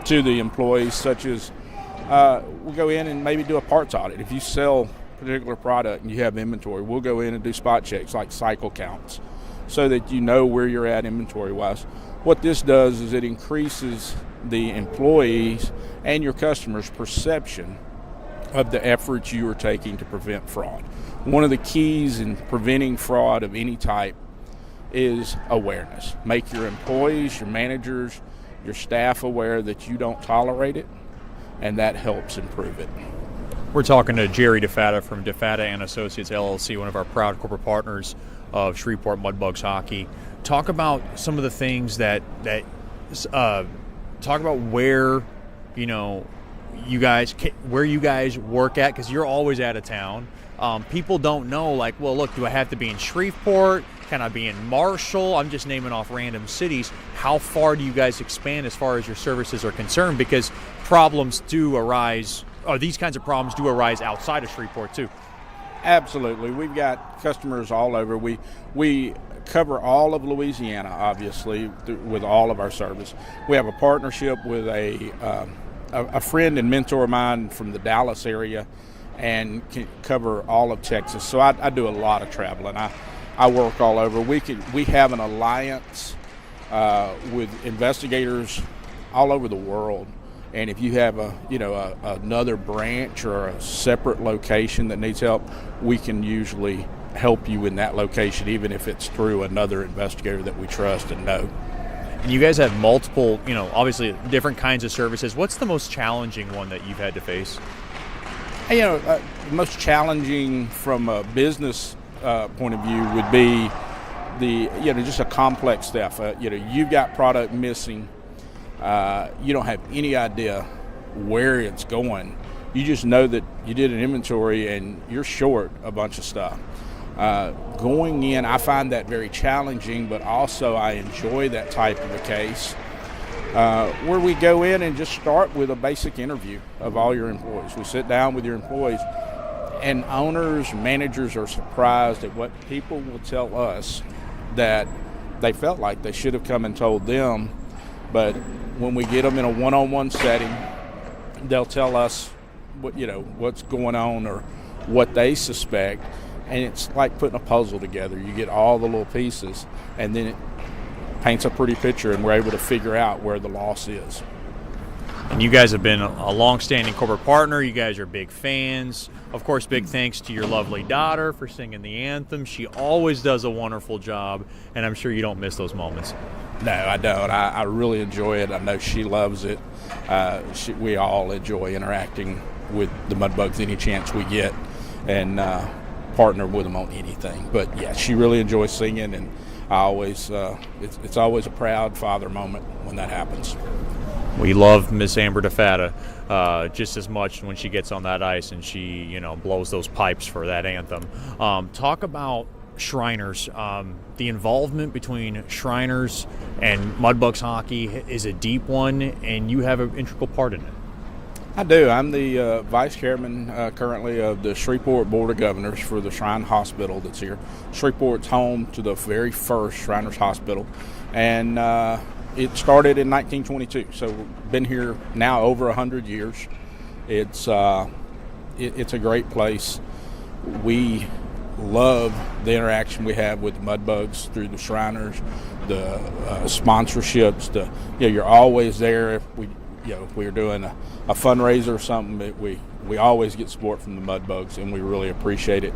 to the employees, such as we'll go in and maybe do a parts audit. If you sell a particular product and you have inventory, we'll go in and do spot checks like cycle counts, so that you know where you're at inventory-wise. What this does is it increases the employees and your customers' perception of the efforts you are taking to prevent fraud. One of the keys in preventing fraud of any type is awareness. Make your employees, your managers, your staff aware that you don't tolerate it, and that helps improve it. We're talking to Jerry DeFatta from DeFatta and Associates LLC, one of our proud corporate partners of Shreveport Mudbugs hockey. Talk about some of the things that talk about where you guys work at, because you're always out of town. People don't know, like, well, look, do I have to be in Shreveport? Can I be in Marshall? I'm just naming off random cities. How far do you guys expand as far as your services are concerned? Because problems do arise, or these kinds of problems do arise outside of Shreveport too. Absolutely. We've got customers all over. We cover all of Louisiana, obviously, with all of our service. We have a partnership with a friend and mentor of mine from the Dallas area, and can cover all of Texas. So I do a lot of traveling. I work all over. We have an alliance with investigators all over the world. And if you have another branch or a separate location that needs help, we can usually help you in that location, even if it's through another investigator that we trust and know. And you guys have multiple, obviously different kinds of services. What's the most challenging one that you've had to face? The most challenging from a business point of view would be just a complex stuff. You've got product missing. You don't have any idea where it's going. You just know that you did an inventory and you're short a bunch of stuff. Going in, I find that very challenging, but also I enjoy that type of a case where we go in and just start with a basic interview of all your employees. We sit down with your employees, and owners, managers are surprised at what people will tell us that they felt like they should have come and told them. But when we get them in a one-on-one setting, they'll tell us what's going on or what they suspect, and it's like putting a puzzle together. You get all the little pieces, and then it paints a pretty picture, and we're able to figure out where the loss is. And you guys have been a long-standing corporate partner. You guys are big fans. Of course, big thanks to your lovely daughter for singing the anthem. She always does a wonderful job, and I'm sure you don't miss those moments. No, I don't. I really enjoy it. I know she loves it. We all enjoy interacting with the Mudbugs any chance we get, and partner with them on anything. But yeah, she really enjoys singing, and I always it's always a proud father moment when that happens. We love Miss Amber DeFatta just as much when she gets on that ice and she, blows those pipes for that anthem. Talk about Shriners. The involvement between Shriners and Mudbugs hockey is a deep one, and you have an integral part in it. I do. I'm the vice chairman currently of the Shreveport Board of Governors for the Shrine Hospital that's here. Shreveport's home to the very first Shriners Hospital, and it started in 1922, so we've been here now over 100 years. It's a great place. We love the interaction we have with the Mudbugs through the Shriners, the sponsorships. You're always there. If we're doing a fundraiser or something, we always get support from the Mudbugs, and we really appreciate it.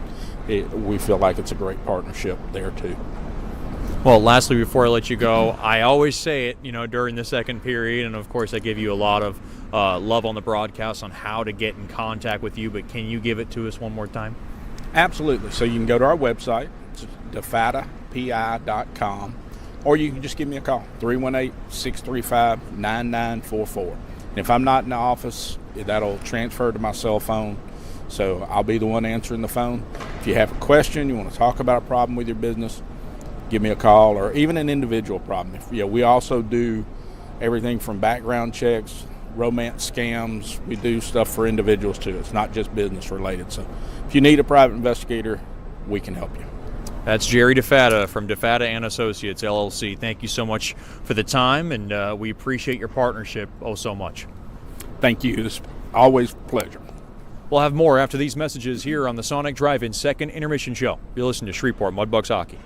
We feel like it's a great partnership there too. Well, lastly, before I let you go, I always say it, during the second period, and of course I give you a lot of love on the broadcast on how to get in contact with you, but can you give it to us one more time? Absolutely. So you can go to our website, it's defatapi.com, or you can just give me a call, 318-635-9944. And if I'm not in the office, that'll transfer to my cell phone, so I'll be the one answering the phone. If you have a question, you want to talk about a problem with your business, give me a call, or even an individual problem. We also do everything from background checks, romance scams. We do stuff for individuals too. It's not just business related. So if you need a private investigator, we can help you. That's Jerry DeFatta from DeFatta and Associates, LLC. Thank you so much for the time, and we appreciate your partnership so much. Thank you. It's always a pleasure. We'll have more after these messages here on the Sonic Drive-In Second Intermission Show. You're listening to Shreveport Mudbugs Hockey.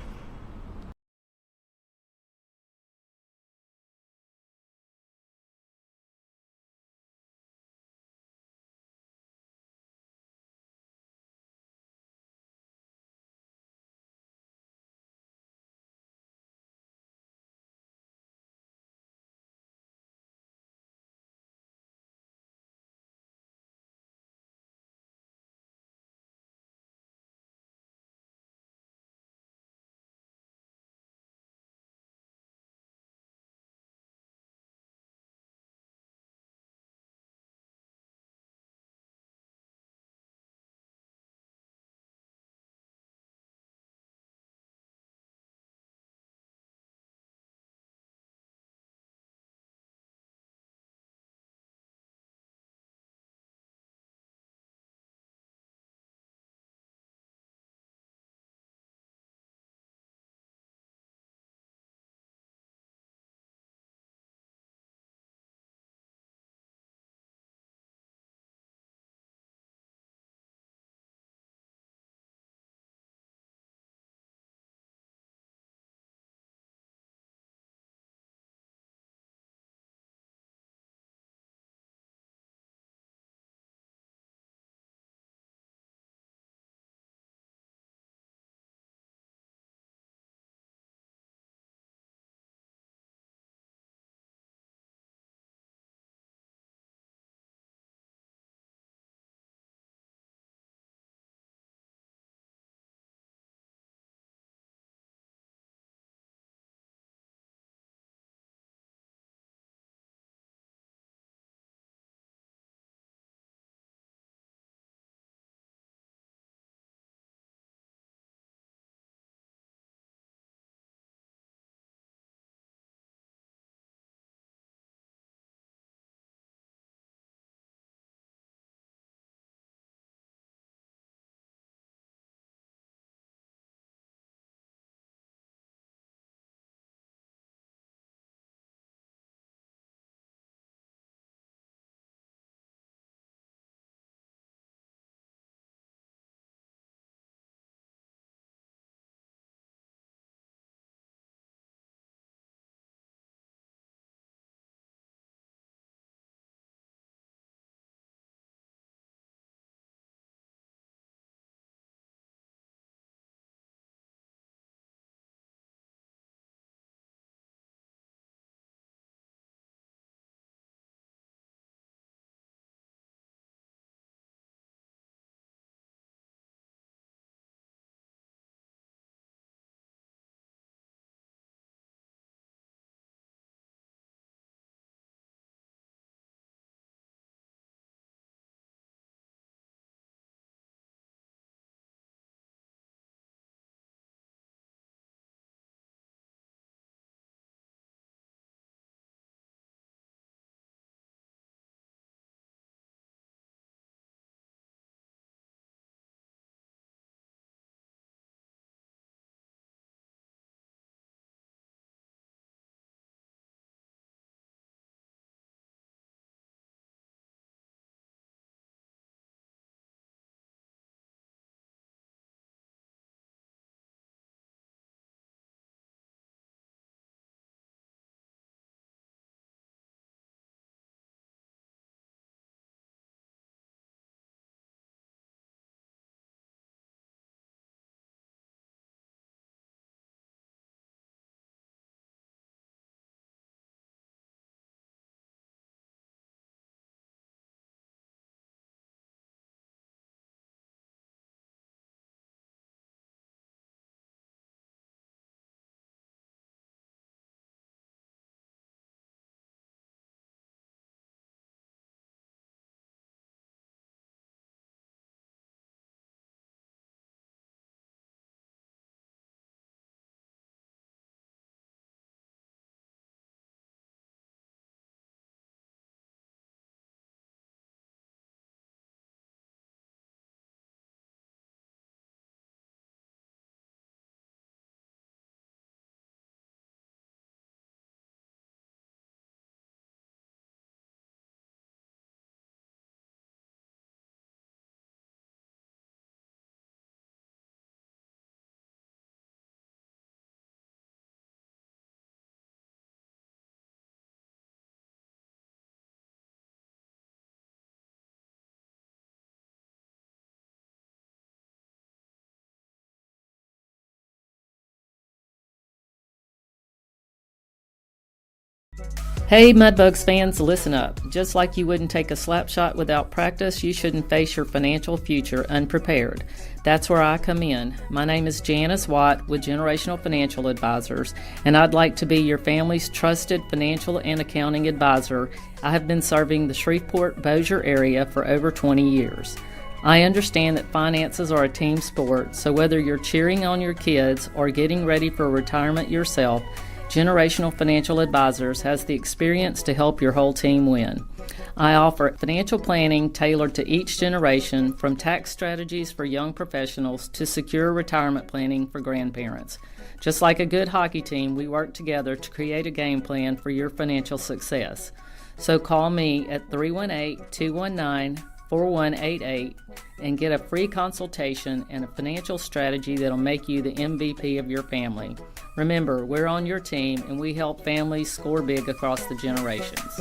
Hey, Mudbugs fans, listen up. Just like you wouldn't take a slap shot without practice, you shouldn't face your financial future unprepared. That's where I come in. My name is Janice Watt with Generational Financial Advisors, and I'd like to be your family's trusted financial and accounting advisor. I have been serving the Shreveport Bossier area for over 20 years. I understand that finances are a team sport, so whether you're cheering on your kids or getting ready for retirement yourself, Generational Financial Advisors has the experience to help your whole team win. I offer financial planning tailored to each generation, from tax strategies for young professionals to secure retirement planning for grandparents. Just like a good hockey team, we work together to create a game plan for your financial success. So call me at 318-219-4188 and get a free consultation and a financial strategy that'll make you the MVP of your family. Remember, we're on your team and we help families score big across the generations.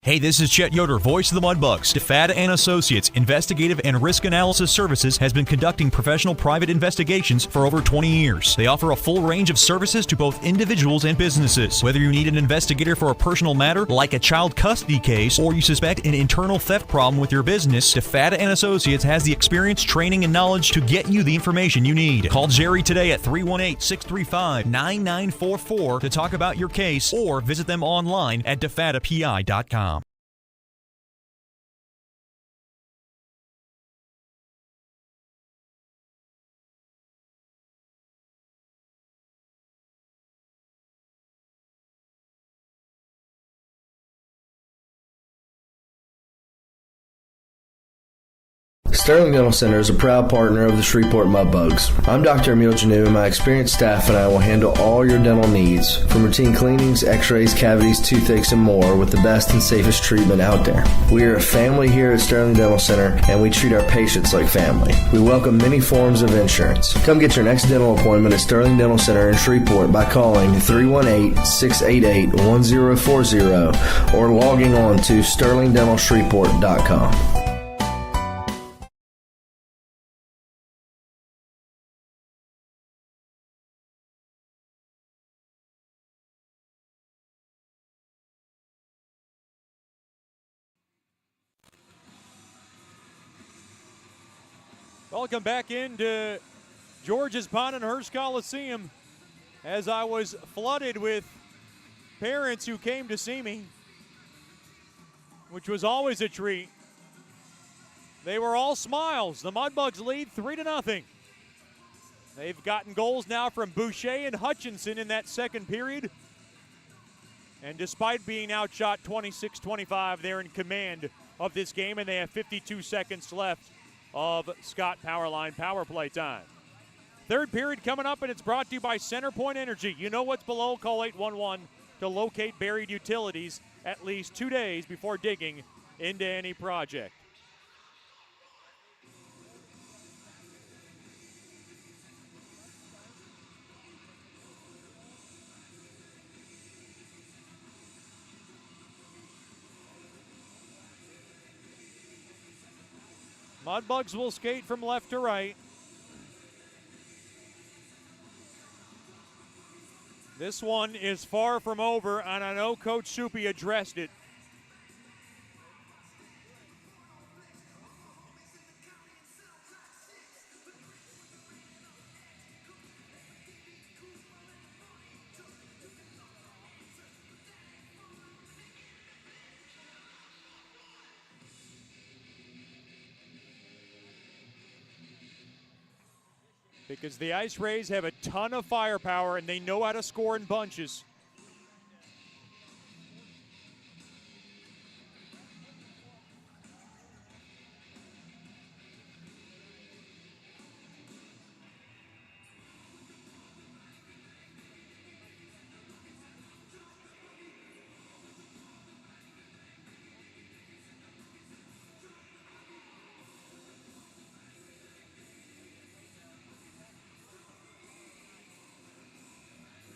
Hey, this is Chet Yoder, voice of the Mudbugs. DeFada and Associates Investigative and Risk Analysis Services has been conducting professional private investigations for over 20 years. They offer a full range of services to both individuals and businesses. Whether you need an investigator for a personal matter like a child custody case, or you suspect an internal theft problem with your business, DeFada and Associates has the experience, training, and knowledge to get you the information you need. Call Jerry today at 318-635-9944 to talk about your case, or visit them online at defadapi.com. Sterling Dental Center is a proud partner of the Shreveport Mudbugs. I'm Dr. Emil Janu, and my experienced staff and I will handle all your dental needs, from routine cleanings, x-rays, cavities, toothaches, and more, with the best and safest treatment out there. We are a family here at Sterling Dental Center, and we treat our patients like family. We welcome many forms of insurance. Come get your next dental appointment at Sterling Dental Center in Shreveport by calling 318-688-1040 or logging on to sterlingdentalshreveport.com. Welcome back into George's Pond and Hearst Coliseum, as I was flooded with parents who came to see me, which was always a treat. They were all smiles. The Mudbugs lead 3-0. They've gotten goals now from Boucher and Hutchinson in that second period. And despite being outshot 26-25, they're in command of this game, and they have 52 seconds left of Scott Powerline power play time. Third period coming up, and it's brought to you by Centerpoint Energy. You know what's below? Call 811 to locate buried utilities at least 2 days before digging into any project. Mudbugs will skate from left to right. This one is far from over, and I know Coach Soupy addressed it. Because the IceRays have a ton of firepower and they know how to score in bunches.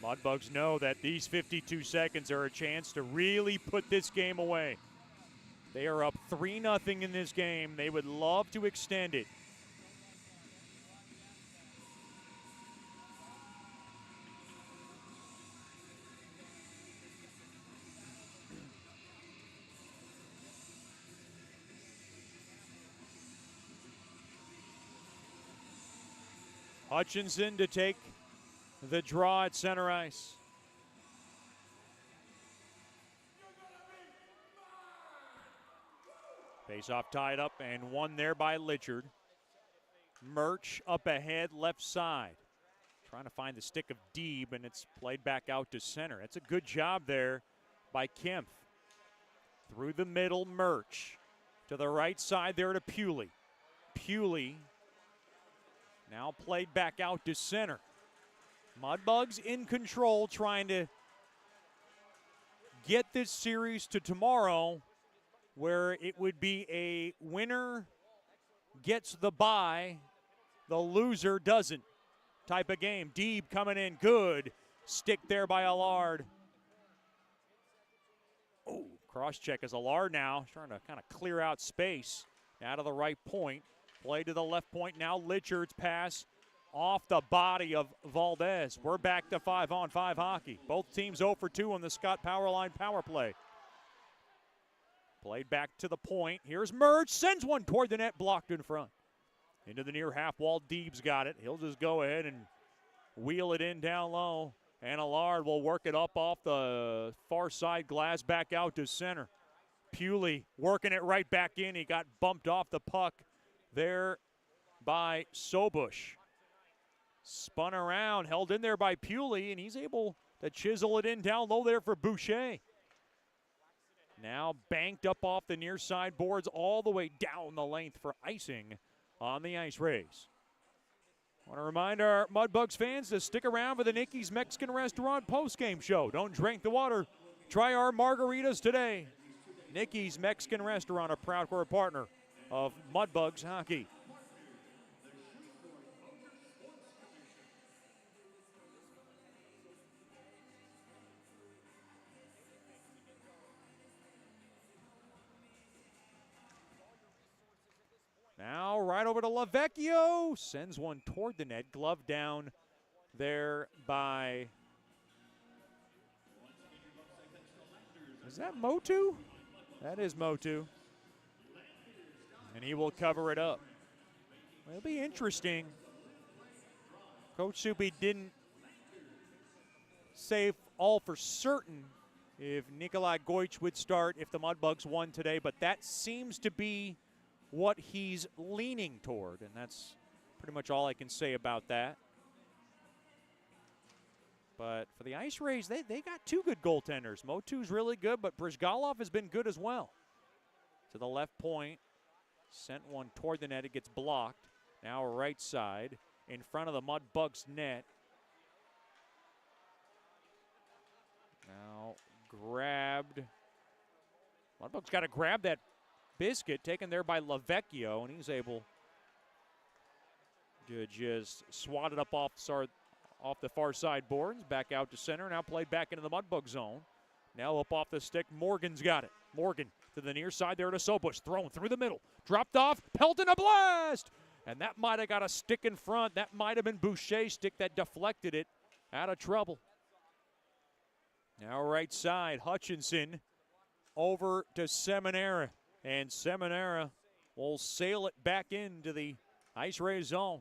Mudbugs know that these 52 seconds are a chance to really put this game away. They are up 3-0 in this game. They would love to extend it. Hutchinson to take the draw at center ice. Face-off tied up and won there by Litchard. Murch up ahead, left side. Trying to find the stick of Deeb, and it's played back out to center. That's a good job there by Kempf. Through the middle, Murch. To the right side there to Pewley. Pewley now played back out to center. Mudbugs in control, trying to get this series to tomorrow, where it would be a winner gets the bye, the loser doesn't type of game. Deeb coming in good. Stick there by Allard. Oh, cross-check as Allard now trying to kind of clear out space. Out of the right point. Play to the left point now. Litchard's pass off the body of Valdez. We're back to 5-on-5 hockey. Both teams 0 for 2 on the Scott Powerline power play. Played back to the point. Here's Merge. Sends one toward the net. Blocked in front. Into the near half wall. Deeb's got it. He'll just go ahead and wheel it in down low. And Allard will work it up off the far side glass back out to center. Pewley working it right back in. He got bumped off the puck there by Sobush. Spun around, held in there by Pewley, and he's able to chisel it in down low there for Boucher. Now banked up off the near side boards all the way down the length for icing on the IceRays. Want to remind our Mudbugs fans to stick around for the Nicky's Mexican Restaurant postgame show. Don't drink the water. Try our margaritas today. Nicky's Mexican Restaurant, a proud core partner of Mudbugs hockey. Now right over to Lavecchio. Sends one toward the net. Glove down there by... Is that Motu? That is Motu. And he will cover it up. It'll be interesting. Coach Supi didn't say all for certain if Nikolai Goich would start if the Mudbugs won today, but that seems to be what he's leaning toward, and that's pretty much all I can say about that. But for the IceRays, they got two good goaltenders. Motu's really good, but Brizgalov has been good as well. To the left point, sent one toward the net. It gets blocked. Now right side in front of the Mudbugs net. Now grabbed. Mudbugs got to grab that biscuit, taken there by Lavecchio, and he's able to just swat it up off the far side boards, back out to center, now played back into the Mudbug zone. Now up off the stick, Morgan's got it. Morgan to the near side there to Sobush, thrown through the middle, dropped off, Pelton a blast! And that might have got a stick in front. That might have been Boucher's stick that deflected it out of trouble. Now right side, Hutchinson over to Seminara. And Seminara will sail it back into the IceRays zone.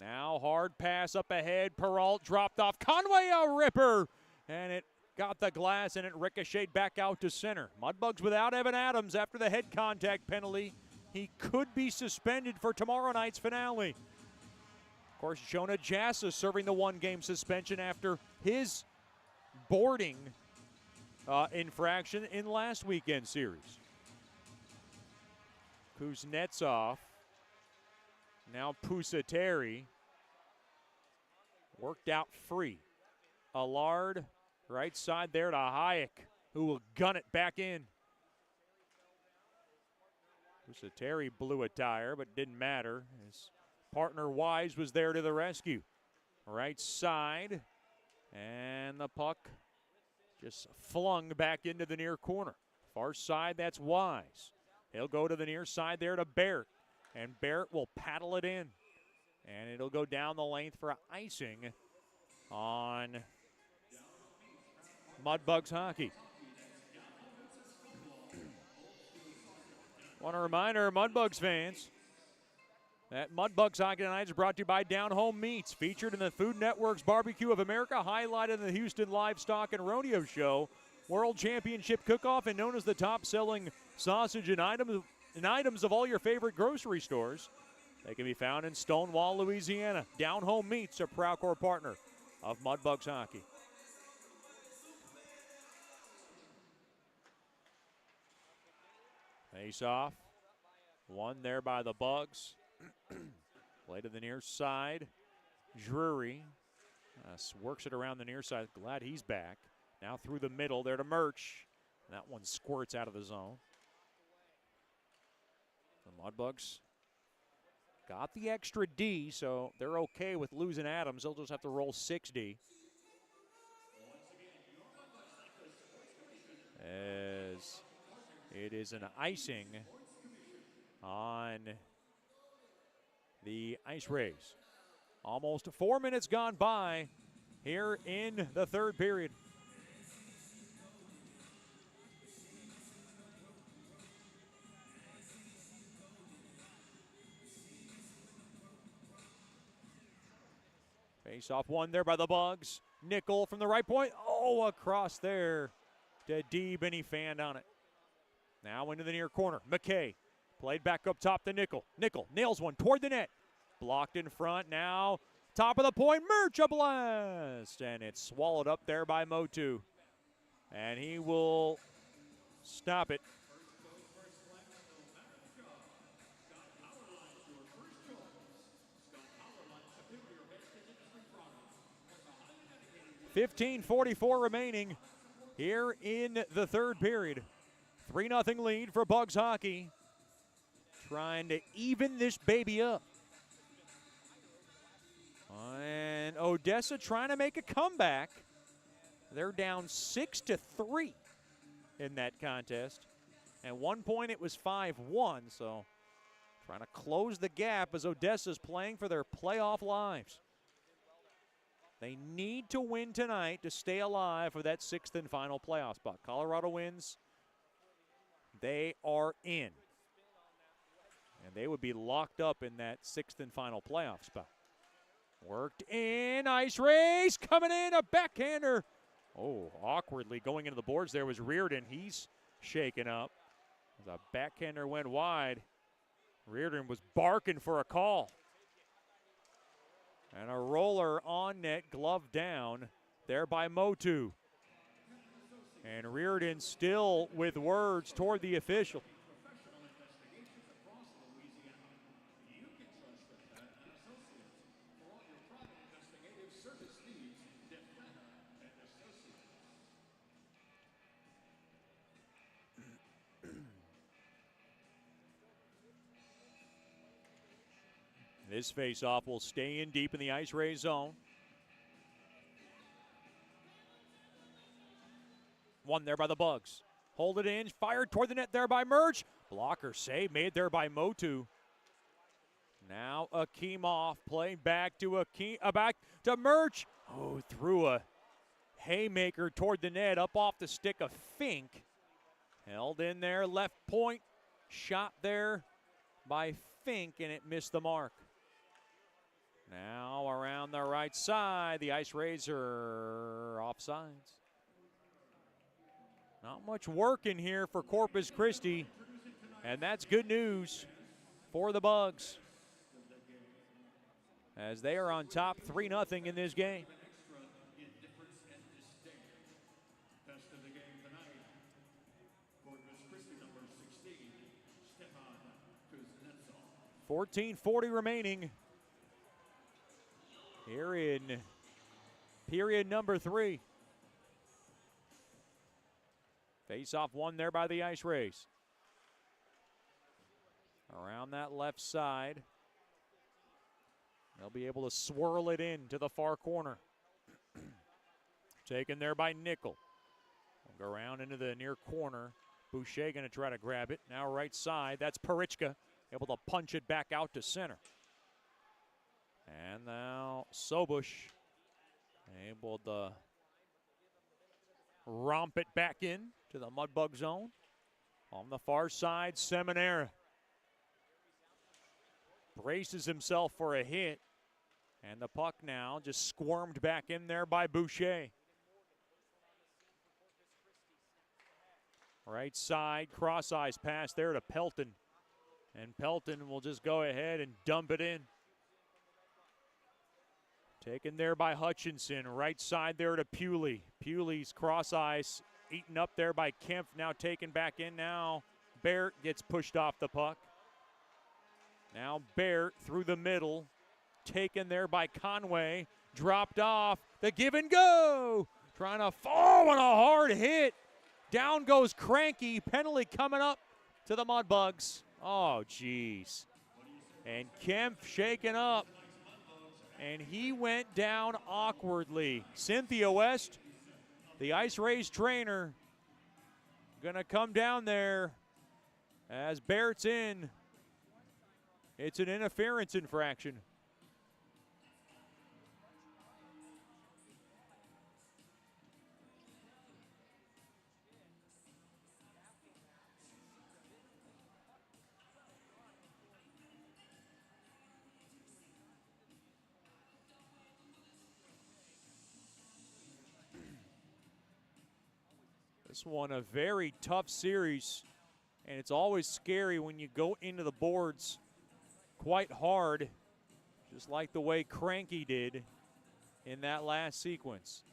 Now hard pass up ahead. Peralt dropped off. Conway a ripper. And it got the glass and it ricocheted back out to center. Mudbugs without Evan Adams after the head contact penalty. He could be suspended for tomorrow night's finale. Of course, Jonah Jassa serving the one-game suspension after his boarding infraction in last weekend's series. Kuznetsov. Now Pusateri. Worked out free. Allard, right side there to Hayek, who will gun it back in. Pusateri blew a tire, but didn't matter. His partner Wise was there to the rescue. Right side. And the puck Just flung back into the near corner. Far side, that's Wise. He'll go to the near side there to Barrett. And Barrett will paddle it in. And it'll go down the length for icing on Mudbugs hockey. Want to remind our Mudbugs fans that Mudbugs Hockey Tonight is brought to you by Down Home Meats, featured in the Food Network's Barbecue of America, highlighted in the Houston Livestock and Rodeo Show, World Championship Cook-Off, and known as the top-selling sausage and items of all your favorite grocery stores. They can be found in Stonewall, Louisiana. Down Home Meats, a proud core partner of Mudbugs Hockey. Face off. One there by the Bugs. Play to the near side. Drury works it around the near side. Glad he's back. Now through the middle there to Murch. That one squirts out of the zone. The Mudbugs got the extra D, so they're okay with losing Adams. They'll just have to roll 6D. As it is an icing on the IceRays. Almost 4 minutes gone by here in the third period. Face off one there by the Bugs. Nickel from the right point. Oh, across there to Deeb, and he fanned on it. Now into the near corner. McKay played back up top to Nickel. Nickel nails one toward the net. Blocked in front. Now top of the point. Murch a blast. And it's swallowed up there by Motu. And he will stop it. .15:44 remaining here in the third period. 3-0 lead for Bugs Hockey. Trying to even this baby up. And Odessa trying to make a comeback. They're down 6-3 in that contest. At one point it was 5-1, so trying to close the gap as Odessa's playing for their playoff lives. They need to win tonight to stay alive for that sixth and final playoff spot. Colorado wins, they are in. And they would be locked up in that sixth and final playoff spot. Worked in, IceRays coming in, a backhander. Oh, awkwardly going into the boards there was Reardon. He's shaken up. As a backhander went wide, Reardon was barking for a call. And a roller on net, glove down there by Motu. And Reardon still with words toward the official. This faceoff will stay in deep in the IceRays zone. One there by the Bugs. Hold it in, fired toward the net there by Murch. Blocker save made there by Motu. Now Akimov playing back to back to Murch. Oh, threw a haymaker toward the net up off the stick of Fink. Held in there, left point, shot there by Fink, and it missed the mark. Now around the right side, the IceRays are offsides. Not much work in here for Corpus Christi, and that's good news for the Bugs, as they are on top 3-0 in this game. .14:40 remaining here in period number 3. Face-off one there by the IceRays. Around that left side. They'll be able to swirl it in to the far corner. Taken there by Nickel. Go around into the near corner. Boucher going to try to grab it. Now right side. That's Parichka able to punch it back out to center. And now Sobush able to romp it back in to the Mudbug zone. On the far side, Seminara braces himself for a hit. And the puck now just squirmed back in there by Boucher. Right side, cross-ice pass there to Pelton. And Pelton will just go ahead and dump it in. Taken there by Hutchinson. Right side there to Pewley. Pewley's cross-ice eaten up there by Kempf. Now taken back in now. Barrett gets pushed off the puck. Now Barrett through the middle. Taken there by Conway. Dropped off. The give and go. Trying to fall on a hard hit. Down goes Cranky. Penalty coming up to the Mudbugs. Oh, geez. And Kempf shaken up. And he went down awkwardly. Cynthia West, the IceRays trainer, going to come down there as Barrett's in. It's an interference infraction. This one a very tough series, and it's always scary when you go into the boards quite hard, just like the way Cranky did in that last sequence.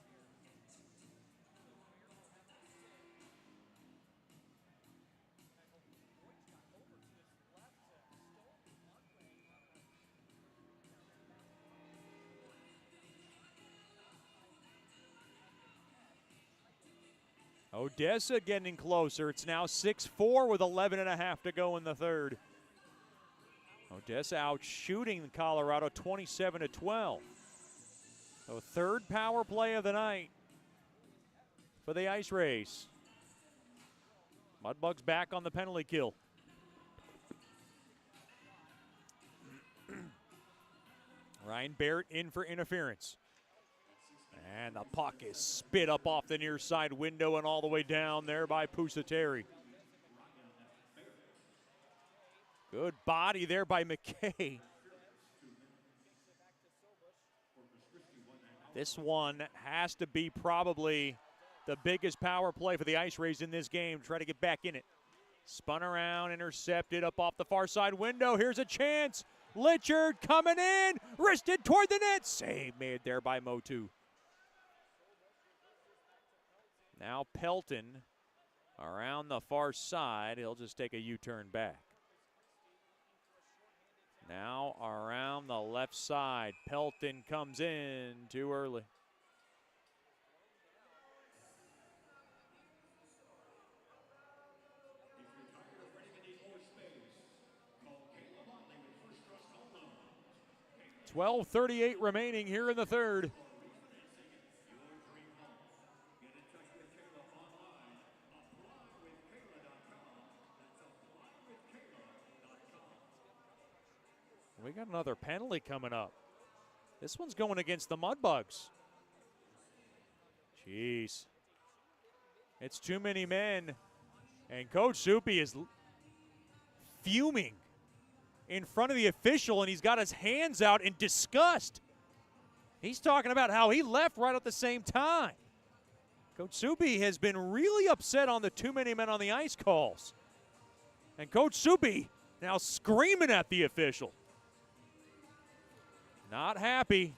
Odessa getting closer. It's now 6-4 with 11.5 to go in the third. Odessa out shooting Colorado 27-12. So third power play of the night for the IceRays. Mudbugs back on the penalty kill. Ryan Barrett in for interference. And the puck is spit up off the near side window and all the way down there by Pusateri. Good body there by McKay. This one has to be probably the biggest power play for the IceRays in this game. Try to get back in it. Spun around, intercepted up off the far side window. Here's a chance. Litchard coming in. Wristed toward the net. Save made there by Motu. Now Pelton around the far side. He'll just take a U-turn back. Now around the left side. Pelton comes in too early. .12:38 remaining here in the third. We got another penalty coming up. This one's going against the Mudbugs. Jeez. It's too many men. And Coach Soupy is fuming in front of the official, and he's got his hands out in disgust. He's talking about how he left right at the same time. Coach Soupy has been really upset on the too many men on the ice calls. And Coach Soupy now screaming at the official. Not happy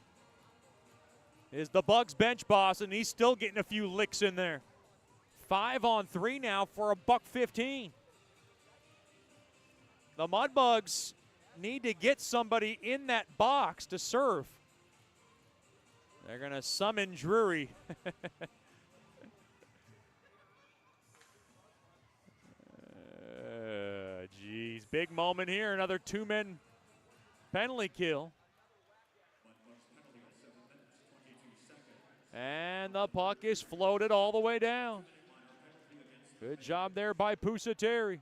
is the Bugs bench boss, and he's still getting a few licks in there. 5-on-3 now for a $1.15. The Mudbugs need to get somebody in that box to serve. They're going to summon Drury. Geez, big moment here. Another two-man penalty kill. And the puck is floated all the way down. Good job there by Pusateri.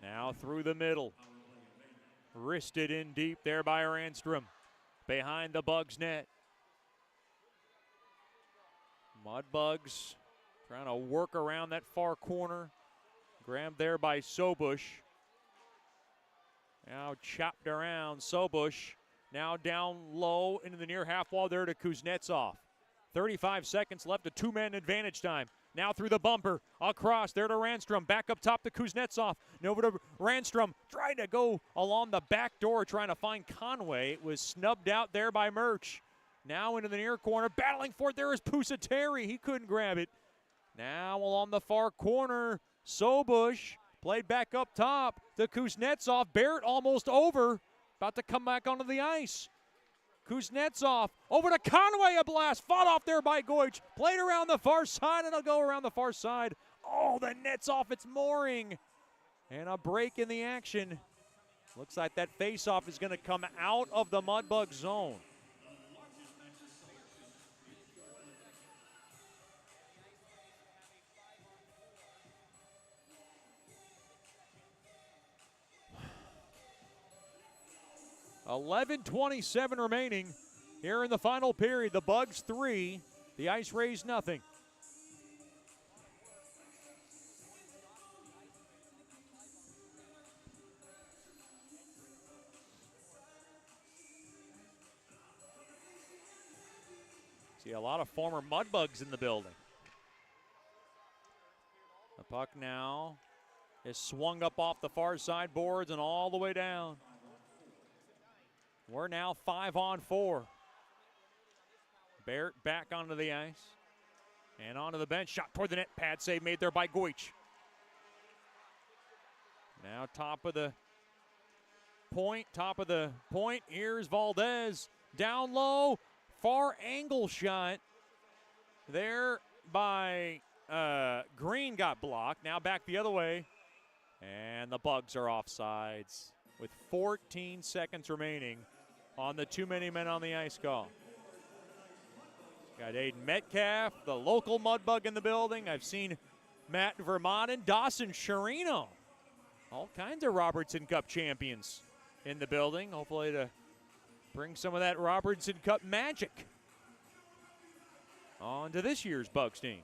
Now through the middle. Wristed in deep there by Ranstrom. Behind the Bugs net. Mudbugs trying to work around that far corner. Grabbed there by Sobush. Now chopped around Sobush. Now down low into the near half wall there to Kuznetsov. 35 seconds left, a two-man advantage time. Now through the bumper, across there to Ranstrom. Back up top to Kuznetsov. And over to Ranstrom, trying to go along the back door, trying to find Conway. It was snubbed out there by Murch. Now into the near corner, battling for it. There is Pusateri. He couldn't grab it. Now along the far corner, Sobush played back up top to Kuznetsov. Barrett almost over, about to come back onto the ice. Kuznetsov over to Conway, a blast, fought off there by Goich, played around the far side, and it'll go around the far side. Oh, the net's off its mooring, and a break in the action. Looks like that faceoff is going to come out of the Mudbug zone. $11:27 remaining here in the final period. The Bugs 3, the IceRays nothing. See a lot of former Mudbugs in the building. The puck now is swung up off the far side boards and all the way down. We're now 5-on-4. Barrett back onto the ice and onto the bench. Shot toward the net. Pad save made there by Goich. Now top of the point. Here's Valdez. Down low. Far angle shot there by Green, got blocked. Now back the other way. And the Bugs are offsides with 14 seconds remaining on the too many men on the ice call. Got Aiden Metcalf, the local Mudbug in the building. I've seen Matt Vermont and Dawson Sharino. All kinds of Robertson Cup champions in the building. Hopefully to bring some of that Robertson Cup magic on to this year's Bugs team.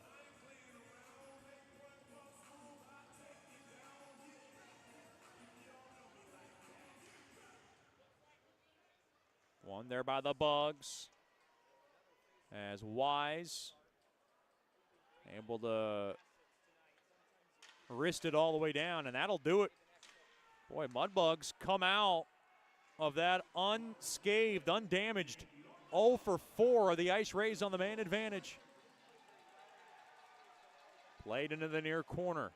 One there by the Bugs as Wise able to wrist it all the way down, and that'll do it. Boy, Mudbugs come out of that unscathed, undamaged. 0 for 4 of the IceRays on the man advantage. Played into the near corner.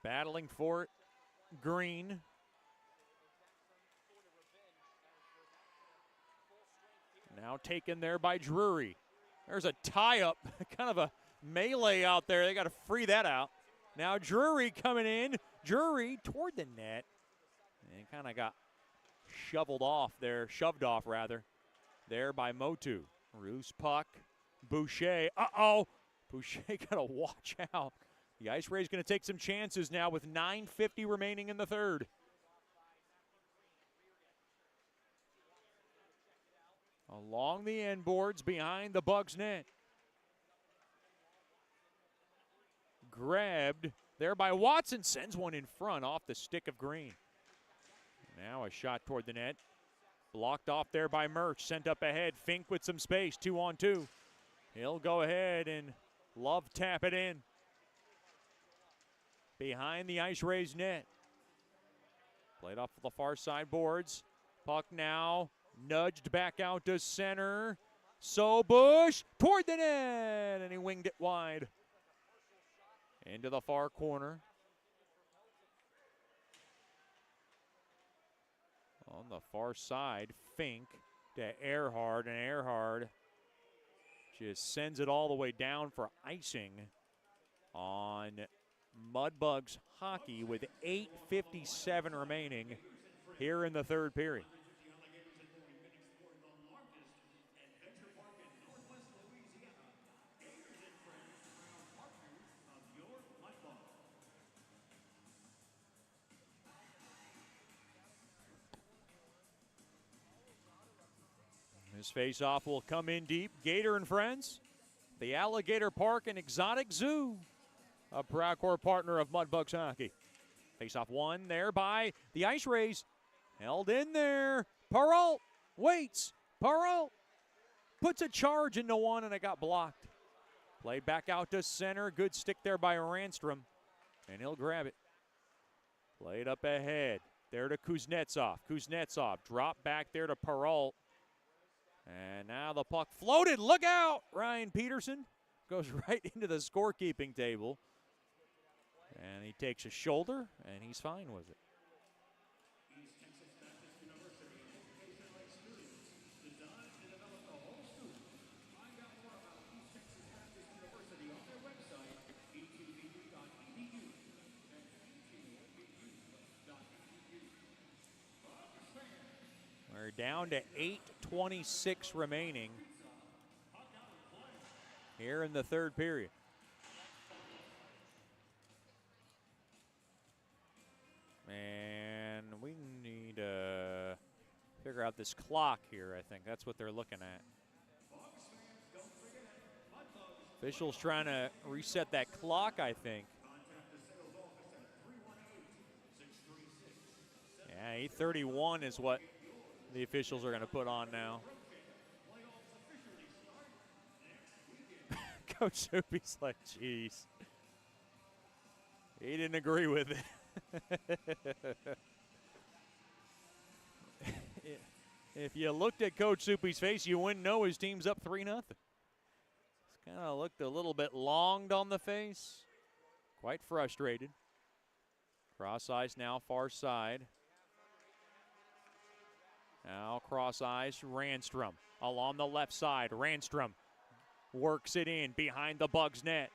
Battling for it, Green. Now taken there by Drury. There's a tie-up, kind of a melee out there. They got to free that out. Now Drury coming in. Drury toward the net. And kind of got shoved off rather. There by Motu. Roos puck. Boucher. Uh-oh. Boucher got to watch out. The IceRays going to take some chances now with 9:50 remaining in the third. Along the end boards behind the Bugs net. Grabbed there by Watson. Sends one in front off the stick of Green. Now a shot toward the net. Blocked off there by Murch. Sent up ahead. Fink with some space. 2-on-2. He'll go ahead and love tap it in. Behind the IceRays net. Played off the far side boards. Puck now nudged back out to center. Sobush toward the net, and he winged it wide. Into the far corner. On the far side, Fink to Earhart, and Earhart just sends it all the way down for icing on Mudbugs hockey with 8:57 remaining here in the third period. This face-off will come in deep. Gator and Friends, the Alligator Park and Exotic Zoo, a proud core partner of Mudbugs hockey. Face-off won there by the IceRays. Held in there. Perrault waits. Perrault puts a charge into one, and it got blocked. Played back out to center. Good stick there by Ranstrom, and he'll grab it. Played up ahead. There to Kuznetsov. Kuznetsov dropped back there to Perrault. And now the puck floated. Look out! Ryan Peterson goes right into the scorekeeping table. And he takes a shoulder, and he's fine with it. We're down to 8:26 remaining here in the third period. And we need to figure out this clock here, I think. That's what they're looking at. Officials trying to reset that clock, I think. Yeah, 8:31 is what the officials are going to put on now. Coach Soupy's like, geez. He didn't agree with it. If you looked at Coach Soupy's face, you wouldn't know his team's up 3-0. He's kind of looked a little bit longed on the face. Quite frustrated. Cross ice now, far side. Now cross ice, Ranstrom along the left side. Ranstrom works it in behind the Bugs net.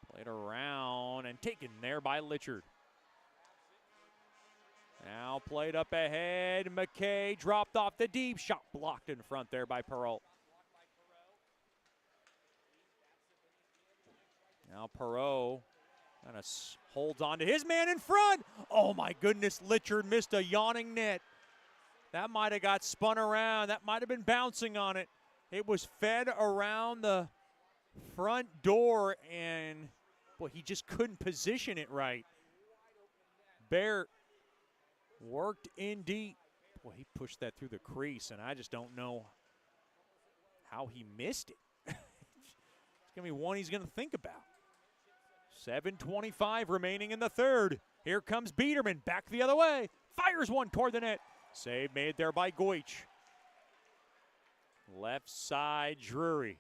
Played around and taken there by Litchard. Now played up ahead. McKay dropped off the deep shot, blocked in front there by Perrault. Now Perrault kind of holds on to his man in front. Oh my goodness, Litchard missed a yawning net. That might have got spun around. That might have been bouncing on it. It was fed around the front door, and boy, he just couldn't position it right. Bear worked in deep. Boy, he pushed that through the crease, and I just don't know how he missed it. It's going to be one he's going to think about. 7:25 remaining in the third. Here comes Biederman, back the other way. Fires one toward the net. Save made there by Goich. Left side, Drury.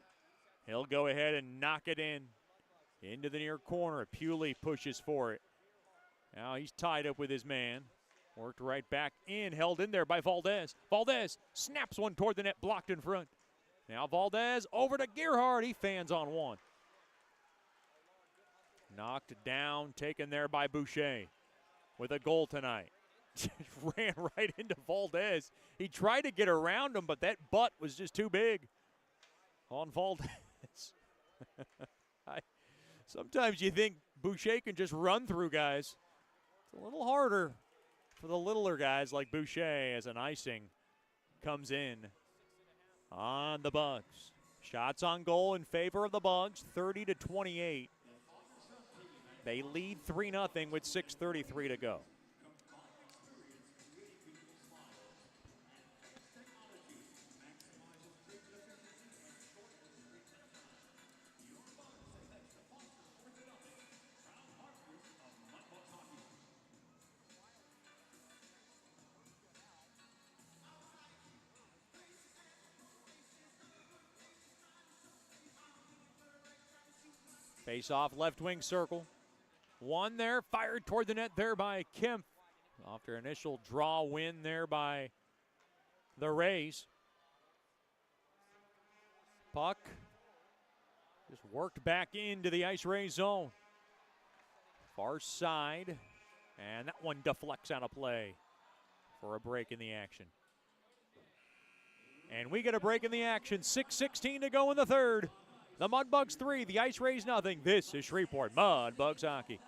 He'll go ahead and knock it in. Into the near corner. Pewley pushes for it. Now he's tied up with his man. Worked right back in. Held in there by Valdez. Valdez snaps one toward the net. Blocked in front. Now Valdez over to Gerhard. He fans on one. Knocked down. Taken there by Boucher. With a goal tonight. Just ran right into Valdez. He tried to get around him, but that butt was just too big on Valdez. Sometimes you think Boucher can just run through guys. It's a little harder for the littler guys like Boucher as an icing comes in on the Bugs. Shots on goal in favor of the Bugs, 30-28. They lead 3-0 with 6:33 to go. Face off left wing circle. One there, fired toward the net there by Kemp. After initial draw win there by the Rays. Puck just worked back into the IceRays zone. Far side. And that one deflects out of play for a break in the action. And we get a break in the action. 6:16 to go in the third. The Mudbugs 3, the IceRays nothing. This is Shreveport Mudbugs hockey.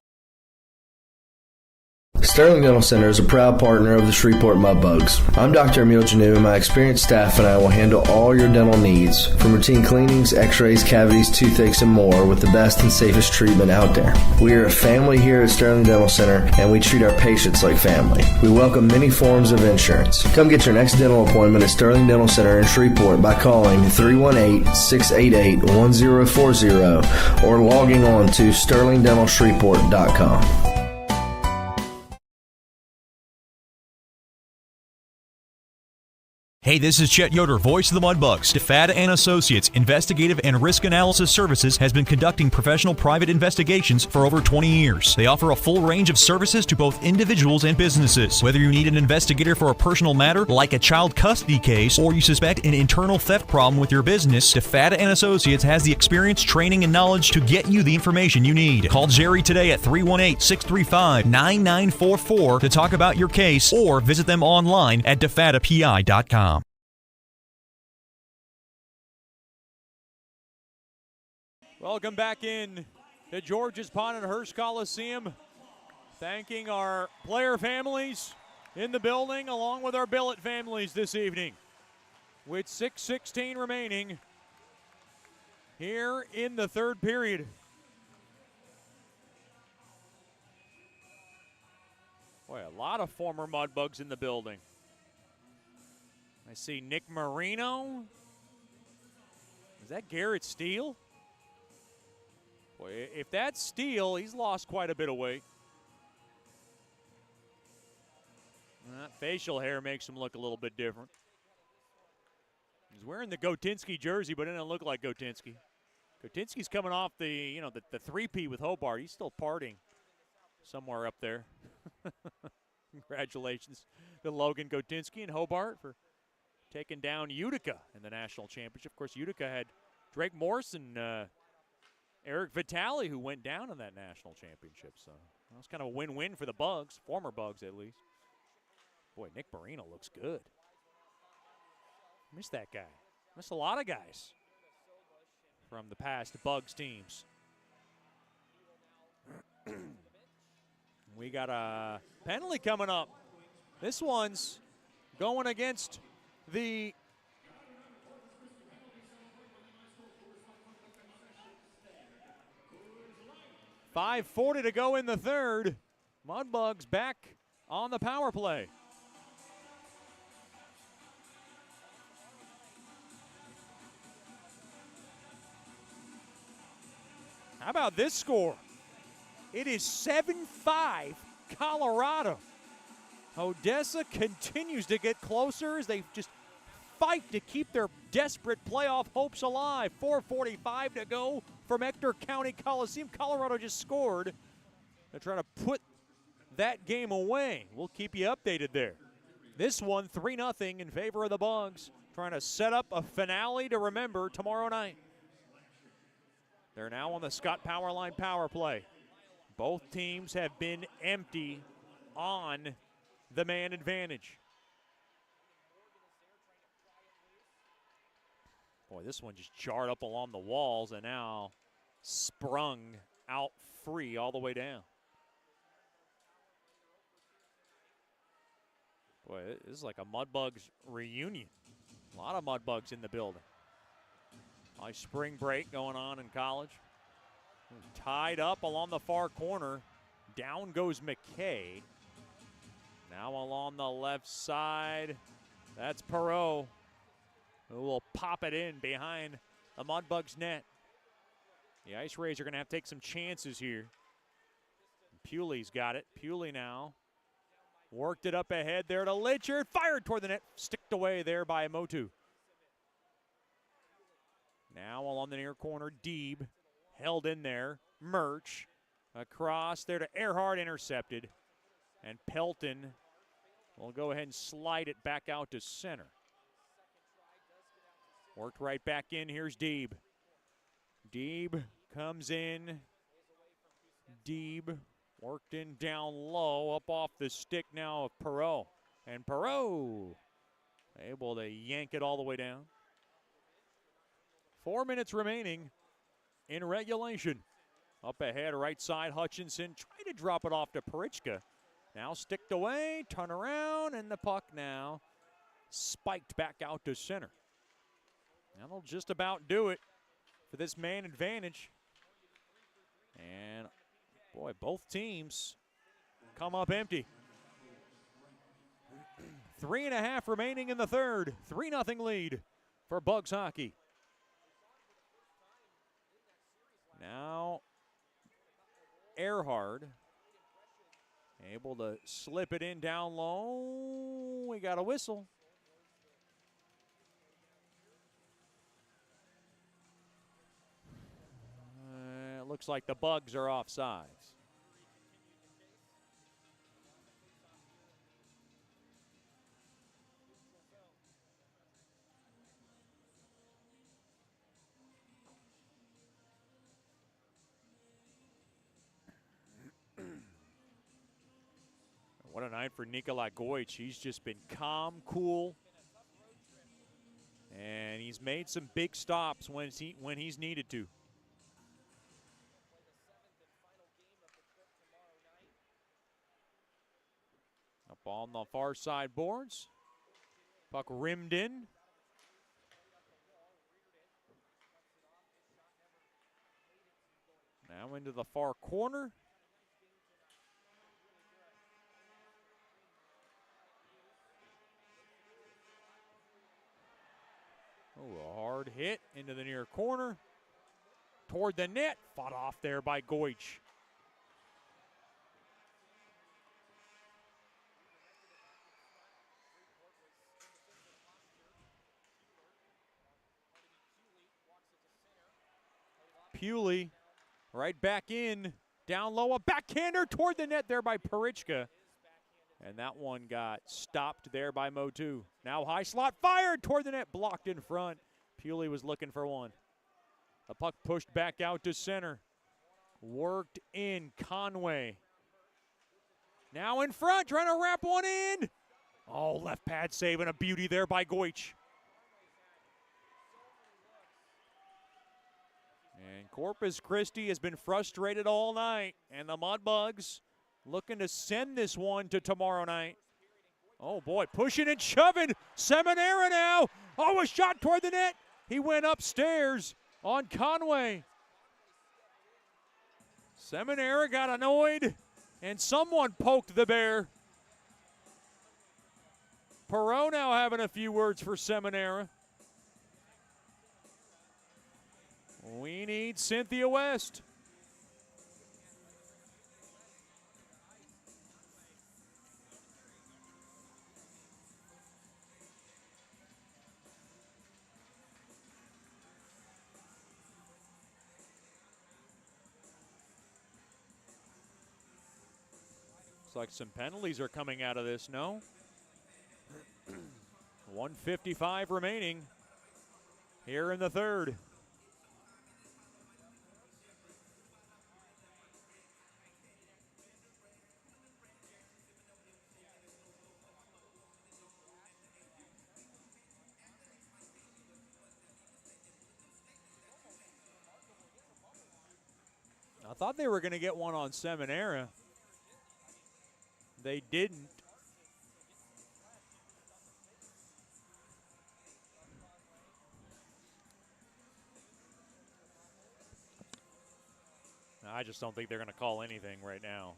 Sterling Dental Center is a proud partner of the Shreveport Mudbugs. I'm Dr. Emil Janu, and my experienced staff and I will handle all your dental needs, from routine cleanings, x-rays, cavities, toothaches, and more, with the best and safest treatment out there. We are a family here at Sterling Dental Center, and we treat our patients like family. We welcome many forms of insurance. Come get your next dental appointment at Sterling Dental Center in Shreveport by calling 318-688-1040 or logging on to sterlingdentalshreveport.com. Hey, this is Chet Yoder, voice of the Mudbugs. DeFada and Associates Investigative and Risk Analysis Services has been conducting professional private investigations for over 20 years. They offer a full range of services to both individuals and businesses. Whether you need an investigator for a personal matter like a child custody case, or you suspect an internal theft problem with your business, DeFada and Associates has the experience, training, and knowledge to get you the information you need. Call Jerry today at 318-635-9944 to talk about your case, or visit them online at defadapi.com. Welcome back in to George's Pond and Hearst Coliseum. Thanking our player families in the building along with our billet families this evening. With 6:16 remaining here in the third period. Boy, a lot of former Mudbugs in the building. I see Nick Marino. Is that Garrett Steele? Boy, if that's Steele, he's lost quite a bit of weight. That facial hair makes him look a little bit different. He's wearing the Gotinski jersey, but it doesn't look like Gotinski. Gotinski's coming off the three-P with Hobart. He's still partying somewhere up there. Congratulations to Logan Gotinski and Hobart for taking down Utica in the national championship. Of course, Utica had Drake Morrison, Eric Vitale, who went down in that national championship. So that was kind of a win-win for the Bugs, former Bugs at least. Boy, Nick Marino looks good. Missed that guy. Missed a lot of guys from the past Bugs teams. We got a penalty coming up. This one's going against the .540 to go in the third. Mudbugs back on the power play. How about this score? It is 7-5 Colorado. Odessa continues to get closer as they just fight to keep their desperate playoff hopes alive. 4:45 to go from Ector County Coliseum. Colorado just scored. They're trying to put that game away. We'll keep you updated there. This one, 3-0 in favor of the Bugs, trying to set up a finale to remember tomorrow night. They're now on the Scott Powerline power play. Both teams have been empty on the man advantage. Boy, this one just jarred up along the walls and now sprung out free all the way down. Boy, this is like a Mudbugs reunion. A lot of Mudbugs in the building. Nice spring break going on in college. Tied up along the far corner. Down goes McKay. Now along the left side, that's Perot, who will pop it in behind the Mudbugs net. The IceRays are going to have to take some chances here. Pewley's got it. Pewley now worked it up ahead there to Litchard. Fired toward the net. Sticked away there by Motu. Now along the near corner, Deeb held in there. Murch across there to Earhart, intercepted. And Pelton will go ahead and slide it back out to center. Worked right back in. Here's Deeb. Deeb comes in. Deeb worked in down low, up off the stick now of Perot. And Perot able to yank it all the way down. 4 minutes remaining in regulation. Up ahead, right side, Hutchinson trying to drop it off to Perichka. Now sticked away, turn around, and the puck now spiked back out to center. That'll just about do it for this man advantage. And, boy, both teams come up empty. 3.5 remaining in the third. 3-0 lead for Bugs hockey. Now, Earhard able to slip it in down low. We got a whistle. It looks like the Bugs are offsides. What a night for Nikolai Goich. He's just been calm, cool, and he's made some big stops when he's needed to. Up on the far side boards. Puck rimmed in. Now into the far corner. Oh, a hard hit into the near corner. Toward the net. Fought off there by Goich. Pewley right back in. Down low. A backhander toward the net there by Parichka. And that one got stopped there by Motu. Now high slot fired toward the net, blocked in front. Pewley was looking for one. The puck pushed back out to center. Worked in Conway. Now in front, trying to wrap one in. Oh, left pad save and a beauty there by Goich. And Corpus Christi has been frustrated all night. And the Mudbugs looking to send this one to tomorrow night. Oh, boy, pushing and shoving. Seminara now. Oh, a shot toward the net. He went upstairs on Conway. Seminara got annoyed, and someone poked the bear. Perot now having a few words for Seminara. We need Cynthia West. Looks like some penalties are coming out of this, no? 1:55 remaining here in the third. I thought they were going to get one on Seminara. They didn't. I just don't think they're going to call anything right now.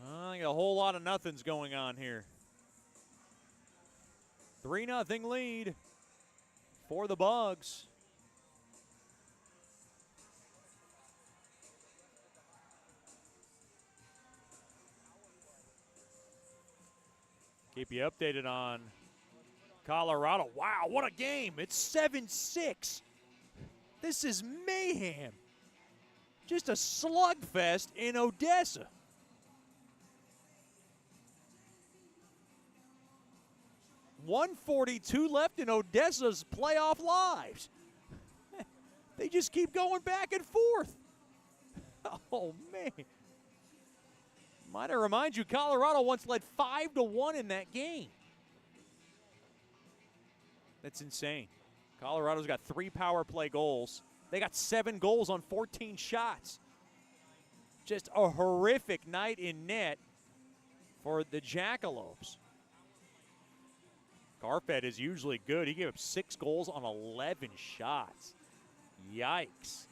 I think a whole lot of nothing's going on here. 3-0 lead for the Bugs. Keep you updated on Colorado. Wow, what a game. It's 7-6. This is mayhem. Just a slugfest in Odessa. 1:42 left in Odessa's playoff lives. They just keep going back and forth. Oh, man. Might I remind you, Colorado once led 5-1 in that game. That's insane. Colorado's got 3 power play goals. They got 7 goals on 14 shots. Just a horrific night in net for the Jackalopes. Garfed is usually good. He gave up 6 goals on 11 shots. Yikes.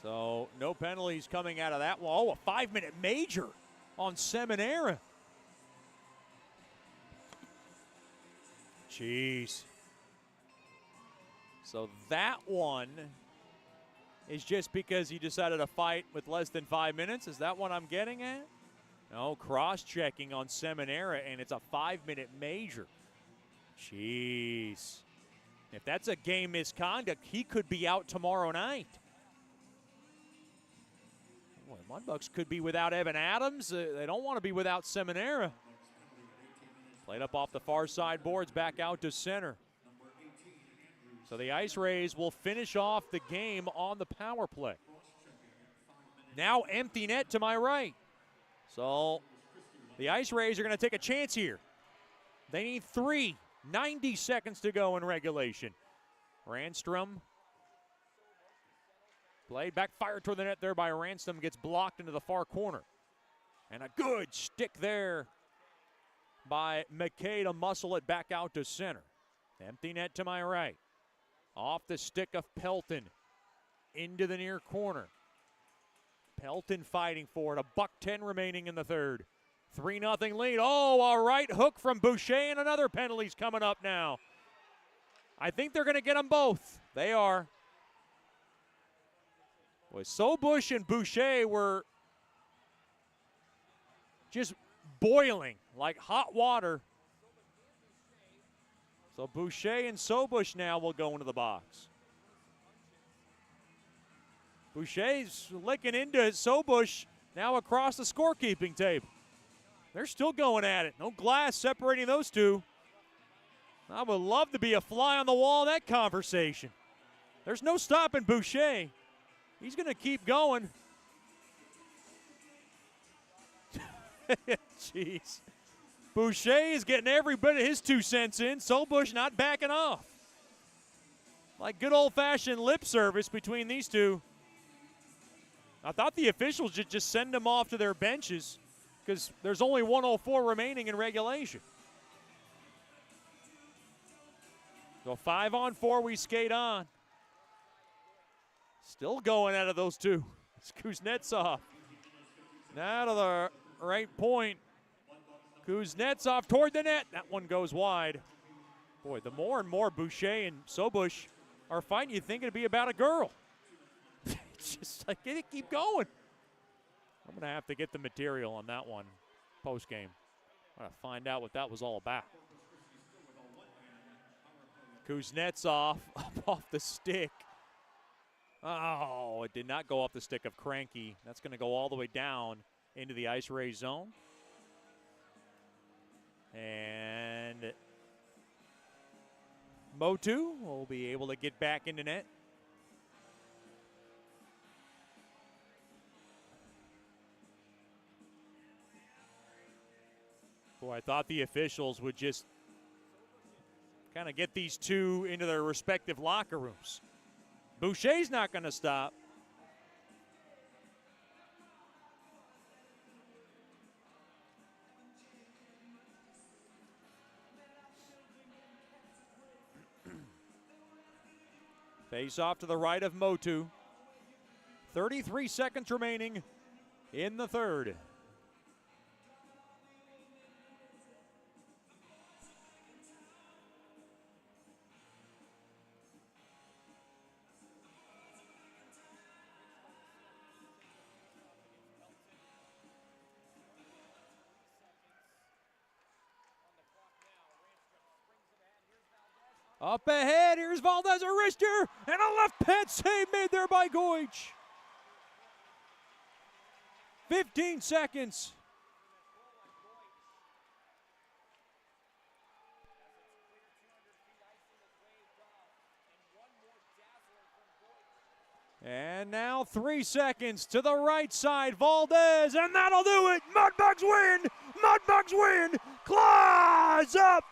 So no penalties coming out of that one. Oh, a 5-minute major on Seminara. Jeez. So that one is just because he decided to fight with less than 5 minutes? Is that what I'm getting at? No, cross-checking on Seminara, and it's a 5-minute major. Jeez. If that's a game misconduct, he could be out tomorrow night. Boy, Mudbugs could be without Evan Adams. They don't want to be without Seminara. Played up off the far side boards, back out to center. So the IceRays will finish off the game on the power play. Now empty net to my right. So the IceRays are going to take a chance here. They need 3. 90 seconds to go in regulation. Ranstrom played back, fired toward the net there by Ransom, gets blocked into the far corner. And a good stick there by McKay to muscle it back out to center. Empty net to my right. Off the stick of Pelton into the near corner. Pelton fighting for it. $1:10 remaining in the third. 3-0 lead. Oh, a right hook from Boucher, and another penalty's coming up now. I think they're going to get them both. They are. Boy, Sobush and Boucher were just boiling like hot water. So Boucher and Sobush now will go into the box. Boucher's licking into Sobush now across the scorekeeping table. They're still going at it. No glass separating those two. I would love to be a fly on the wall in that conversation. There's no stopping Boucher. He's going to keep going. Jeez. Boucher is getting every bit of his 2 cents in. Sobush not backing off. Like good old-fashioned lip service between these two. I thought the officials should just send them off to their benches because there's only 1:04 remaining in regulation. So 5-on-4, we skate on. Still going out of those two. It's Kuznetsov. Now to the right point. Kuznetsov toward the net. That one goes wide. Boy, the more and more Boucher and Sobush are fighting, you think it'd be about a girl. It's just like, get it, keep going. I'm going to have to get the material on that one post-game. I'm going to find out what that was all about. Kuznetsov up off the stick. Oh, it did not go off the stick of Cranky. That's going to go all the way down into the IceRays zone. And Motu will be able to get back into net. Boy, I thought the officials would just kind of get these two into their respective locker rooms. Boucher's not going to stop. Face off to the right of Motu. 33 seconds remaining in the third. Up ahead, here's Valdez, a wrister, and a left pad save made there by Goich. 15 seconds. And now 3 seconds to the right side. Valdez, and that'll do it. Mudbugs win. Mudbugs win. Claws up.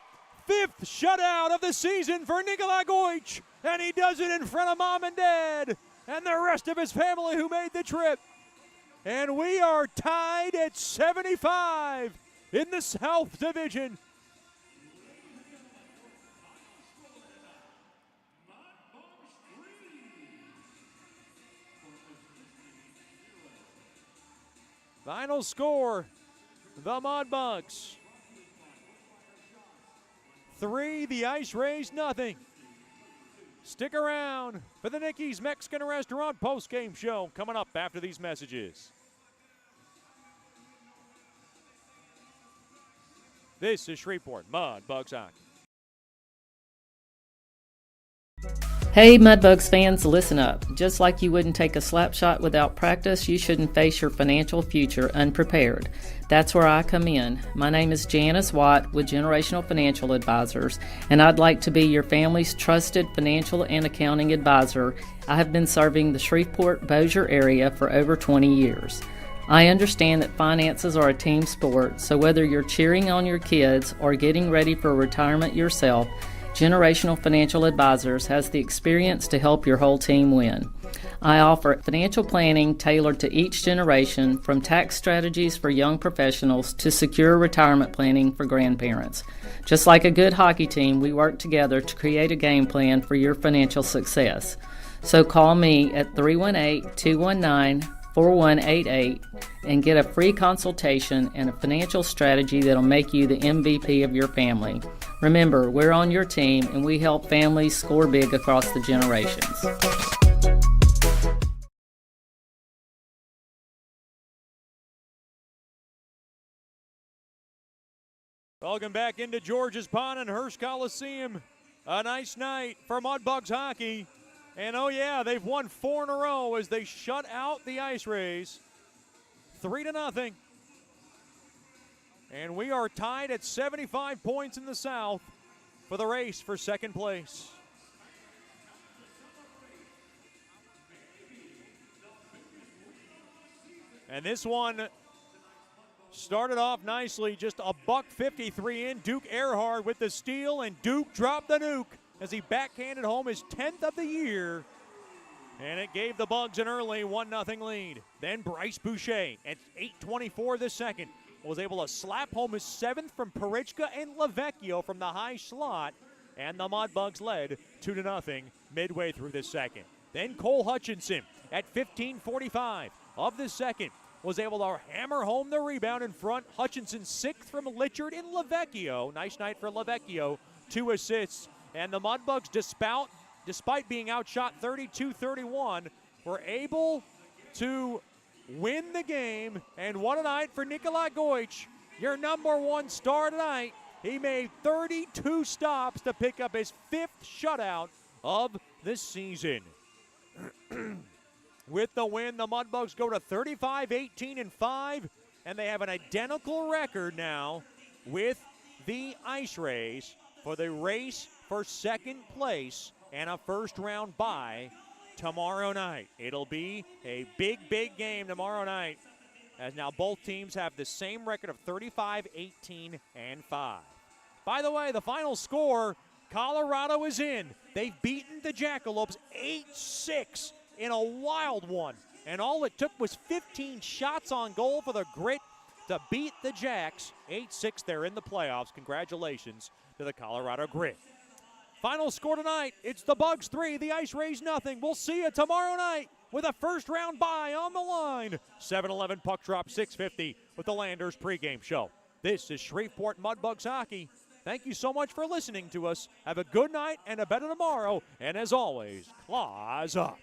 5th shutout of the season for Nikolai Goich. And he does it in front of mom and dad and the rest of his family who made the trip. And we are tied at 75 in the South Division. Final score, the Mudbugs 3, the IceRays nothing. Stick around for the Nicky's Mexican Restaurant postgame show coming up after these messages. This is Shreveport Mudbugs Hockey. Hey Mudbugs fans, listen up. Just like you wouldn't take a slap shot without practice, you shouldn't face your financial future unprepared. That's where I come in. My name is Janice Watt with Generational Financial Advisors, and I'd like to be your family's trusted financial and accounting advisor. I have been serving the Shreveport-Bossier area for over 20 years. I understand that finances are a team sport, so whether you're cheering on your kids or getting ready for retirement yourself, Generational Financial Advisors has the experience to help your whole team win. I offer financial planning tailored to each generation, from tax strategies for young professionals to secure retirement planning for grandparents. Just like a good hockey team, we work together to create a game plan for your financial success. So call me at 318-219-4188 and get a free consultation and a financial strategy that'll make you the MVP of your family. Remember, we're on your team and we help families score big across the generations. Welcome back into George's Pond and Hearst Coliseum. A nice night for Mudbugs hockey. And oh yeah, they've won 4 in a row as they shut out the IceRays 3-0. And we are tied at 75 points in the South for the race for second place. And this one started off nicely, just a $1.53 in. Duke Earhart with the steal, and Duke dropped the nuke as he backhanded home his 10th of the year. And it gave the Bugs an early 1-0 lead. Then Bryce Boucher at 8:24 the second was able to slap home his 7th from Perichka and Lavecchio from the high slot. And the Mudbugs led 2-0 midway through the second. Then Cole Hutchinson at 15:45 of the second was able to hammer home the rebound in front. Hutchinson's 6th from Litchard and Lavecchio. Nice night for Lavecchio, 2 assists. And the Mudbugs, despite being outshot 32-31, were able to win the game. And what a night for Nikolai Goich, your number 1 star tonight. He made 32 stops to pick up his 5th shutout of the season. With the win, the Mudbugs go to 35-18-5, and they have an identical record now with the IceRays for the race for second place and a first-round bye tomorrow night. It'll be a big, big game tomorrow night, as now both teams have the same record of 35-18-5. By the way, the final score, Colorado is in. They've beaten the Jackalopes 8-6 in a wild one. And all it took was 15 shots on goal for the Grit to beat the Jacks. 8-6, they're in the playoffs. Congratulations to the Colorado Grit. Final score tonight, it's the Bugs 3, the IceRays nothing. We'll see you tomorrow night with a first-round bye on the line. 7-11 puck drop, 6:50 with the Landers pregame show. This is Shreveport Mudbugs hockey. Thank you so much for listening to us. Have a good night and a better tomorrow. And as always, claws up.